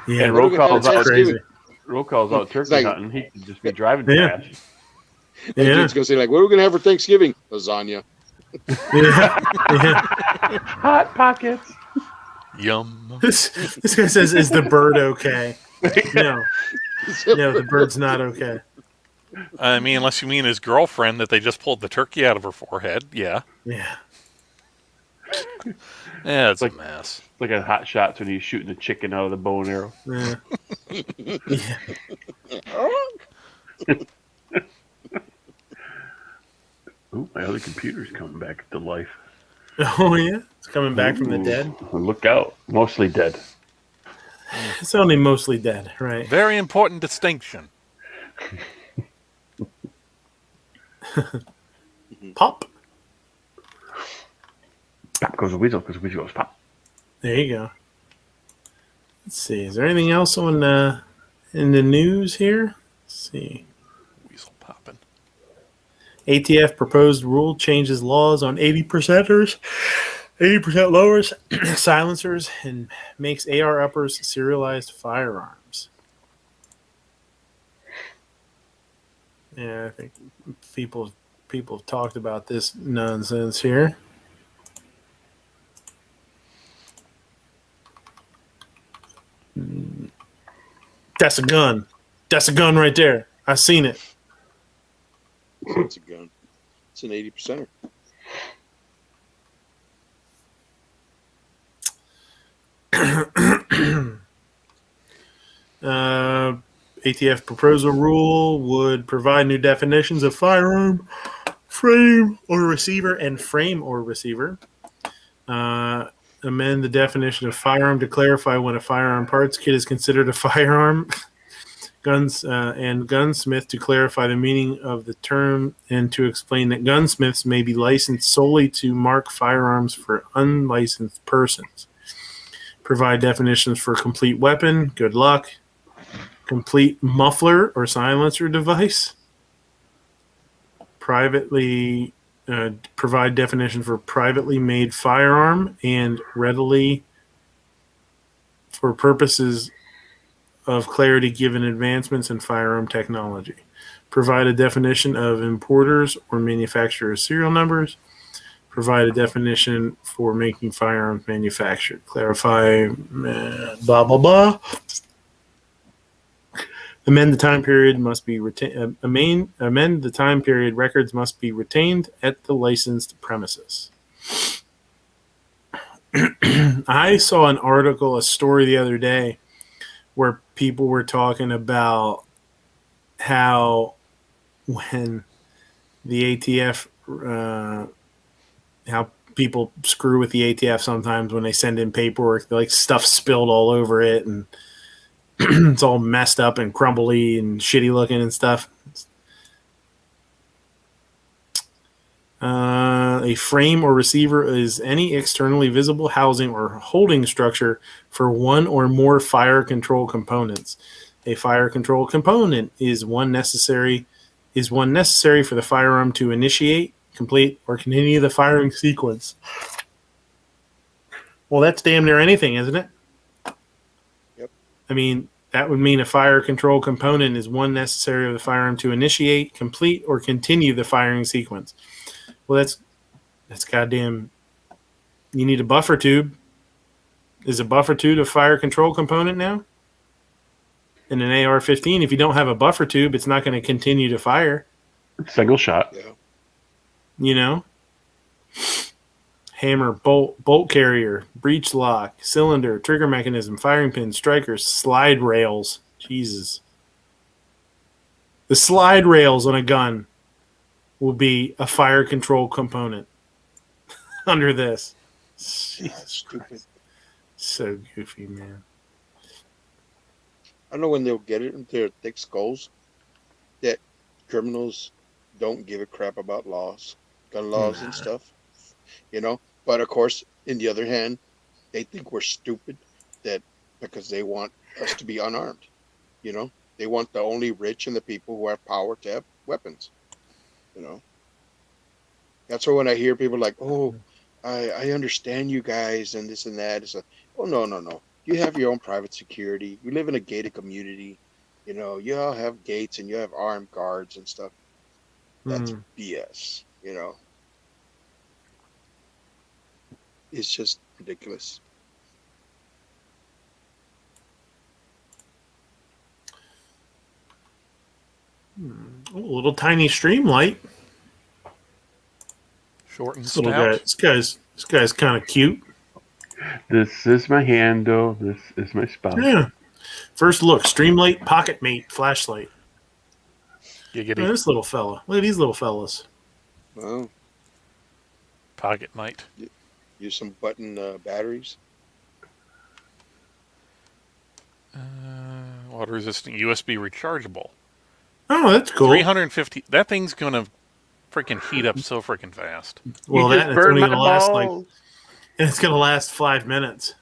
Yeah, and roll calls out crazy. Turkey hunting. He could just be driving fast. Yeah. Dude's gonna say like, "What are we gonna have for Thanksgiving? Lasagna." Hot Pockets. Yum. This guy says, "Is the bird okay?" No, the bird's not okay. I mean, unless you mean his girlfriend that they just pulled the turkey out of her forehead. Yeah. Yeah. Yeah, it's like a mess. It's like a Hot Shots when he's shooting the chicken out of the bow and arrow. Yeah. Ooh, my other computer's coming back to life. Oh yeah, it's coming back from the dead. Look out! Mostly dead. It's only mostly dead, right? Very important distinction. Pop. Pop goes a weasel, because a weasel goes pop. There you go. Let's see. Is there anything else on in the news here? Let's see. Weasel popping. ATF proposed rule changes laws on 80%ers, 80% lowers, silencers, and makes AR uppers serialized firearms. Yeah, I think people have talked about this nonsense here. That's a gun. That's a gun right there. I seen it. It's a gun. It's an 80%er. ATF proposal rule would provide new definitions of firearm, frame or receiver, and frame or receiver. Amend the definition of firearm to clarify when a firearm parts kit is considered a firearm. Guns and gunsmith to clarify the meaning of the term and to explain that gunsmiths may be licensed solely to mark firearms for unlicensed persons. Provide definitions for complete weapon, good luck, complete muffler or silencer device. Privately provide definition for privately made firearm and readily for purposes of clarity given advancements in firearm technology. Provide a definition of importers or manufacturers' serial numbers. Provide a definition for making firearms manufactured. Clarify blah, blah, blah. Amend the time period must be retained. Amend the time period records must be retained at the licensed premises. I saw an article, a story the other day where people were talking about how when the ATF, how people screw with the ATF sometimes when they send in paperwork, like stuff spilled all over it, and It's all messed up and crumbly and shitty looking and stuff. A frame or receiver is any externally visible housing or holding structure for one or more fire control components. A fire control component is one necessary for the firearm to initiate, complete, or continue the firing sequence. Well, that's damn near anything, isn't it? Yep. I mean, that would mean a fire control component is one necessary of the firearm to initiate, complete, or continue the firing sequence. Well, that's goddamn. You need a buffer tube. Is a buffer tube a fire control component now? In an AR-15, if you don't have a buffer tube, it's not going to continue to fire. Single shot. Yeah. You know? Hammer, bolt carrier, breech lock, cylinder, trigger mechanism, firing pin, strikers, slide rails. Jesus. The slide rails on a gun will be a fire control component under this. Jesus Christ. So goofy, man. I know when they'll get it into their thick skulls that criminals don't give a crap about laws, gun laws and stuff, you know. But of course, in the other hand, they think we're stupid that because they want us to be unarmed, you know. They want the only rich and the people who have power to have weapons, you know. That's why when I hear people like, "Oh, I understand you guys and this and that," it's like, "Oh no. You have your own private security. You live in a gated community. You know, you all have gates and you have armed guards and stuff." That's BS, you know. It's just ridiculous. Oh, a little tiny stream light. Short and This little stout. guy. This guy's kind of cute. This is my handle. This is my spouse. Yeah. First look, Streamlight Pocket Mate flashlight. Giggity. Oh, this little fella. Look at these little fellas. Wow. Pocket Mate. Use some button batteries. Water resistant USB rechargeable. Oh, that's cool. 350. That thing's gonna freaking heat up so freaking fast. Well, that's only gonna last and it's gonna last 5 minutes.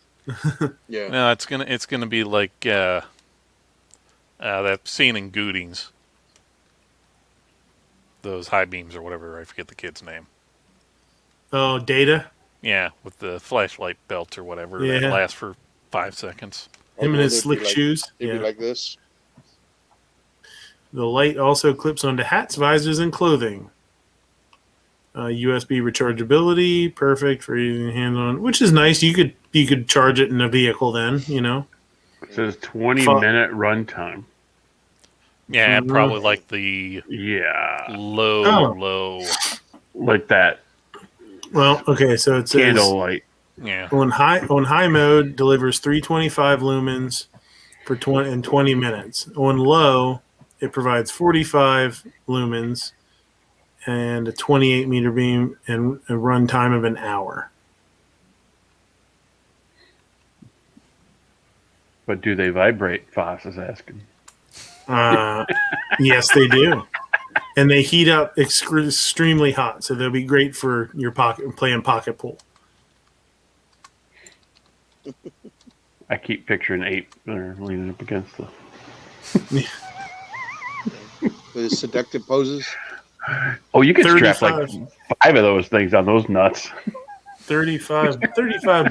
Yeah. No, it's gonna be like that scene in Gootings. Those high beams or whatever. I forget the kid's name. Oh, Data. Yeah, with the flashlight belt or whatever. Yeah. That lasts for 5 seconds. Him and his slick shoes. They'd be like this. The light also clips onto hats, visors, and clothing. USB rechargeability, perfect for using hand-on, which is nice. You could charge it in a vehicle then, you know. It says 20-minute runtime. Yeah, probably like the low. Like that. Well, okay, so it says candlelight. Yeah. On high mode delivers 325 lumens for 20 minutes. On low, it provides 45 lumens and a 28 meter beam and a run time of an hour. But do they vibrate? Foss is asking. Yes, they do. And they heat up extremely hot, so they'll be great for your playing pocket pool. I keep picturing ape leaning up against the The seductive poses. Oh, you can strap like 5 of those things on those nuts. 35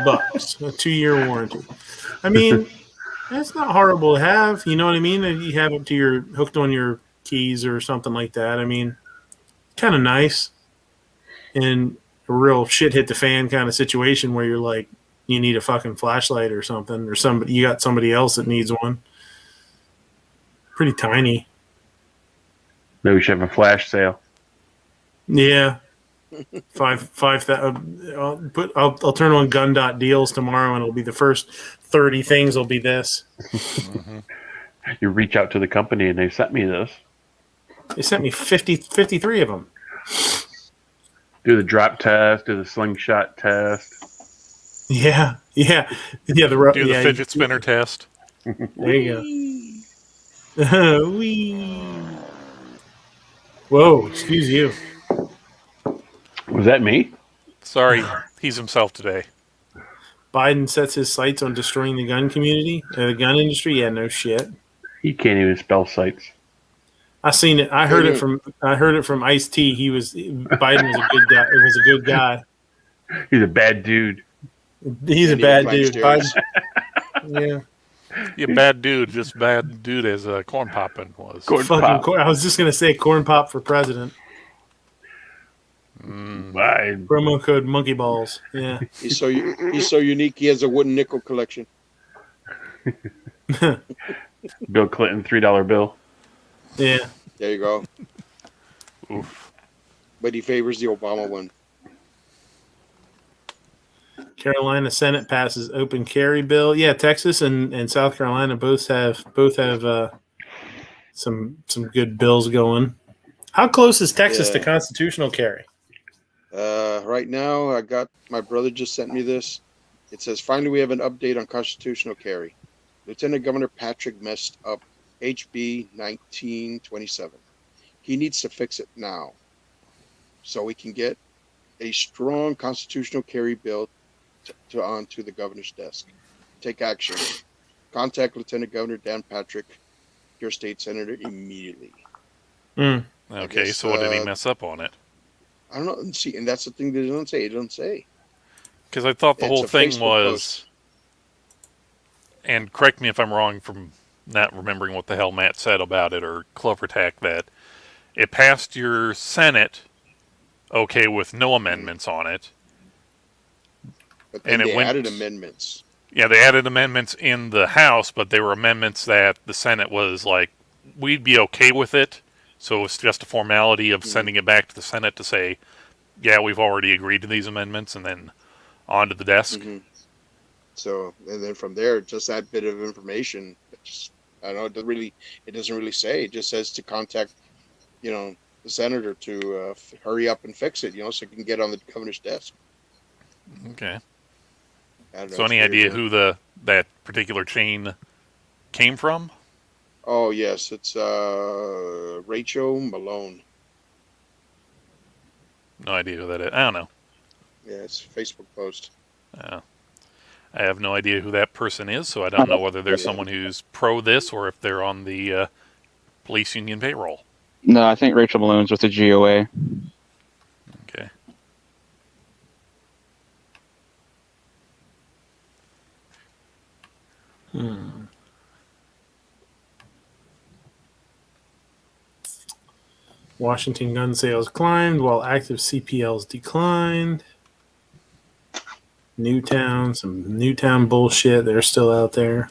bucks, a 2-year warranty. I mean, that's not horrible to have. You know what I mean? You have it to hooked on your keys or something like that. I mean, kind of nice. In a real shit hit the fan kind of situation where you're like, you need a fucking flashlight or something, or you got somebody else that needs one. Pretty tiny. Maybe we should have a flash sale. Yeah. 5,000. I'll turn on gun.deals tomorrow, and it'll be the first 30 things will be this. You reach out to the company and they sent me this. They sent me 53 of them. Do the drop test, do the slingshot test. Yeah. Do the fidget spinner test. There you go. Wee. Whoa, excuse you. Was that me? Sorry, he's himself today. Biden sets his sights on destroying the gun community, the gun industry. Yeah, no shit. He can't even spell sites. I seen it. I heard it from Ice-T. Biden was a good guy. It was a good guy. He's a bad dude. He's a bad dude. Biden, yeah. Yeah, bad dude. Just bad dude as Corn Poppin' was. I was just gonna say Corn Pop for president. Promo code Monkey Balls. Yeah. He's so unique. He has a wooden nickel collection. Bill Clinton $3 bill. Yeah. There you go. Oof. But he favors the Obama one. Carolina Senate passes open carry bill. Yeah, Texas and South Carolina both have some good bills going. How close is Texas to constitutional carry? Right now, my brother just sent me this. It says, finally, we have an update on constitutional carry. Lieutenant Governor Patrick messed up HB 1927. He needs to fix it now so we can get a strong constitutional carry bill onto the governor's desk. Take action. Contact Lieutenant Governor Dan Patrick, your state senator, immediately. Okay, so what did he mess up on it? I don't know. See, and that's the thing that it doesn't say. It doesn't say. Because I thought the whole thing Facebook was, post. And correct me if I'm wrong from not remembering what the hell Matt said about it, or Clovertack, that it passed your Senate, okay, with no amendments on it. But then they added amendments. Yeah, they added amendments in the House, but they were amendments that the Senate was like, we'd be okay with it. So it's just a formality of sending it back to the Senate to say, yeah, we've already agreed to these amendments, and then on to the desk. So, and then from there, just that bit of information. I don't know. It doesn't really say. It just says to contact, the senator to hurry up and fix it. So it can get on the governor's desk. Okay. So any idea who that particular chain came from? Oh yes, it's Rachel Malone. No idea who that is. I don't know. Yeah, it's a Facebook post. I have no idea who that person is, so I don't know whether there's someone who's pro this or if they're on the police union payroll. No, I think Rachel Malone's with the GOA. Okay. Washington gun sales climbed while active CPLs declined. Some Newtown bullshit. They're still out there.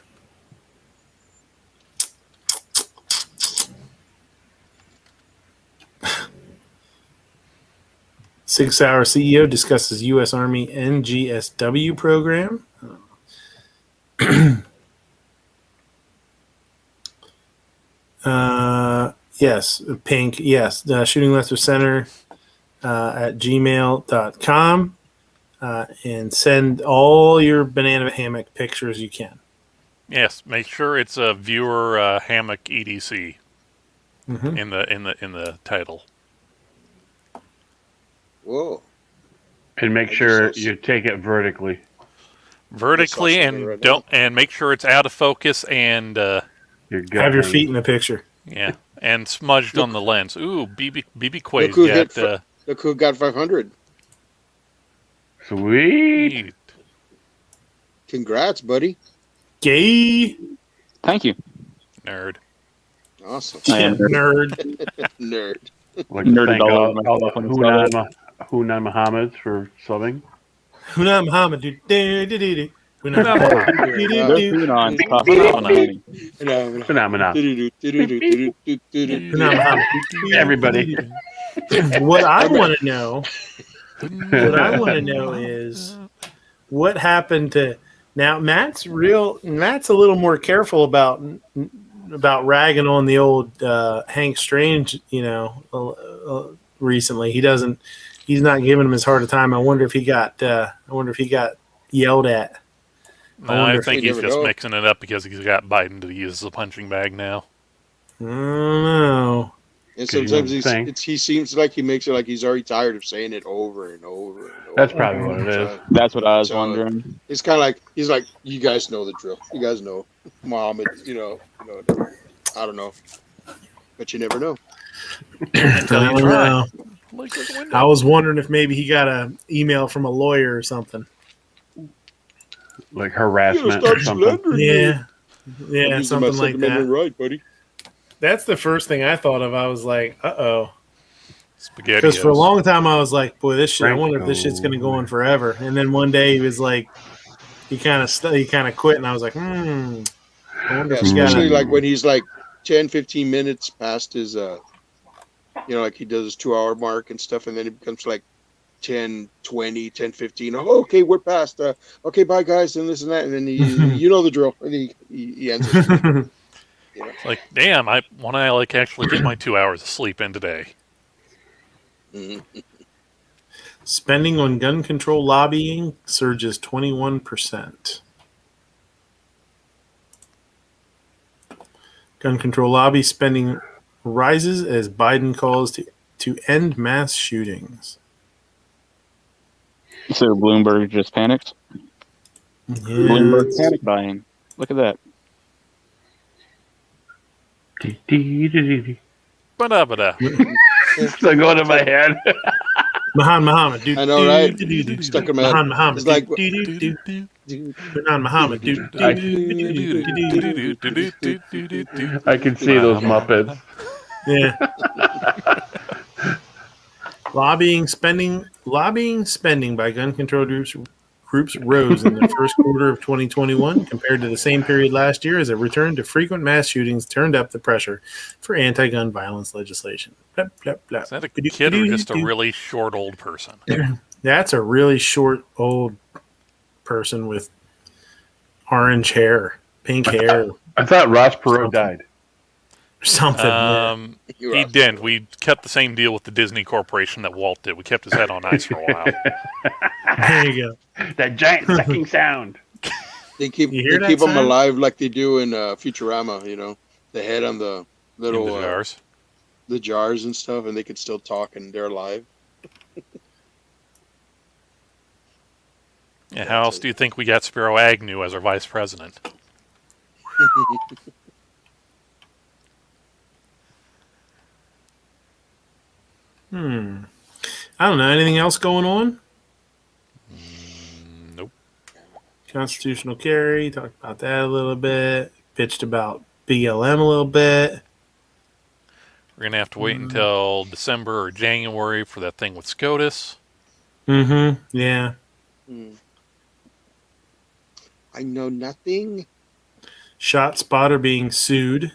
Sig-Sauer CEO discusses U.S. Army NGSW program. Yes, Pink. Yes, Shooting Lester Center at gmail.com. And send all your banana hammock pictures you can. Yes, make sure it's a viewer hammock EDC in the title. Whoa! And make sure you take it vertically. And make sure it's out of focus and have your feet in the picture. Yeah, and smudged on the lens. Ooh, BB Quay's look who got 500. Sweet. Congrats, buddy. Gay. Thank you. Nerd. Awesome. Nerd. Nerd. Like thank Hunan Muhammad for subbing. Hunan Muhammad. Everybody. What I want to know is what happened to now. Matt's a little more careful about ragging on the old Hank Strange. Recently he's not giving him as hard a time. I wonder if he got yelled at No, I think he's just mixing it up because he's got Biden to use as a punching bag now. I don't know. And sometimes he seems like he makes it like he's already tired of saying it over and over and over. That's probably what it is. That's what I was wondering. It's kind of like he's like, you guys know the drill. You guys know, Muhammad. I don't know, but you never know. Until you try. I was wondering if maybe he got an email from a lawyer or something. Like harassment or something. Yeah, something like that. Right, buddy. That's the first thing I thought of. I was like, "Uh-oh." Spaghetti. Because for a long time I was like, "Boy, this shit. I wonder if this shit's going to go on forever." And then one day he was like, he kind of quit, and I was like, I wonder if especially like when he's like 10, 15 minutes past his, like he does his 2-hour mark and stuff, and then it becomes like 10, 20, 10, 15. Oh, okay, we're past. Okay, bye guys, and this and that, and then you know the drill, and he ends it. It's like, damn, I want to like actually get my 2 hours of sleep in today. Spending on gun control lobbying surges 21%. Gun control lobby spending rises as Biden calls to end mass shootings. So Bloomberg just panicked? Yeah, Bloomberg panic buying. Look at that. Ba-da-ba-da. So going to my head. Muhammad, dude. I know, right? Stuck in my head. Muhammad, it's like Muhammad, dude. I can see those Muppets. Yeah. Lobbying spending by gun control groups rose in the first quarter of 2021 compared to the same period last year as a return to frequent mass shootings turned up the pressure for anti-gun violence legislation. Blah, blah, blah. Is that a kid or just a really short old person? That's a really short old person with orange hair, pink hair. I thought Ross Perot died. Something. He didn't. We kept the same deal with the Disney Corporation that Walt did. We kept his head on ice for a while. There you go. That giant sucking sound. They keep them alive like they do in Futurama. The head on the little jars, the jars and stuff, and they can still talk and they're alive. Yeah. How else do you think we got Spiro Agnew as our vice president? I don't know. Anything else going on? Nope. Constitutional carry. Talked about that a little bit. Pitched about BLM a little bit. We're going to have to wait until December or January for that thing with SCOTUS. Yeah. I know nothing. Shot spotter being sued. I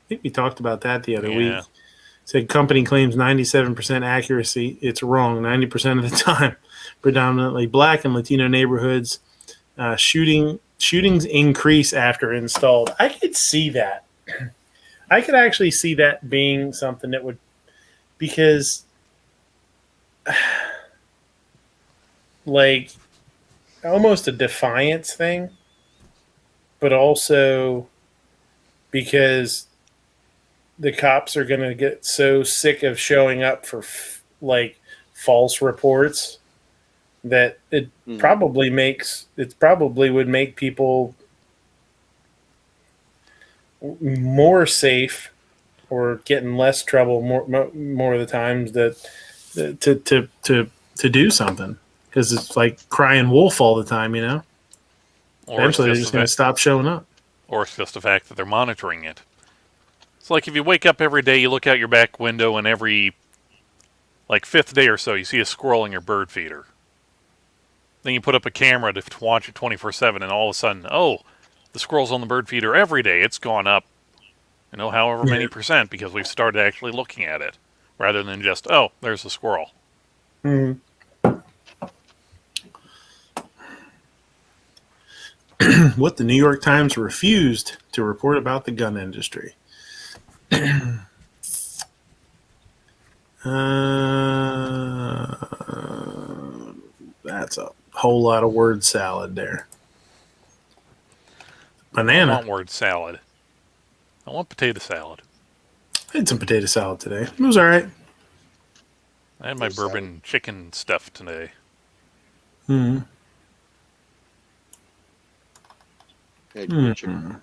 think we talked about that the other week. Said company claims 97% accuracy. It's wrong 90% of the time. Predominantly black and Latino neighborhoods. Shootings increase after installed. I could see that. I could actually see that being something that would, because like almost a defiance thing, but also because the cops are going to get so sick of showing up for like false reports that it probably would make people more safe or get in less trouble more of the times that to do something, because it's like crying wolf all the time, Or eventually they're just going to stop showing up. Or it's just the fact that they're monitoring it. It's like if you wake up every day, you look out your back window, and every fifth day or so, you see a squirrel in your bird feeder. Then you put up a camera to watch it 24/7, and all of a sudden, the squirrel's on the bird feeder every day. It's gone up, however many percent, because we've started actually looking at it, rather than just, there's the squirrel. What the New York Times refused to report about the gun industry. That's a whole lot of word salad there. Banana. I want word salad. I want potato salad. I had some potato salad today. It was all right. I had my bourbon chicken stuff today. Hmm. Mm-hmm.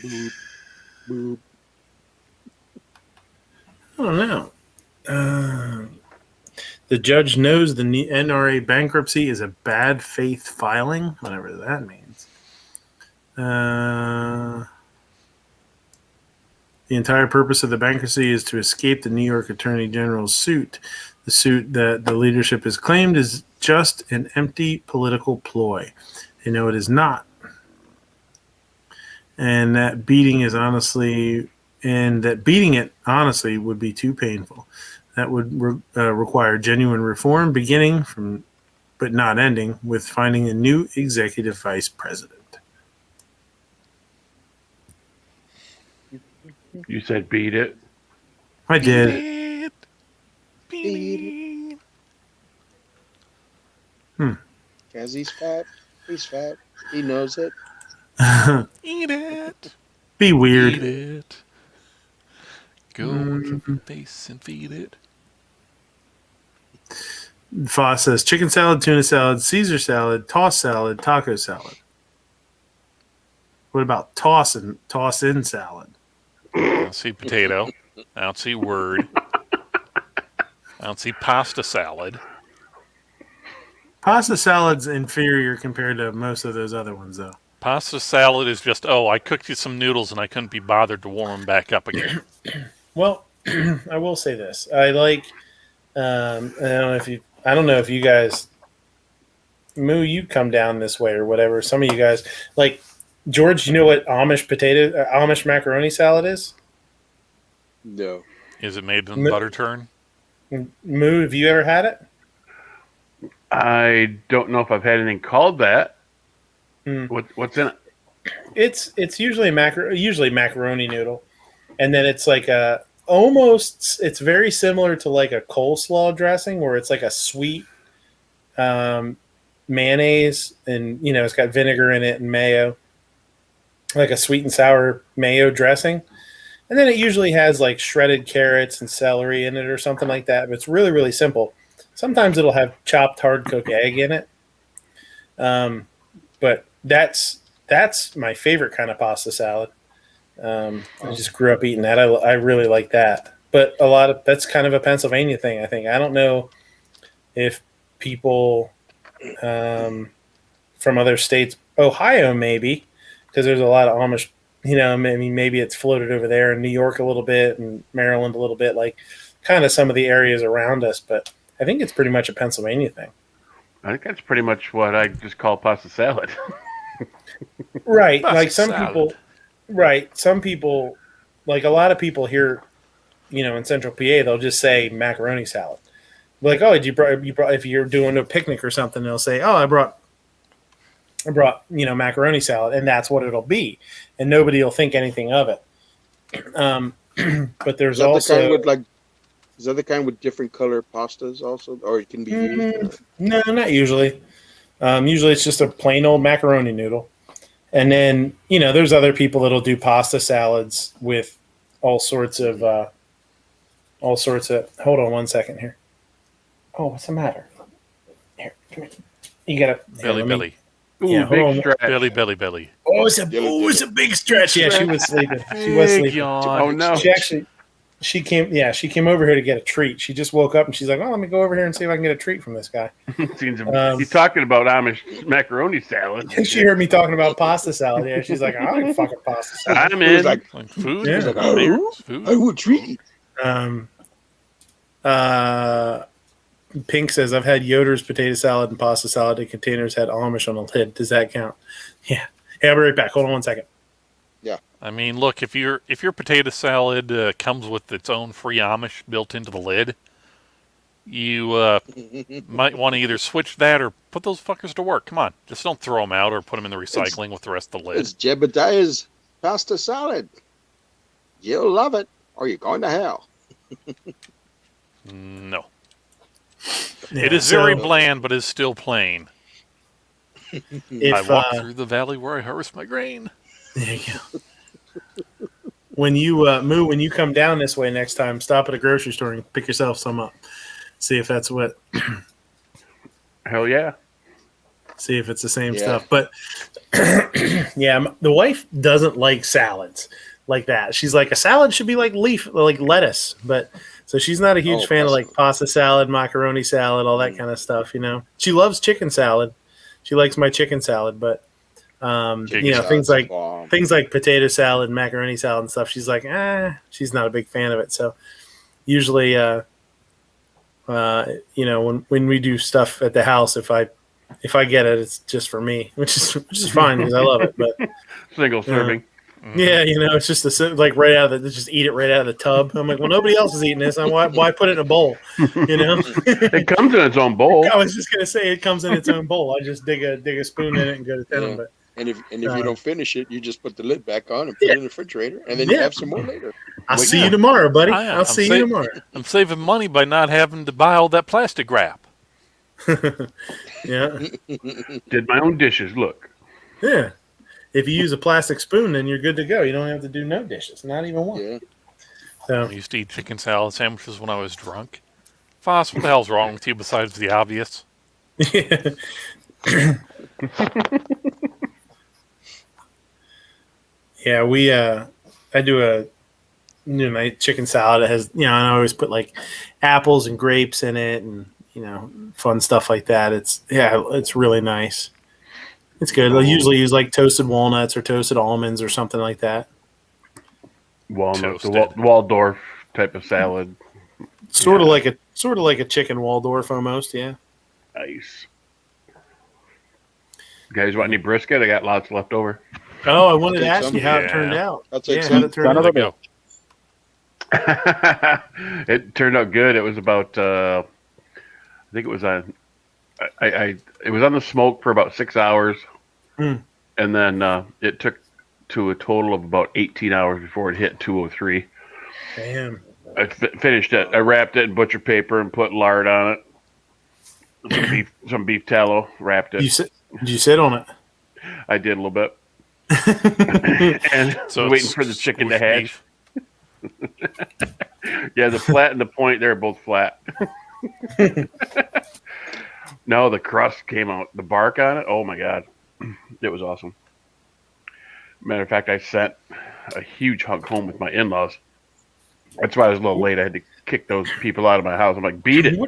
Boop, boop. I don't know. The judge knows the NRA bankruptcy is a bad faith filing, whatever that means. The entire purpose of the bankruptcy is to escape the New York Attorney General's suit. The suit that the leadership has claimed is just an empty political ploy. They know it is not. And that beating it honestly would be too painful. That would require genuine reform, beginning from, but not ending, with finding a new executive vice president. You said beat it. I did. Beat it. Because he's fat. He's fat. He knows it. Eat it. Be weird. Eat it. Go with your face and feed it. Foss says chicken salad, tuna salad, Caesar salad, toss salad, taco salad. What about toss in salad? I don't see potato. I don't see word. I don't see pasta salad. Pasta salad's inferior compared to most of those other ones, though. Pasta salad is just, I cooked you some noodles and I couldn't be bothered to warm them back up again. Well, I will say this. I like, I don't know if you guys, Moo, you come down this way or whatever. Some of you guys, like, George, you know what Amish macaroni salad is? No. Is it made in butter turn? Moo, have you ever had it? I don't know if I've had anything called that. What's in it? It's usually macaroni noodle, and then it's like it's very similar to like a coleslaw dressing, where it's like a sweet mayonnaise, and it's got vinegar in it and mayo, like a sweet and sour mayo dressing. And then it usually has like shredded carrots and celery in it or something like that. But it's really, really simple. Sometimes it'll have chopped hard cooked egg in it. But that's my favorite kind of pasta salad. I just grew up eating that. I really like that. But that's kind of a Pennsylvania thing, I think. I don't know if people from other states, Ohio maybe, because there's a lot of Amish. Maybe it's floated over there in New York a little bit and Maryland a little bit, like kind of some of the areas around us. But I think it's pretty much a Pennsylvania thing. I think that's pretty much what I just call pasta salad. Right. Pasta like some salad. people, right. Some people, like a lot of people here, in Central PA, they'll just say macaroni salad. Like, you brought, if you're doing a picnic or something, they'll say, I brought macaroni salad, and that's what it'll be, and nobody will think anything of it. But there's also is that the kind with different color pastas also, or it can be used? No, not usually. Usually it's just a plain old macaroni noodle, and then there's other people that'll do pasta salads with all sorts of. Hold on one second here. Oh, what's the matter? Here, come here. You gotta Belly. Ooh, Yeah, hold on. big stretch. Belly. Oh, it's a big stretch. Yeah, she was sleeping. She was Big sleeping. yawn. Oh no! She came over here to get a treat. She just woke up and she's like, "Oh, let me go over here and see if I can get a treat from this guy." He's talking about Amish macaroni salad. And she heard me talking about pasta salad. Yeah, she's like, "I like fucking pasta salad." I'm in. Like food. Yeah. Food. I will treat. Pink says, I've had Yoder's potato salad and pasta salad. The containers had Amish on the lid. Does that count? Yeah. Hey, I'll be right back. Hold on one second. Yeah. I mean, look, if your potato salad comes with its own free Amish built into the lid, you might want to either switch that or put those fuckers to work. Come on. Just don't throw them out or put them in the recycling with the rest of the lid. It's Jebediah's pasta salad. You'll love it, or you're going to hell. No. It is very bland, but is still plain. I walk through the valley where I harvest my grain. There you go. When you Moo, when you come down this way next time, stop at a grocery store and pick yourself some up. See if that's what. Hell yeah. See if it's the same stuff. But yeah, the wife doesn't like salads like that. She's like, a salad should be like lettuce. But so she's not a huge fan of like pasta salad, macaroni salad, all that kind of stuff. You know, she loves chicken salad. She likes my chicken salad, but you know, things like potato salad, macaroni salad, and stuff. She's like, she's not a big fan of it. So usually, you know, when we do stuff at the house, if I get it, it's just for me, which is fine because I love it. But single serving. Yeah, you know, it's just like right out of just eat it right out of the tub. I'm like, well, nobody else is eating this. Why put it in a bowl? You know, it comes in its own bowl. I was just gonna say it comes in its own bowl. I just dig a spoon in it and go to town. But and if you don't finish it, you just put the lid back on and put it in the refrigerator, and then you have some more later. I'll see you tomorrow, buddy. I'll see you tomorrow. I'm saving money by not having to buy all that plastic wrap. Yeah. Did my own dishes. Look. Yeah. If you use a plastic spoon, then you're good to go. You don't have to do no dishes, not even one. Yeah. So I used to eat chicken salad sandwiches when I was drunk. Foss, what the hell's wrong with you besides the obvious? Yeah, I do my chicken salad. It has, I always put like apples and grapes in it and, fun stuff like that. It's really nice. It's good. I usually use like toasted walnuts or toasted almonds or something like that. Walnuts, the Waldorf type of salad. Sort of like a chicken Waldorf almost, yeah. Nice. You guys want any brisket? I got lots left over. Oh, I wanted to ask you how it turned out. I'll take some. It turned out good. It was about I think it was on it was on the smoke for about 6 hours. And then it took to a total of about 18 hours before it hit 203. Damn. I finished it. I wrapped it in butcher paper and put lard on it. Some beef tallow. Wrapped it. Did you sit on it? I did a little bit. And so waiting for the chicken to hatch. Yeah, the flat and the point, they're both flat. No, the crust came out. The bark on it, oh my God. It was awesome. Matter of fact, I sent a huge hunk home with my in-laws. That's why I was a little late. I had to kick those people out of my house. I'm like, beat it.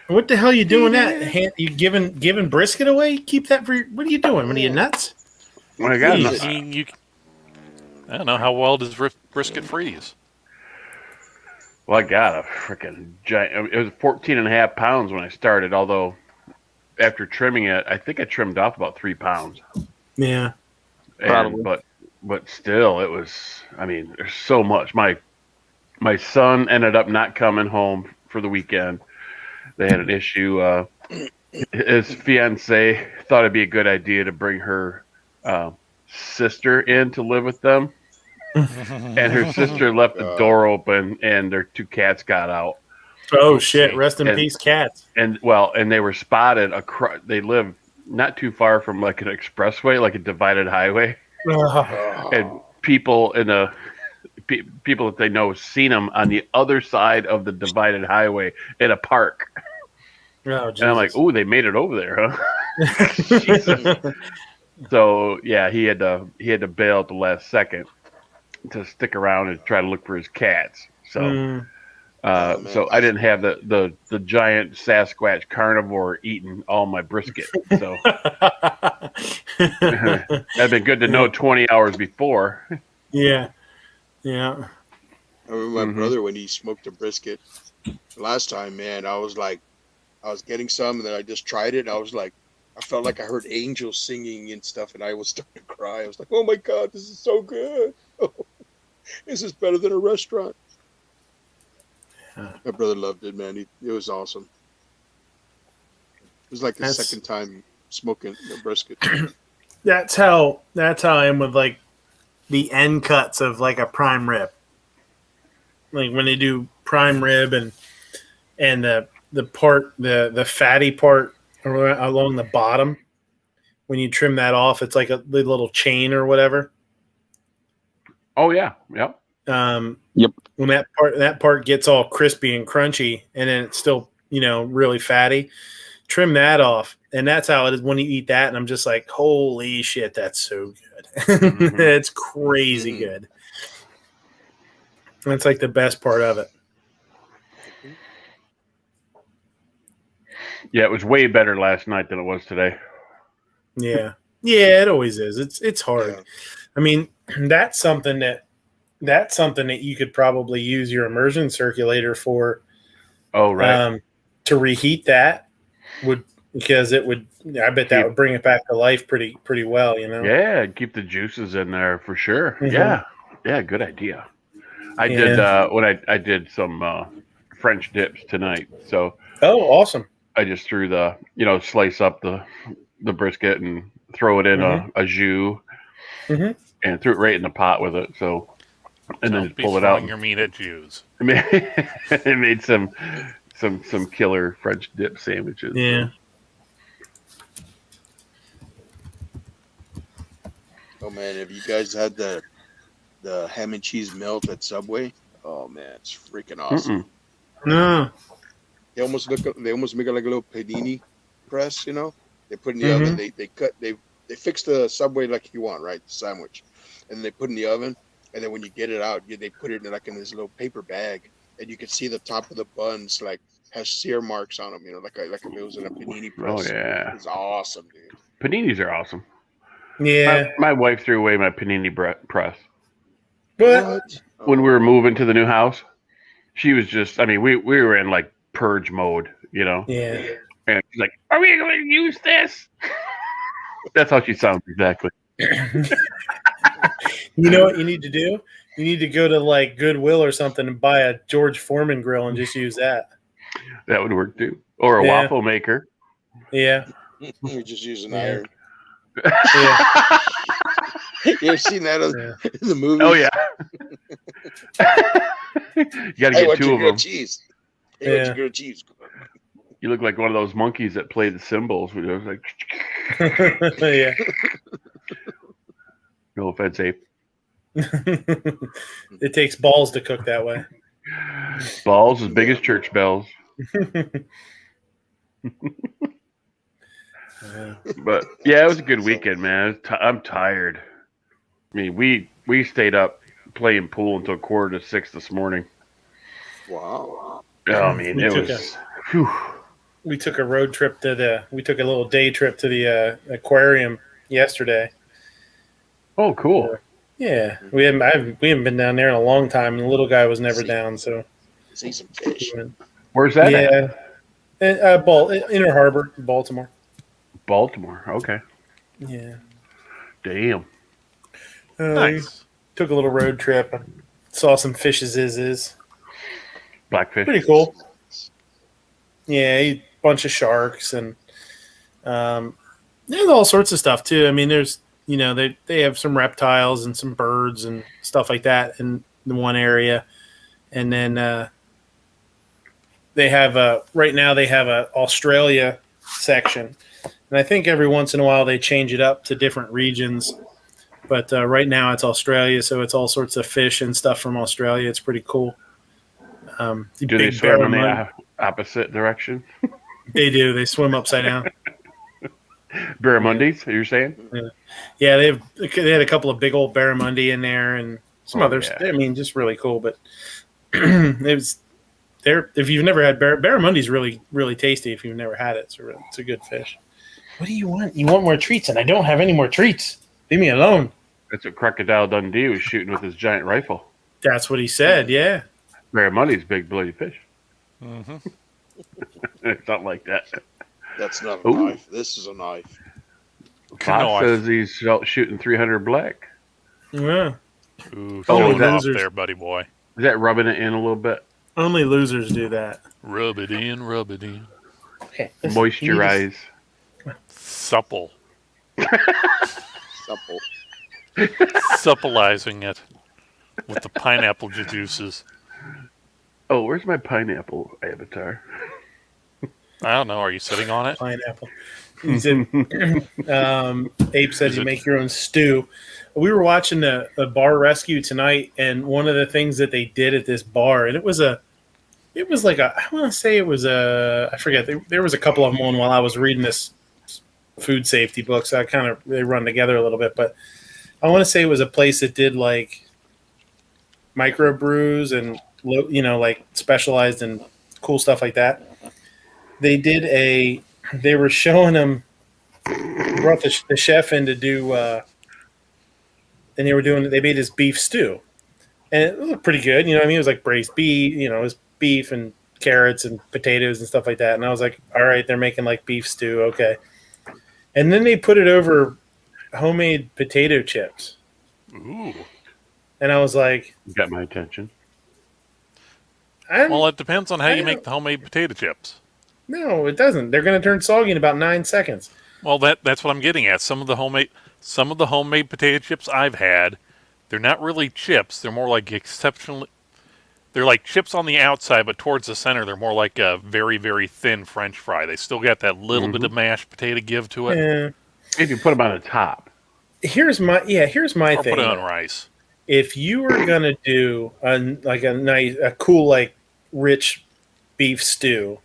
What the hell are you doing that? You giving brisket away? Keep that for what are you doing? What are you nuts? I got I don't know, how well does brisket freeze? Well, I got a freaking giant. It was 14.5 pounds when I started, although after trimming it, I think I trimmed off about 3 pounds. Yeah. Probably. But still, it was, there's so much. My son ended up not coming home for the weekend. They had an issue. His fiance thought it'd be a good idea to bring her sister in to live with them. And her sister left the door open and their 2 cats got out. Oh shit! Rest in peace, cats. And they were spotted across. They live not too far from like an expressway, like a divided highway. And people people that they know seen them on the other side of the divided highway in a park. Oh, and I'm like, oh, they made it over there, huh? So yeah, he had to bail at the last second to stick around and try to look for his cats. So. So I didn't have the giant Sasquatch carnivore eating all my brisket. So that'd been good to know 20 hours before. Yeah. I remember my brother when he smoked a brisket last time, man. I was getting some and then I just tried it. And I felt like I heard angels singing and stuff, and I was starting to cry. I was like, oh my God, this is so good. This is better than a restaurant. My brother loved it, man. It was awesome. It was like the second time smoking a brisket. That's how I am with like the end cuts of like a prime rib. Like when they do prime rib and the the fatty part along the bottom. When you trim that off, it's like a little chain or whatever. Oh yeah, yep. Yep. When that part gets all crispy and crunchy, and then it's still really fatty, trim that off, and that's how it is when you eat that. And I'm just like, holy shit, that's so good. Mm-hmm. It's crazy good. That's like the best part of it. Yeah, it was way better last night than it was today. Yeah, it always is. It's hard. Yeah. I mean, that's something that you could probably use your immersion circulator for. Oh, right. To reheat that because it would. I bet that would bring it back to life pretty well. Yeah, keep the juices in there for sure. Mm-hmm. Yeah, good idea. I did when I did some French dips tonight. So awesome. I just threw slice up the brisket and throw it in a jus and threw it right in the pot with it. So and then just pull it out. Your meat at jus. It made some killer French dip sandwiches. Yeah. Oh man, have you guys had the ham and cheese melt at Subway? Oh man, it's freaking awesome. No. They almost make it like a little panini press, They put in the oven. They fix the Subway like you want, right? The sandwich, and they put in the oven. And then when you get it out, they put it in this little paper bag, and you can see the top of the buns has sear marks on them, like if it was in a panini press. Oh yeah, it's awesome, dude. Paninis are awesome. Yeah, my wife threw away my panini press. What? When we were moving to the new house, she was just. I mean, we were in like purge mode, Yeah. And she's like, "Are we going to use this?" That's how she sounds exactly. You know what you need to do? You need to go to like Goodwill or something and buy a George Foreman grill and just use that. That would work too. Or a waffle maker. Yeah. You just use an iron. Yeah. You ever seen that in the movie? Oh yeah. You got to get two of them. Cheese. Hey, what's your cheese? You look like one of those monkeys that play the cymbals. It was like. Yeah. No offense, Abe. It takes balls to cook that way. Balls as big as church bells. But yeah, it was a good weekend, man. I'm tired. I mean, we stayed up playing pool until 5:45 this morning. Wow. Oh, I mean, We took a road trip we took a little day trip to the aquarium yesterday. Oh, cool. Yeah, we haven't been down there in a long time, and the little guy was never down. So see some fish. Where's that? Yeah, Inner Harbor, Baltimore. Baltimore. Okay. Yeah. Damn. Nice. Took a little road trip and saw some fishes. Blackfish. Pretty cool. Yeah, a bunch of sharks and there's all sorts of stuff too. I mean, there's they have some reptiles and some birds and stuff like that in the one area, and then they have right now they have a Australia section, and I think every once in a while they change it up to different regions. But right now it's Australia, so it's all sorts of fish and stuff from Australia. It's pretty cool. Do they swim in the opposite direction? They do. They swim upside down. Barramundis, you're saying? Yeah, they had a couple of big old barramundi in there and some others. Yeah. I mean, just really cool. But it was there. If you've never had barramundi's really, really tasty. If you've never had it, it's a good fish. What do you want? You want more treats, and I don't have any more treats. Leave me alone. That's what Crocodile Dundee was shooting with his giant rifle. That's what he said. Yeah. Barramundi's big bloody fish. Mm-hmm. Something like that. That's not a knife. This is a knife. Fox says he's shooting 300 black. Yeah. Ooh, showing off there, buddy boy. Is that rubbing it in a little bit? Only losers do that. Rub it in, rub it in. Okay. Moisturize. Supple. Supple. Suppleizing it with the pineapple juices. Oh, where's my pineapple avatar? I don't know. Are you sitting on it? Pineapple. He said, Ape said you make your own stew. We were watching the bar rescue tonight, and one of the things that they did at this bar, and it was like I want to say it was I forget. There was a couple of them on while I was reading this food safety book, so they run together a little bit. But I want to say it was a place that did like microbrews and like specialized in cool stuff like that. They were showing them. Brought the chef in to do, and they made this beef stew, and it looked pretty good. You know what I mean? It was like braised beef, it was beef and carrots and potatoes and stuff like that. And I was like, all right, they're making like beef stew, okay. And then they put it over homemade potato chips. Ooh. And I was like, you got my attention. Well, it depends on how you make the homemade potato chips. No, it doesn't. They're going to turn soggy in about 9 seconds. Well, that's what I'm getting at. Some of the homemade potato chips I've had, they're not really chips. They're more like they're like chips on the outside, but towards the center, they're more like a very, very thin French fry. They still got that little bit of mashed potato give to it. Yeah. If you put them on the top. Here's my thing. Put it on rice. If you were gonna do a cool like rich beef stew,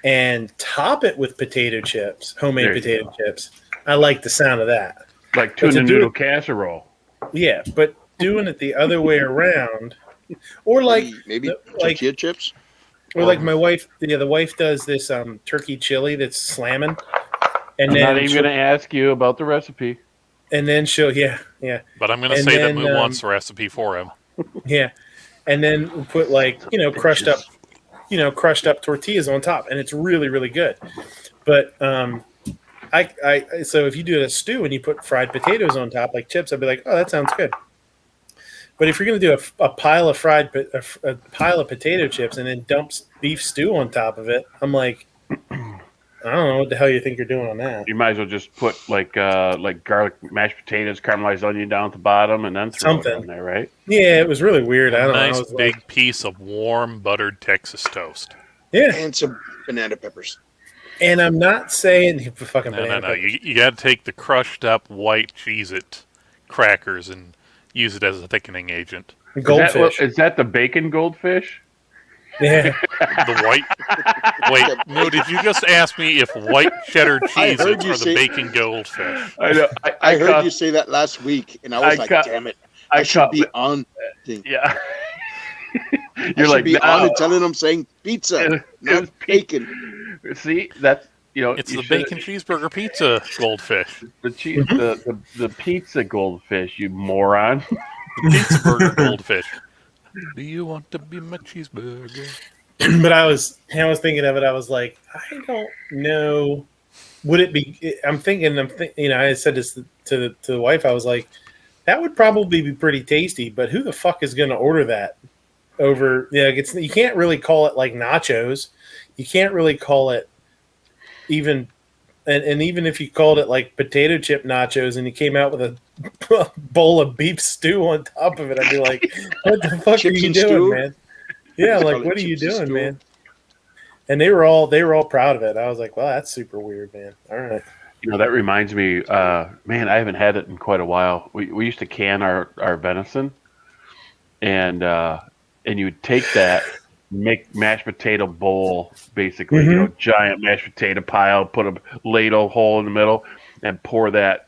and top it with potato chips, homemade potato chips, I like the sound of that. Like tuna noodle casserole. Yeah, but doing it the other way around, or like maybe tortilla chips, or like my wife. Yeah, the wife does this turkey chili that's slamming. And I'm then not even going to ask you about the recipe. And then yeah. But I'm going to say that Moo wants the recipe for him. Yeah, and then put crushed up tortillas on top, and it's really, really good. But so if you do a stew and you put fried potatoes on top like chips, I'd be like, oh, that sounds good. But if you're going to do a pile of a pile of potato chips and then dump beef stew on top of it, I'm like, I don't know what the hell you think you're doing on that. You might as well just put like garlic mashed potatoes, caramelized onion down at the bottom, and then throw it on there, right? Yeah, it was really weird. I don't know. Nice big piece of warm buttered Texas toast. Yeah, and some banana peppers. And I'm not saying fucking banana No. peppers. You got to take the crushed up white Cheez-It crackers and use it as a thickening agent. Goldfish. Is that the bacon goldfish? Yeah. The white. Wait, no, did you just ask me if white cheddar cheese are the bacon goldfish? I know. I heard you say that last week, and I was damn it. I should be on thing. Yeah. You're like, be on and telling them saying pizza, not bacon. See, that's, it's the bacon cheeseburger pizza goldfish. The cheese, the pizza goldfish, you moron. The pizza burger goldfish. Do you want to be my cheeseburger? But I was thinking of it. I was like, I don't know. Would it be? I said this to the wife. I was like, that would probably be pretty tasty. But who the fuck is going to order that over? Yeah, you can't really call it like nachos. You can't really call it even. And even if you called it like potato chip nachos and you came out with a bowl of beef stew on top of it, I'd be like, what the fuck are you doing, man? Yeah, like, what are you doing, man? And they were all proud of it. I was like, well, that's super weird, man. All right. That reminds me, man, I haven't had it in quite a while. We used to can our venison, and you would take that, make mashed potato bowl, basically, giant mashed potato pile, put a ladle hole in the middle, and pour that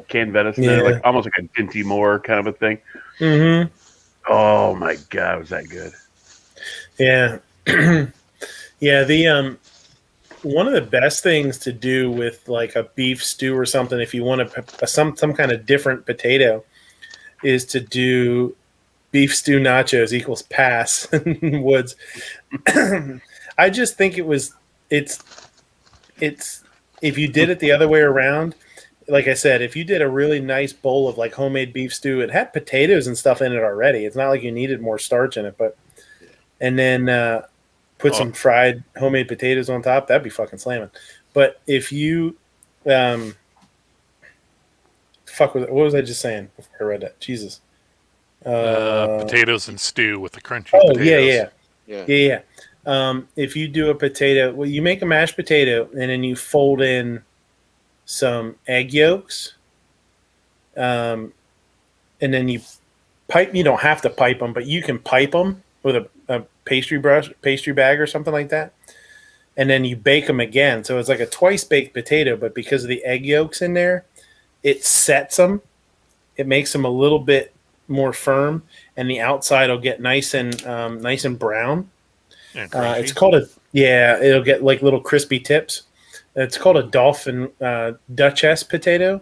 canned venison in, like almost like a Dinty Moore kind of a thing. Mm-hmm. Oh my God, was that good? Yeah. Yeah, the one of the best things to do with like a beef stew or something, if you want some kind of different potato, is to do beef stew nachos equals pass in Woods. I just think it's if you did it the other way around, like I said, if you did a really nice bowl of like homemade beef stew, it had potatoes and stuff in it already. It's not like you needed more starch in it, and then put some fried homemade potatoes on top, that'd be fucking slamming. But if you what was I just saying before I read that? Jesus. Potatoes and stew with the crunchy potatoes. potatoes. Yeah. if you do a potato, well, you make a mashed potato and then you fold in some egg yolks, and then you pipe. You don't have to pipe them, but you can pipe them with a pastry bag or something like that, and then you bake them again. So it's like a twice baked potato, but because of the egg yolks in there, it sets them. It makes them a little bit more firm, and the outside will get nice and brown. It's called it'll get like little crispy tips. It's called a dolphin Duchess potato.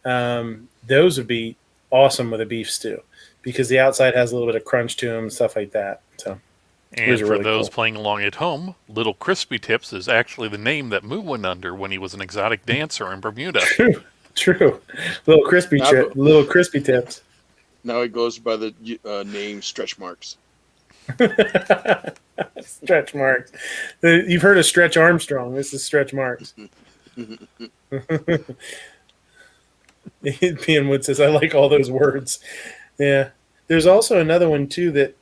Those would be awesome with a beef stew because the outside has a little bit of crunch to them and stuff like that. So, and for really those cool. playing along at home, Little Crispy Tips is actually the name that Moo went under when he was an exotic dancer in Bermuda. True. Little crispy tips. Now it goes by the name Stretch Marks. Stretch Marks. You've heard of Stretch Armstrong. This is Stretch Marks. P.N. Wood says, I like all those words. Yeah. There's also another one, too, that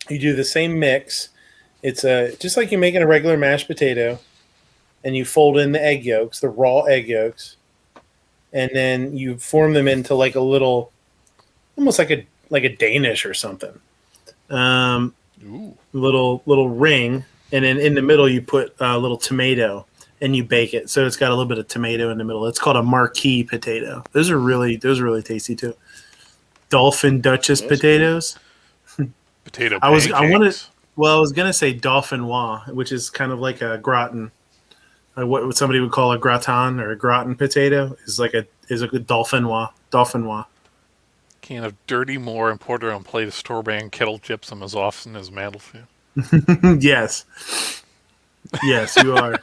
you do the same mix. It's just like you're making a regular mashed potato, and you fold in the egg yolks, the raw egg yolks, and then you form them into like a little, almost like a Danish or something. Little ring, and then in the middle you put a little tomato, and you bake it. So it's got a little bit of tomato in the middle. It's called a marquee potato. Those are really tasty too. Dolphin Duchess potatoes. Potato I was pancakes. gonna say dauphinoise, which is kind of like a gratin. What somebody would call a gratin or a gratin potato is a good dauphinoise. Can of Dirty Moore and pour it on a plate of store-brand kettle chips and as often as Madelfield. Yes, you are.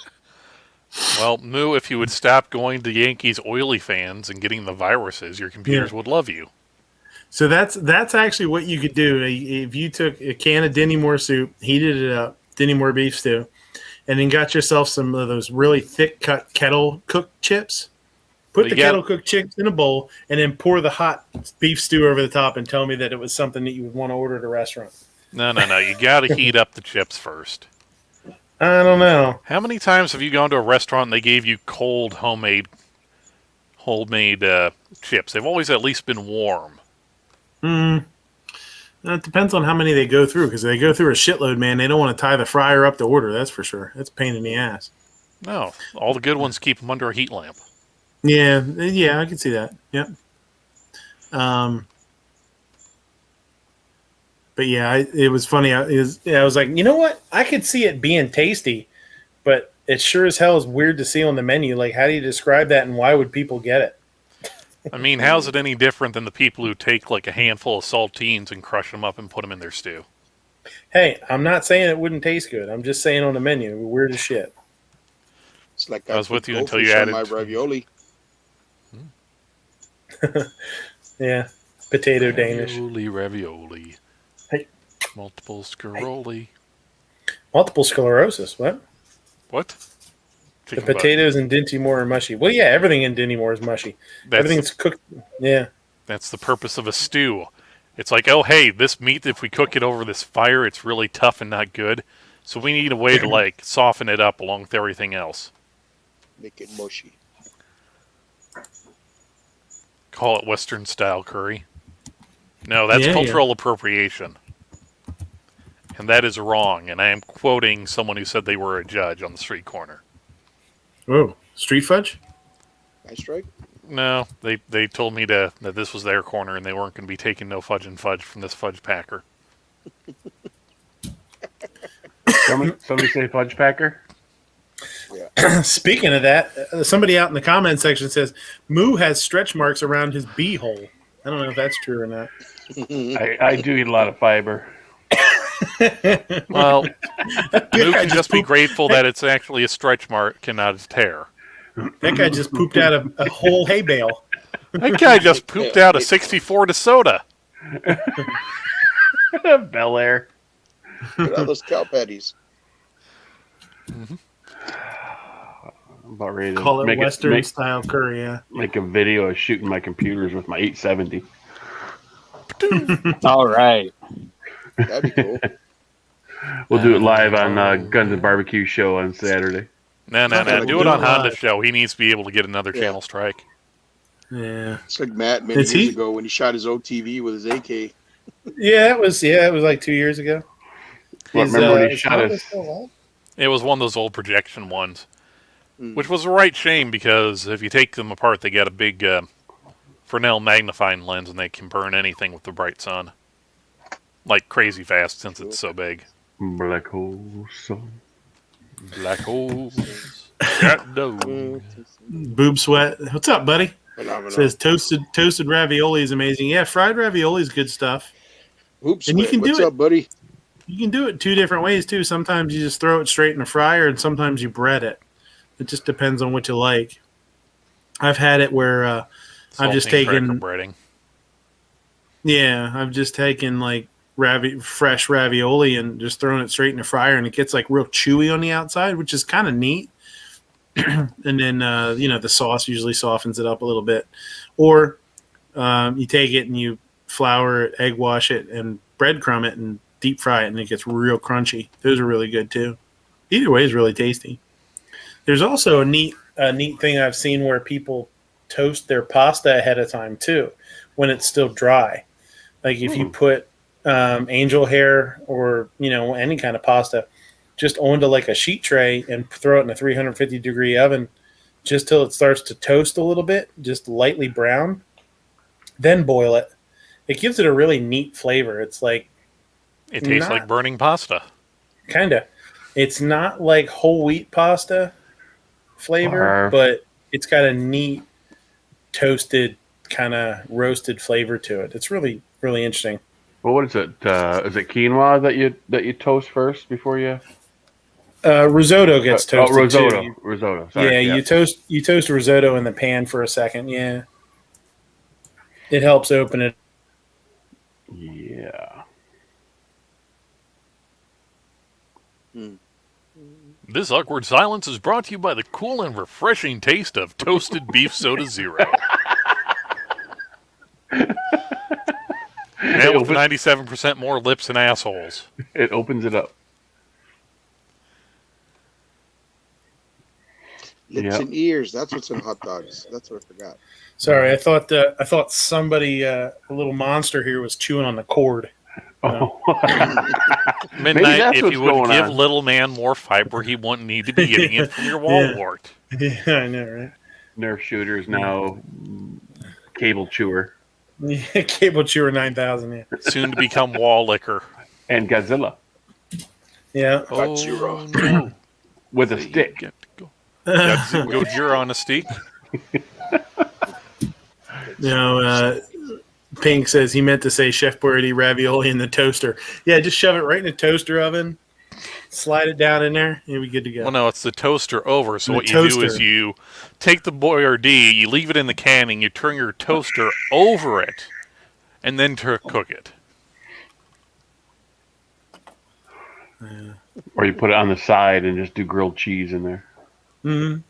Well, Moo, if you would stop going to Yankees oily fans and getting the viruses, your computers would love you. So that's actually what you could do. If you took a can of Denny Moore soup, heated it up, Denny Moore beef stew, and then got yourself some of those really thick cut kettle cooked chips. Put the kettle cooked chips in a bowl, and then pour the hot beef stew over the top, and tell me that it was something that you would want to order at a restaurant. No. You got to heat up the chips first. I don't know. How many times have you gone to a restaurant and they gave you cold homemade chips? They've always at least been warm. It depends on how many they go through, because they go through a shitload, man. They don't want to tie the fryer up to order. That's for sure. That's a pain in the ass. No, all the good ones keep them under a heat lamp. Yeah, I can see that. Yep. But yeah, it was funny. I was like, you know what? I could see it being tasty, but it sure as hell is weird to see on the menu. Like, how do you describe that, and why would people get it? I mean, how's it any different than the people who take like a handful of saltines and crush them up and put them in their stew? Hey, I'm not saying it wouldn't taste good. I'm just saying on the menu, weird as shit. It's like I was with you until you added my ravioli. Yeah, potato Danish. Ravioli. Hey. Multiple scleroli. Multiple sclerosis. What? The potatoes in Dinty Moore are mushy. Well, yeah, everything in Dinty Moore is mushy. Everything's cooked. Yeah. That's the purpose of a stew. It's like, oh, hey, this meat, if we cook it over this fire, it's really tough and not good. So we need a way to, like, soften it up along with everything else. Make it mushy. Call it Western-style curry. No, that's cultural appropriation. And that is wrong. And I am quoting someone who said they were a judge on the street corner. Oh, street fudge? Nice strike. No, they told me that this was their corner and they weren't going to be taking no fudge and fudge from this fudge packer. Somebody say fudge packer? Yeah. Speaking of that, somebody out in the comment section says Moo has stretch marks around his bee hole. I don't know if that's true or not. I do eat a lot of fiber. Well, Moo can just be grateful that it's actually a stretch mark and not a tear. That guy just pooped out a whole hay bale. That guy just pooped out a 64 to soda. Bel Air. Look at all those cow patties. Mm-hmm. I'm about ready to call it Western style curry. Yeah. Make a video of shooting my computers with my 870. All right. That'd be cool. We'll do it live on Guns and Barbecue show on Saturday. No. Do it on Honda's show. He needs to be able to get another Yeah. channel strike. Yeah. It's like Matt many years ago when he shot his OTV with his AK. Yeah, it was like 2 years ago. Remember when he shot his... It was one of those old projection ones, which was a right shame because if you take them apart, they got a big Fresnel magnifying lens and they can burn anything with the bright sun. Like crazy fast since it's so big. Black hole sun. Black holes. Got those. Boob sweat. What's up, buddy? Phenomenal. Says toasted ravioli is amazing. Yeah, fried ravioli is good stuff. Oops, and you can what's do it, up, buddy? You can do it 2 different ways too. Sometimes you just throw it straight in the fryer, and sometimes you bread it. It just depends on what you like. I've had it where I've just taken breading. Yeah, I've just taken like fresh ravioli and just thrown it straight in the fryer, and it gets like real chewy on the outside, which is kind of neat. And then the sauce usually softens it up a little bit. Or you take it and you flour it, egg wash it, and breadcrumb it and deep fry it, and it gets real crunchy. Those are really good too. Either way is really tasty. There's also a neat thing I've seen where people toast their pasta ahead of time too, when it's still dry. Like if you put angel hair or any kind of pasta just onto like a sheet tray and throw it in a 350-degree oven just till it starts to toast a little bit, just lightly brown, then boil it. It gives it a really neat flavor. It's like it tastes like burning pasta. Kind of. It's not like whole wheat pasta flavor, but it's got a neat toasted kind of roasted flavor to it. It's really, really interesting. Well, what is it? Is it quinoa that you toast first before you? Risotto gets toasted risotto. too. Risotto. Sorry, yeah, you toast risotto in the pan for a second. Yeah, it helps open it. Yeah. This awkward silence is brought to you by the cool and refreshing taste of toasted beef soda zero. And with 97% more lips and assholes. It opens it up. Lips and ears. That's what's in hot dogs. That's what I forgot. Sorry, I thought somebody, a little monster here, was chewing on the cord. Midnight, if you would give little man more fiber, he wouldn't need to be getting it from your wall wart. Yeah, I know, right? Nerf shooters now cable chewer. Yeah, cable chewer 9000. Yeah. Soon to become wall licker. And Godzilla. Yeah. Oh, no. With a stick. Gojira on a stick. Pink says he meant to say Chef Boyardee ravioli in the toaster. Yeah, just shove it right in the toaster oven, slide it down in there, and we're good to go. Well, no, it's the toaster over. So what you do is you take the Boyardee, you leave it in the can, and you turn your toaster over it, and then cook it. Or you put it on the side and just do grilled cheese in there. Mm-hmm.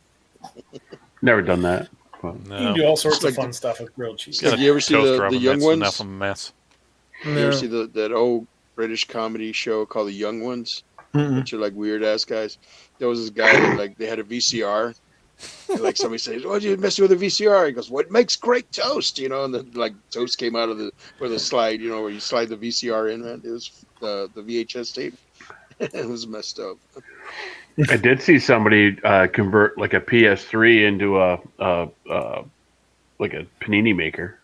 Never done that. No. You can do all sorts of fun stuff with grilled cheese. Like you ever see the Young Ones? Enough of a mess. You ever see that old British comedy show called The Young Ones? Which are like weird ass guys. There was this guy that they had a VCR. And somebody says, "Oh, you messing with a VCR?" He goes, "What makes great toast?" And then toast came out of the slide. Where you slide the VCR in. It was the VHS tape. It was messed up. I did see somebody convert like a PS3 into a panini maker.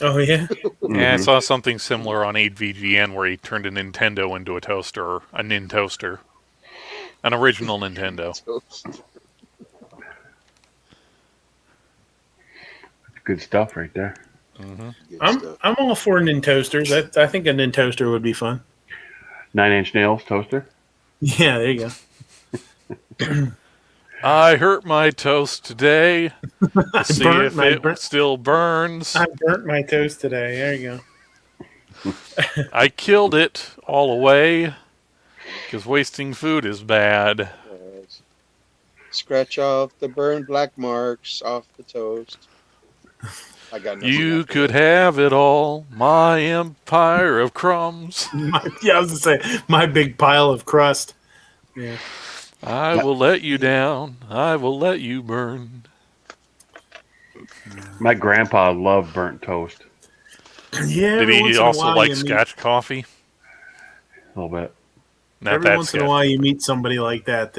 Oh yeah. Yeah, I saw something similar on 8VGN where he turned a Nintendo into a toaster, a Nintoaster, an original Nintendo. Good stuff right there. Mm-hmm. I'm all for Nintoasters. I think a Nintoaster would be fun. 9-inch nails toaster. Yeah, there you go. I hurt my toast today to see if it still burns. I burnt my toast today. There you go. I killed it all away because wasting food is bad. Scratch off the burned black marks off the toast. I got nothing. You could have it all, my empire of crumbs. Yeah, I was going to say, my big pile of crust. Yeah. I will let you down. I will let you burn. My grandpa loved burnt toast. Yeah. Did he also like Scotch coffee? A little bit. Not every that once in a sketchy, while, you meet somebody like that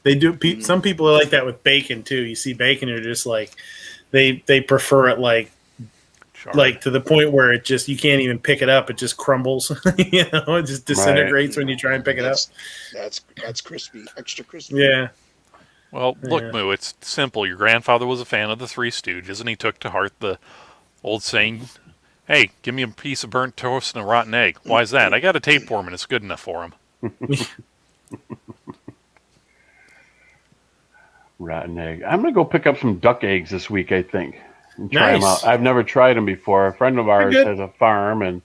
they do. Some people are like that with bacon too. You see bacon, you're just like they prefer it like to the point where it just you can't even pick it up. It just crumbles. You know, it just disintegrates when you try and pick it up. That's crispy, extra crispy. Yeah. Well, look, Moo, it's simple. Your grandfather was a fan of the Three Stooges, and he took to heart the old saying, "Hey, give me a piece of burnt toast and a rotten egg." Why is that? I got a tapeworm, and it's good enough for him. Rotten egg. I'm gonna go pick up some duck eggs this week, I think, and try them Nice. out. I've never tried them before. A friend of ours has a farm, and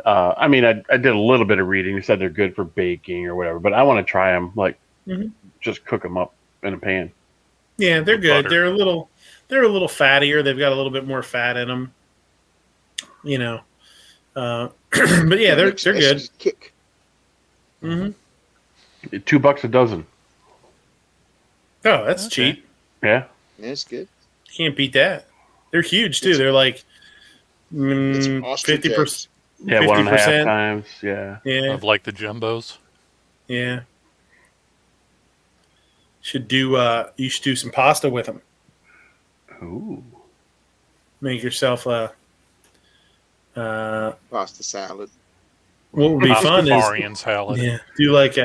I mean, I did a little bit of reading. He said they're good for baking or whatever, but I want to try them, like just cook them up in a pan. Yeah, they're good. butter. They're a little fattier. They've got a little bit more fat in them. You know, but yeah, they're good. Kick. Mm-hmm. $2 a dozen. Oh, that's cheap. Yeah. Yeah, it's good. Can't beat that. They're huge too. They're like 50%. Yeah, 1.5 times. Yeah. Yeah. Of like the jumbos. Yeah. You should do some pasta with them. Ooh. Make yourself a pasta salad. What would be fun Pastafarian is salad. Yeah, do like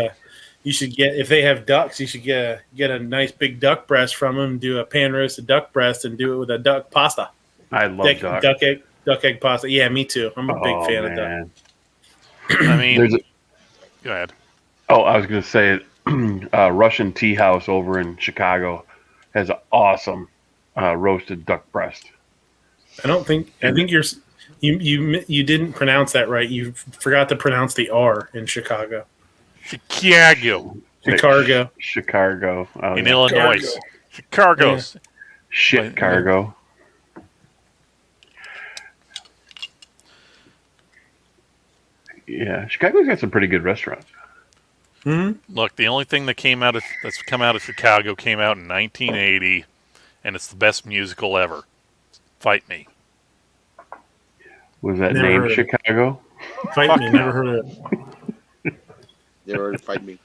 you should get, if they have ducks, you should get a nice big duck breast from them. Do a pan roasted duck breast and do it with a duck pasta. I love duck egg pasta. Yeah, me too. I'm a big fan of duck. I mean, go ahead. Oh, I was going to say, Russian Tea House over in Chicago has an awesome roasted duck breast. I think you didn't pronounce that right. You forgot to pronounce the R in Chicago. Chicago. Chicago. Oh, in yeah. Illinois. Chicago's. Yeah. Shit cargo. Yeah, Chicago's got some pretty good restaurants. Look, the only thing that's come out of Chicago came out in 1980, and it's the best musical ever. Fight Me. Was that named Chicago? Fight Me. Never heard of it. Never heard of Fight Me.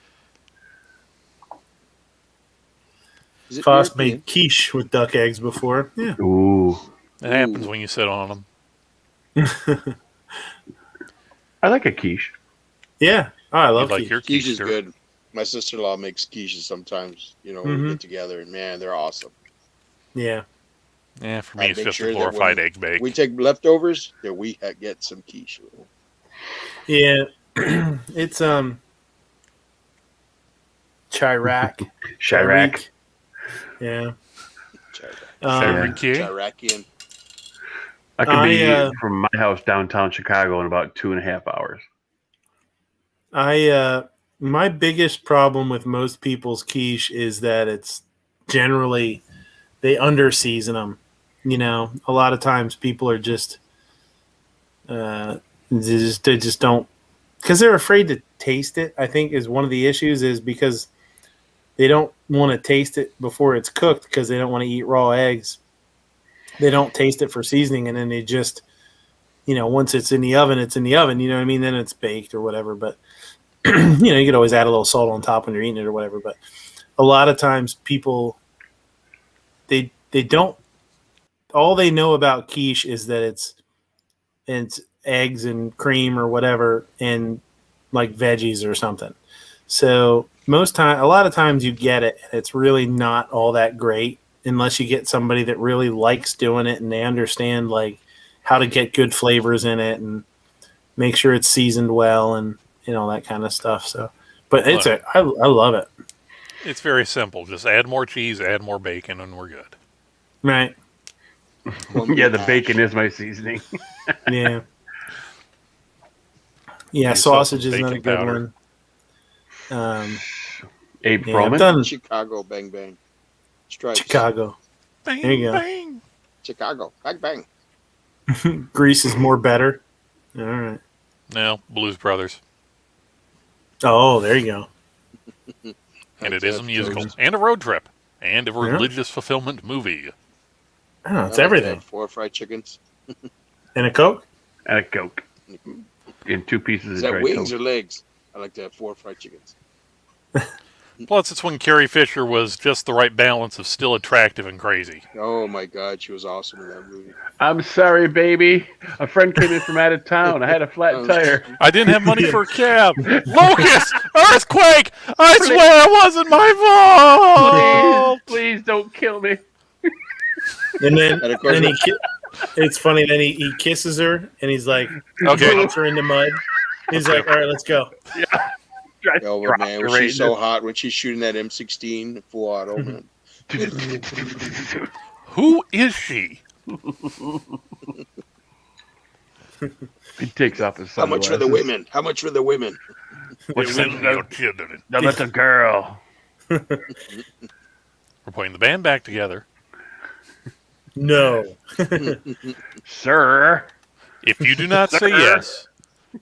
Foss made quiche with duck eggs before. Yeah. Ooh. It happens when you sit on them. I like a quiche. Yeah. Oh, I love like quiche. your Quiche is good. My sister-in-law makes quiches sometimes. You know, we get together, and man, they're awesome. Yeah. Yeah, for me, it's just a glorified egg bake. We take leftovers, that we get some quiche. Yeah. It's Chirac. Yeah. Chiracian. I could be from my house downtown Chicago in about 2.5 hours. My biggest problem with most people's quiche is that it's generally they underseason them. You know, a lot of times people are just they just don't, because they're afraid to taste it. I think is one of the issues, is because they don't want to taste it before it's cooked because they don't want to eat raw eggs. They don't taste it for seasoning, and then they just, once it's in the oven, it's in the oven. You know what I mean? Then it's baked or whatever. But you could always add a little salt on top when you're eating it or whatever. But a lot of times people they don't. All they know about quiche is that it's eggs and cream or whatever and like veggies or something. So a lot of times you get it and it's really not all that great unless you get somebody that really likes doing it and they understand like how to get good flavors in it and make sure it's seasoned well and that kind of stuff. So, but I love it. It's very simple. Just add more cheese, add more bacon, and we're good. Right. Yeah, the bacon is my seasoning. Yeah. Yeah, sausage is another good one. Abe Froman? Chicago Bang Bang. Stripes. Chicago. Bang, there you go. Bang. Chicago. Bang bang. Grease is more better. All right. No, Blues Brothers. Oh, there you go. And it is a musical and a road trip and a Yeah. religious fulfillment movie. Oh, it's I like everything. that. 4 fried chickens. And a Coke? And a Coke. In 2 pieces Is of that dry wings toast. or legs? I like to have 4 fried chickens. Plus, it's when Carrie Fisher was just the right balance of still attractive and crazy. Oh my God, she was awesome in that movie. I'm sorry, baby. A friend came in from out of town. I had a flat tire. I didn't have money for a cab. Locust! Earthquake! I swear it wasn't my fault! Please don't kill me. And then, And of course, it's funny. Then he kisses her, and he's like, Okay. drops her in the mud. He's like, all right, let's go. Yeah. oh but man, was she so hot when she's shooting that M16 full auto, man. Who is she? He takes off his sunglasses. How much for the women? How much for the women? What's Send me your children. No, that's a girl. We're putting the band back together. No. Sir. If you do not say yes,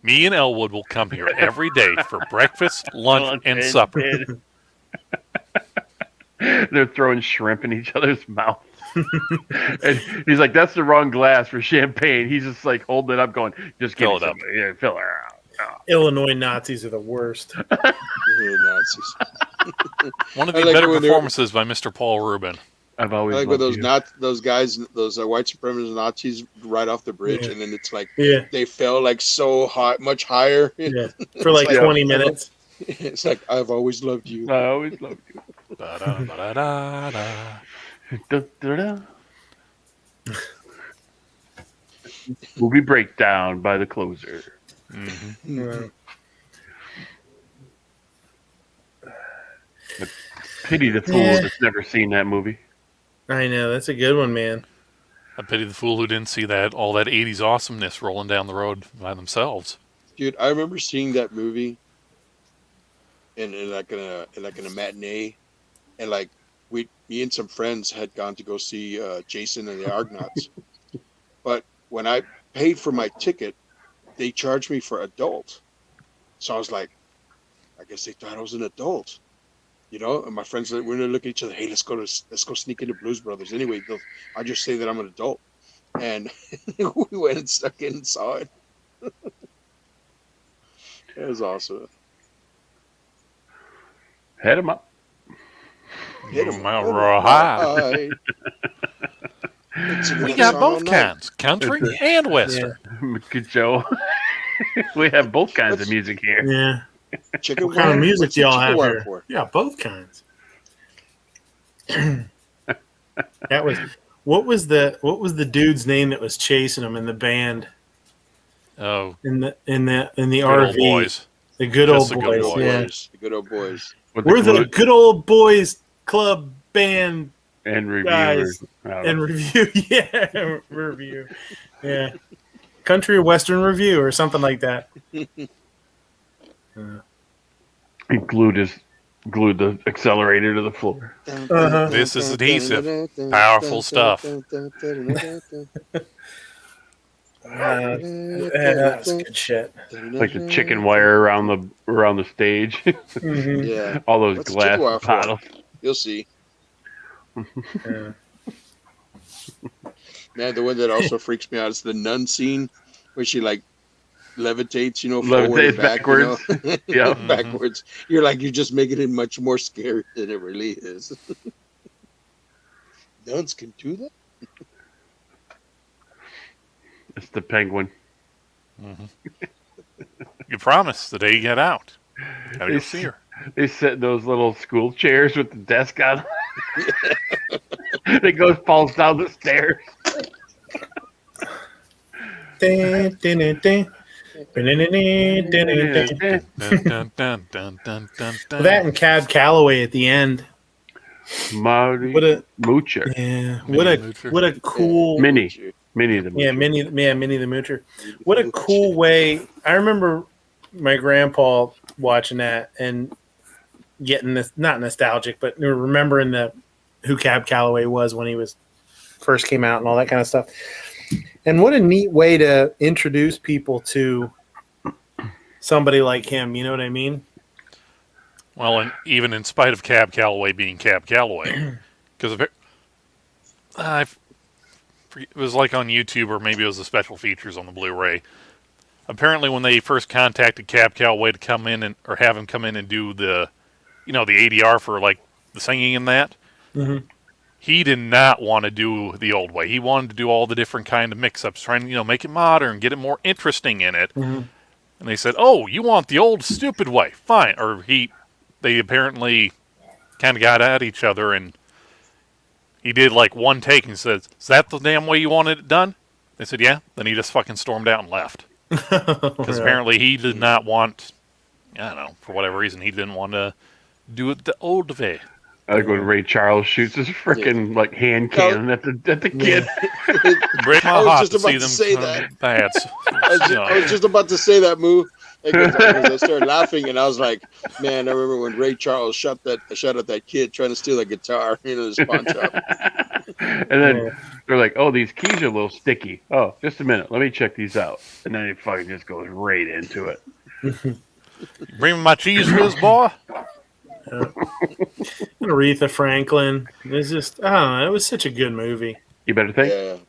me and Elwood will come here every day for breakfast, lunch, and supper. They're throwing shrimp in each other's mouth. And he's like, that's the wrong glass for champagne. He's just like holding it up going, just Fill give it it up. up. Yeah, fill her out. Oh. Illinois Nazis are the worst. Nazis. One of I the like better when they're- performances by Mr. Paul Rubin. I've I always like when loved those guys, those white supremacist Nazis, right off the bridge, Yeah. and then it's like Yeah. they fell like so high, much higher. Yeah. For like It's 20 minutes. It's like I've always loved you. I always loved you. Ba-da-ba-da-da-da. Da-da-da. Movie breakdown by the closer. Mm-hmm. But pity the fool Yeah. that's never seen that movie. I know. That's a good one, man. I pity the fool who didn't see all that 80s awesomeness rolling down the road by themselves. Dude, I remember seeing that movie in like in a matinee, and like me and some friends had gone to go see Jason and the Argonauts. But when I paid for my ticket, they charged me for adult. So I was like, I guess they thought I was an adult, you know. And my friends we're gonna look at each other. Hey, let's go sneak into Blues Brothers. Anyway, I'll just say that I'm an adult. And we went and stuck in and saw it. It was awesome. Head him up. Hit 'em Mount up Rawhide. We got both kinds, country and western. Good Joe. We have both kinds of music here. Yeah. Chicken What kind of wire? music What's do the y'all chicken have wire here? for? Yeah, both kinds. What was the dude's name that was chasing him in the band? Oh, in the good RV. old boys. The good Just old the good boys. boys. Yeah. The good old boys. We're the good old boys club band And guys reviewers. and review. Yeah, review. Yeah, country or western review or something like that. He glued the accelerator to the floor. Uh-huh. This is adhesive. Powerful stuff. That's good shit. Like the chicken wire around the stage. Mhm. Yeah. All those What's the glass chicken wire for? bottles. You'll see. Yeah. Man, the one that also freaks me out is the nun scene where she like levitates, forward Levitates and back, backwards. Yeah. backwards. You're just making it much more scary than it really is. Nuns can do that? It's the penguin. You promised the day you get out. Gotta go see her. They set those little school chairs with the desk on. It falls down the stairs. Dun, dun, dun, dun. Dun, dun, dun, dun, dun, dun, dun. That and Cab Calloway at the end. Marty What a Moocher. yeah! Minnie What a cool Minnie the Moocher. Yeah, Minnie the Moocher. What a cool way! I remember my grandpa watching that and getting this not nostalgic, but remembering who Cab Calloway was when he was first came out and all that kind of stuff. And what a neat way to introduce people to somebody like him. You know what I mean? Well, and even in spite of Cab Calloway being Cab Calloway, because it was like on YouTube, or maybe it was the special features on the Blu-ray. Apparently, when they first contacted Cab Calloway to come in or have him come in and do the ADR for like the singing and that, he did not want to do the old way. He wanted to do all the different kind of mix-ups, trying to make it modern, get it more interesting in it. And they said, "Oh, you want the old stupid way? Fine." Or they apparently kind of got at each other, and he did like one take and says, "Is that the damn way you wanted it done?" They said, "Yeah." Then he just fucking stormed out and left. Because apparently he did not want, I don't know, for whatever reason, he didn't want to do it the old way. I like when Ray Charles shoots his freaking like hand cannon at the kid. Break my heart to see them say that. bats. I was just about to say that move. Because I started laughing, and I was like, "Man, I remember when Ray Charles shot at that kid trying to steal a guitar in his pawn shop." And then they're like, "Oh, these keys are a little sticky. Oh, just a minute, let me check these out." And then he fucking just goes right into it. Bring me my cheese whiz, boy. Aretha Franklin. It's just, I don't know. It was such a good movie. You better think.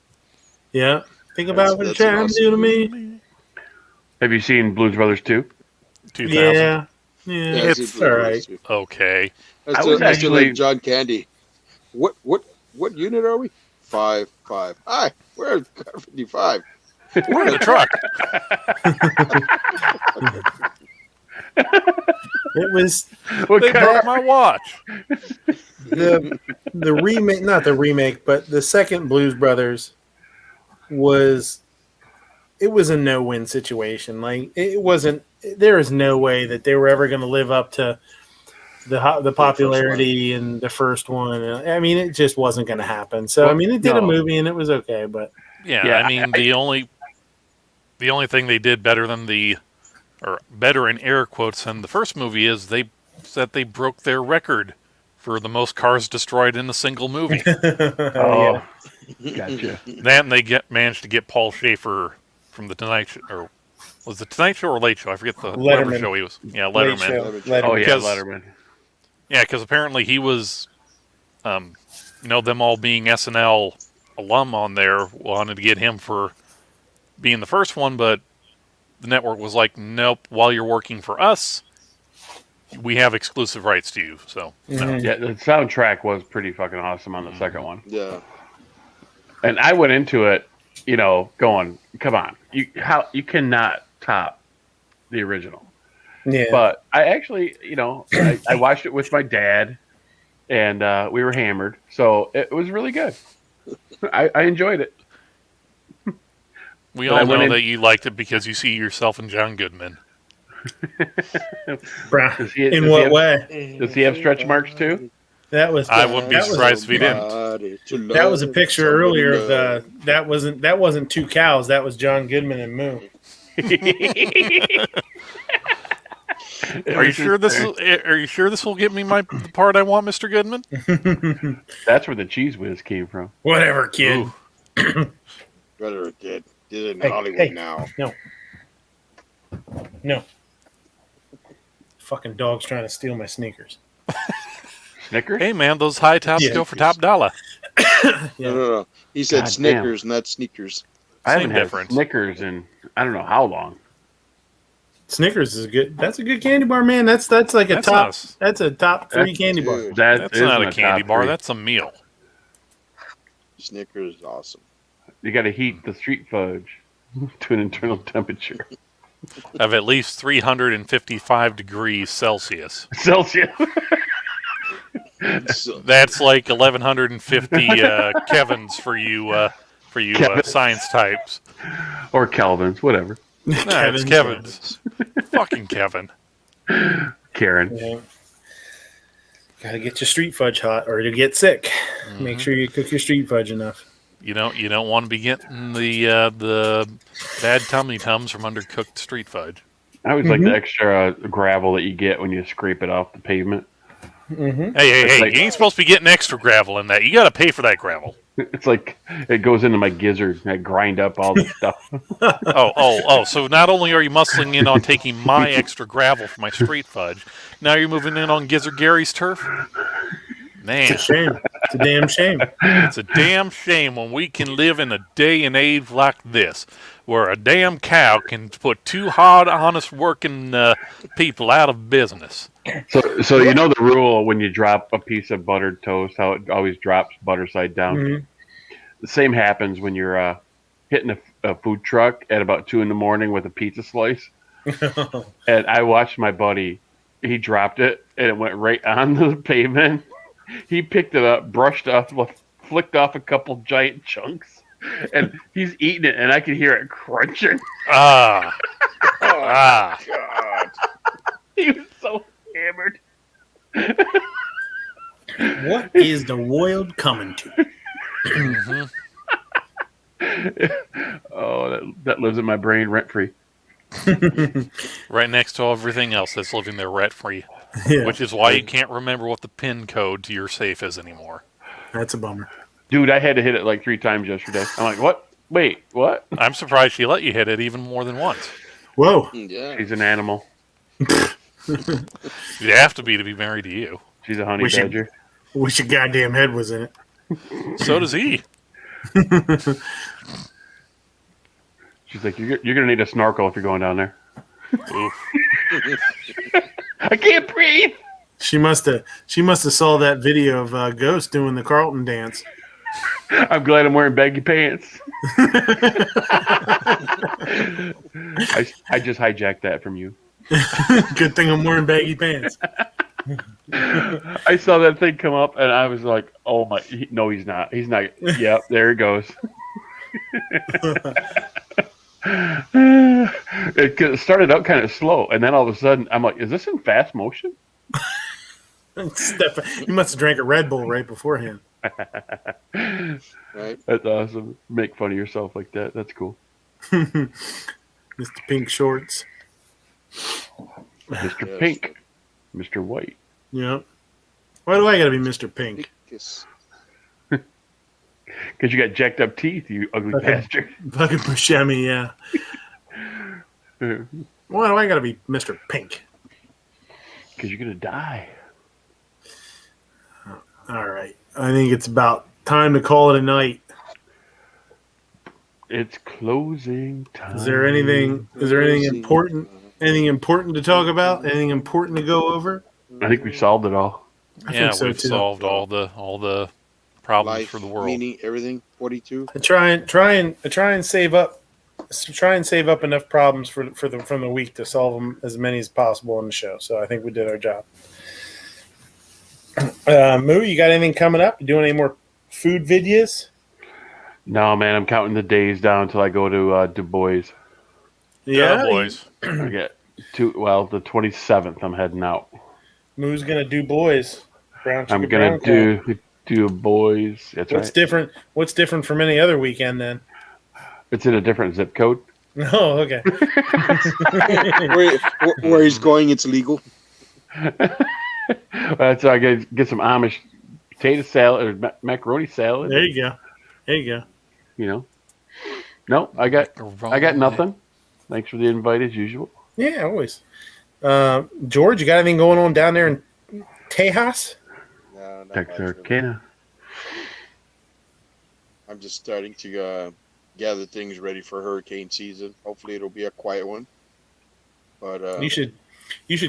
Yeah. Think about what you're trying to do to me. Have you seen Blues Brothers 2? 2000. Yeah, it's all right. Okay. I was actually like John Candy. What unit are we? 5. Hi, we're at car 55. We're in the truck. It was. They broke my watch. The remake, not the remake, but the second Blues Brothers was. It was a no-win situation. Like, it wasn't. There is no way that they were ever going to live up to the popularity in the first one. I mean, it just wasn't going to happen. So, I mean, it did a movie and it was okay, but yeah, I mean, the only thing they did better than better in air quotes than the first movie is they broke their record for the most cars destroyed in a single movie. Gotcha. Then they managed to get Paul Schaefer from the Tonight Show, or was it Tonight Show or Late Show? I forget whatever show he was. Yeah, Letterman. Oh yeah, Letterman. Yeah, because apparently he was, them all being SNL alum on there, wanted to get him for being the first one, but the network was like, "Nope. While you're working for us, we have exclusive rights to you." So no. Yeah, the soundtrack was pretty fucking awesome on the second one. Yeah. And I went into it, going, "Come on, you cannot top the original." Yeah. But I actually, I watched it with my dad, and we were hammered, so it was really good. I enjoyed it. We all know that you liked it because you see yourself in John Goodman. In what way? Does he have stretch marks too? That was. I wouldn't be surprised if he didn't. That was a picture earlier of that wasn't two cows. That was John Goodman and Moo. Are you sure this will get me the part I want, Mr. Goodman? That's where the cheese whiz came from. Whatever, kid. Whatever, kid. Did it in Hollywood now. No. Fucking dog's trying to steal my sneakers. Snickers? Hey, man, those high tops go for top dollar. No. He said Snickers, not sneakers. I haven't had Snickers in I don't know how long. Snickers is good. That's a good candy bar, man. That's like a top. That's a top 3 candy bar. That's not a candy bar. That's a meal. Snickers is awesome. You got to heat the street fudge to an internal temperature of at least 355 degrees Celsius. That's like 1150 Kevins for you science types, or Kelvins, whatever. No, it's Kevin's. Fucking Kevin. Karen. Yeah. Gotta get your street fudge hot, or you'll get sick. Mm-hmm. Make sure you cook your street fudge enough. You don't want to be getting the bad tummy tums from undercooked street fudge. I always like the extra gravel that you get when you scrape it off the pavement. Hey! You ain't supposed to be getting extra gravel in that. You got to pay for that gravel. It's like it goes into my gizzard. I grind up all this stuff. So not only are you muscling in on taking my extra gravel for my street fudge, now you're moving in on Gizzard Gary's turf? Man. It's a shame. It's a damn shame. It's a damn shame when we can live in a day and age like this, where a damn cow can put two hard, honest working people out of business. So you know the rule when you drop a piece of buttered toast, how it always drops butter side down. Mm-hmm. The same happens when you're hitting a food truck at about 2 a.m. with a pizza slice. And I watched my buddy. He dropped it, and it went right on the pavement. He picked it up, brushed off, flicked off a couple giant chunks, and he's eating it, and I can hear it crunching. God. He was so hammered. What is the world coming to? Oh, that lives in my brain rent free. Right next to everything else that's living there rent free. Yeah. Which is why you can't remember what the PIN code to your safe is anymore. That's a bummer. Dude, I had to hit it like 3 times yesterday. I'm like, what? Wait, what? I'm surprised she let you hit it even more than once. Whoa. Yeah. She's an animal. You'd have to be married to you. She's a honey badger. Wish your goddamn head was in it. So does he. She's like, you're going to need a snorkel if you're going down there. I can't breathe. She must have saw that video of Ghost doing the Carlton dance. I'm glad I'm wearing baggy pants. I just hijacked that from you. Good thing I'm wearing baggy pants. I saw that thing come up, and I was like, "Oh my! No, he's not. He's not. Yep, there he goes." It started out kind of slow, and then all of a sudden, I'm like, "Is this in fast motion?" You must have drank a Red Bull right beforehand. Right. That's awesome. Make fun of yourself like that. That's cool. Mr. Pink Shorts. Mr. Pink. Mr. White. Yeah. Why do I gotta be Mr. Pink? Because you got jacked up teeth, you ugly bastard. Fucking Buscemi, yeah. Why do I gotta be Mr. Pink? Because you're gonna die. All right. I think it's about time to call it a night. It's closing time. Is there anything important? Anything important to talk about? Anything important to go over? I think we solved it all. I think so, we've too. solved all the problems life, for the world. meaning everything. 42. I try and save up enough problems from the week to solve them as many as possible on the show. So I think we did our job. Moo, you got anything coming up? You doing any more food videos? No, man, I'm counting the days down until I go to Du Bois. Yeah, boys. I get the 27th. I'm heading out. Moo's gonna do boys. I'm gonna do boys. That's What's right. different? What's different from any other weekend then? It's in a different zip code. Oh, okay. where he's going, it's legal. So I get some Amish potato salad or macaroni salad. There you go. You know. No, I got nothing. Thanks for the invite as usual. Yeah, always. George, you got anything going on down there in Tejas? No, not Texarkana. I'm just starting to gather things ready for hurricane season. Hopefully, it'll be a quiet one. But you should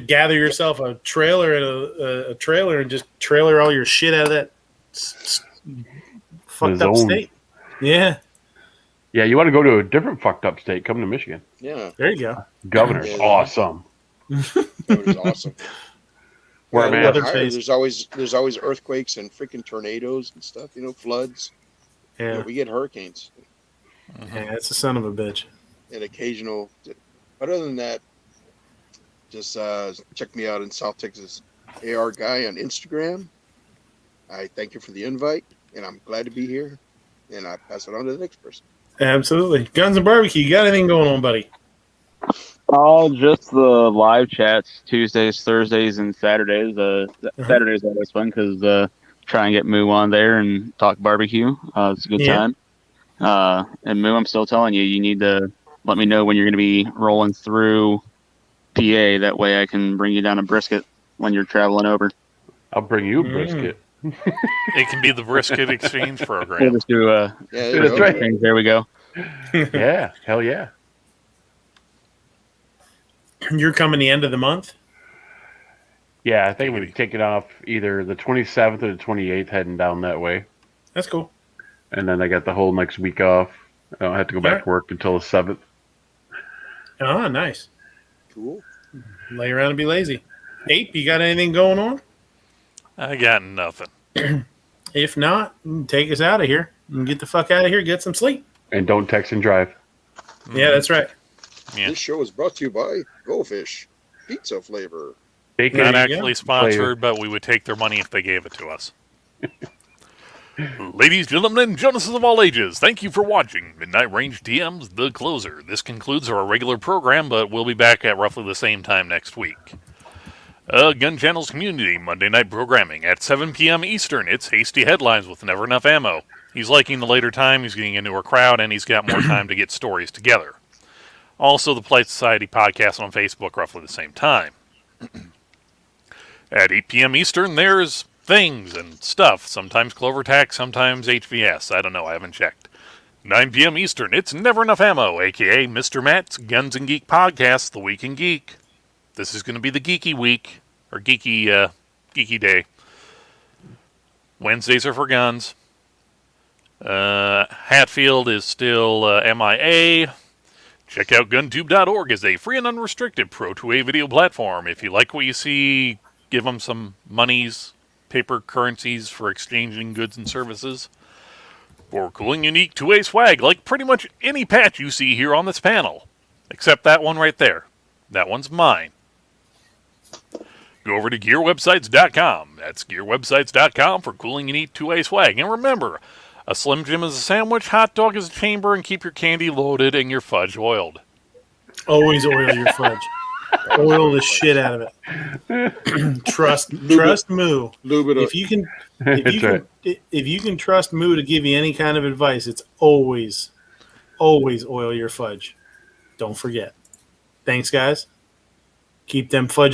gather yourself a trailer and a trailer and just trailer all your shit out of that fucked up state. Yeah. Yeah, you want to go to a different fucked up state? Come to Michigan. Yeah. There you go. Governor's awesome. Governor's awesome. Where man, there's always earthquakes and freaking tornadoes and stuff. Floods. Yeah. We get hurricanes. Yeah, it's a son of a bitch. And occasional. But other than that, just check me out in South Texas. AR Guy on Instagram. I thank you for the invite, and I'm glad to be here. And I pass it on to the next person. Absolutely. Guns and Barbecue, you got anything going on, buddy? Oh, just the live chats Tuesdays, Thursdays, and Saturdays. Saturdays always fun because try and get Moo on there and talk barbecue. It's a good time. And Moo, I'm still telling you, you need to let me know when you're going to be rolling through PA. That way I can bring you down a brisket when you're traveling over. I'll bring you a brisket. It can be the brisket exchange program. We'll just do that's right. There we go. Yeah, hell yeah. You're coming the end of the month? Yeah, I think we're taking off either the 27th or the 28th, heading down that way. That's cool. And then I got the whole next week off. I don't have to go back to work until the 7th. Oh, nice. Cool. Lay around and be lazy. Ape, you got anything going on? I got nothing. If not, take us out of here and get the fuck out of here. Get some sleep. And don't text and drive. Yeah, that's right. Yeah. This show is brought to you by Goldfish Pizza Flavor. Bacon Not actually sponsored, but we would take their money if they gave it to us. Ladies, gentlemen, and Jonases of all ages, thank you for watching Midnight Range TM's The Closer. This concludes our regular program, but we'll be back at roughly the same time next week. Gun Channel's community Monday night programming at 7 p.m. Eastern. It's Hasty Headlines with Never Enough Ammo. He's liking the later time, he's getting a newer crowd, and he's got more time to get stories together. Also, the Polite Society podcast on Facebook roughly the same time. At 8 p.m. Eastern, there's things and stuff. Sometimes Clover Tack, sometimes HVS. I don't know, I haven't checked. 9 p.m. Eastern, it's Never Enough Ammo, a.k.a. Mr. Matt's Guns and Geek podcast, The Week in Geek. This is going to be the geeky week, or geeky day. Wednesdays are for guns. Hatfield is still MIA. Check out GunTube.org as a free and unrestricted Pro2A video platform. If you like what you see, give them some monies, paper currencies for exchanging goods and services. For cool and unique 2A swag, like pretty much any patch you see here on this panel. Except that one right there. That one's mine. Go over to GearWebsites.com. That's GearWebsites.com for cool and unique 2A swag. And remember, a Slim Jim is a sandwich, hot dog is a chamber, and keep your candy loaded and your fudge oiled. Always oil your fudge. Oil the shit out of it. Trust Moo. If you can trust Moo to give you any kind of advice, it's always oil your fudge. Don't forget. Thanks, guys. Keep them fudges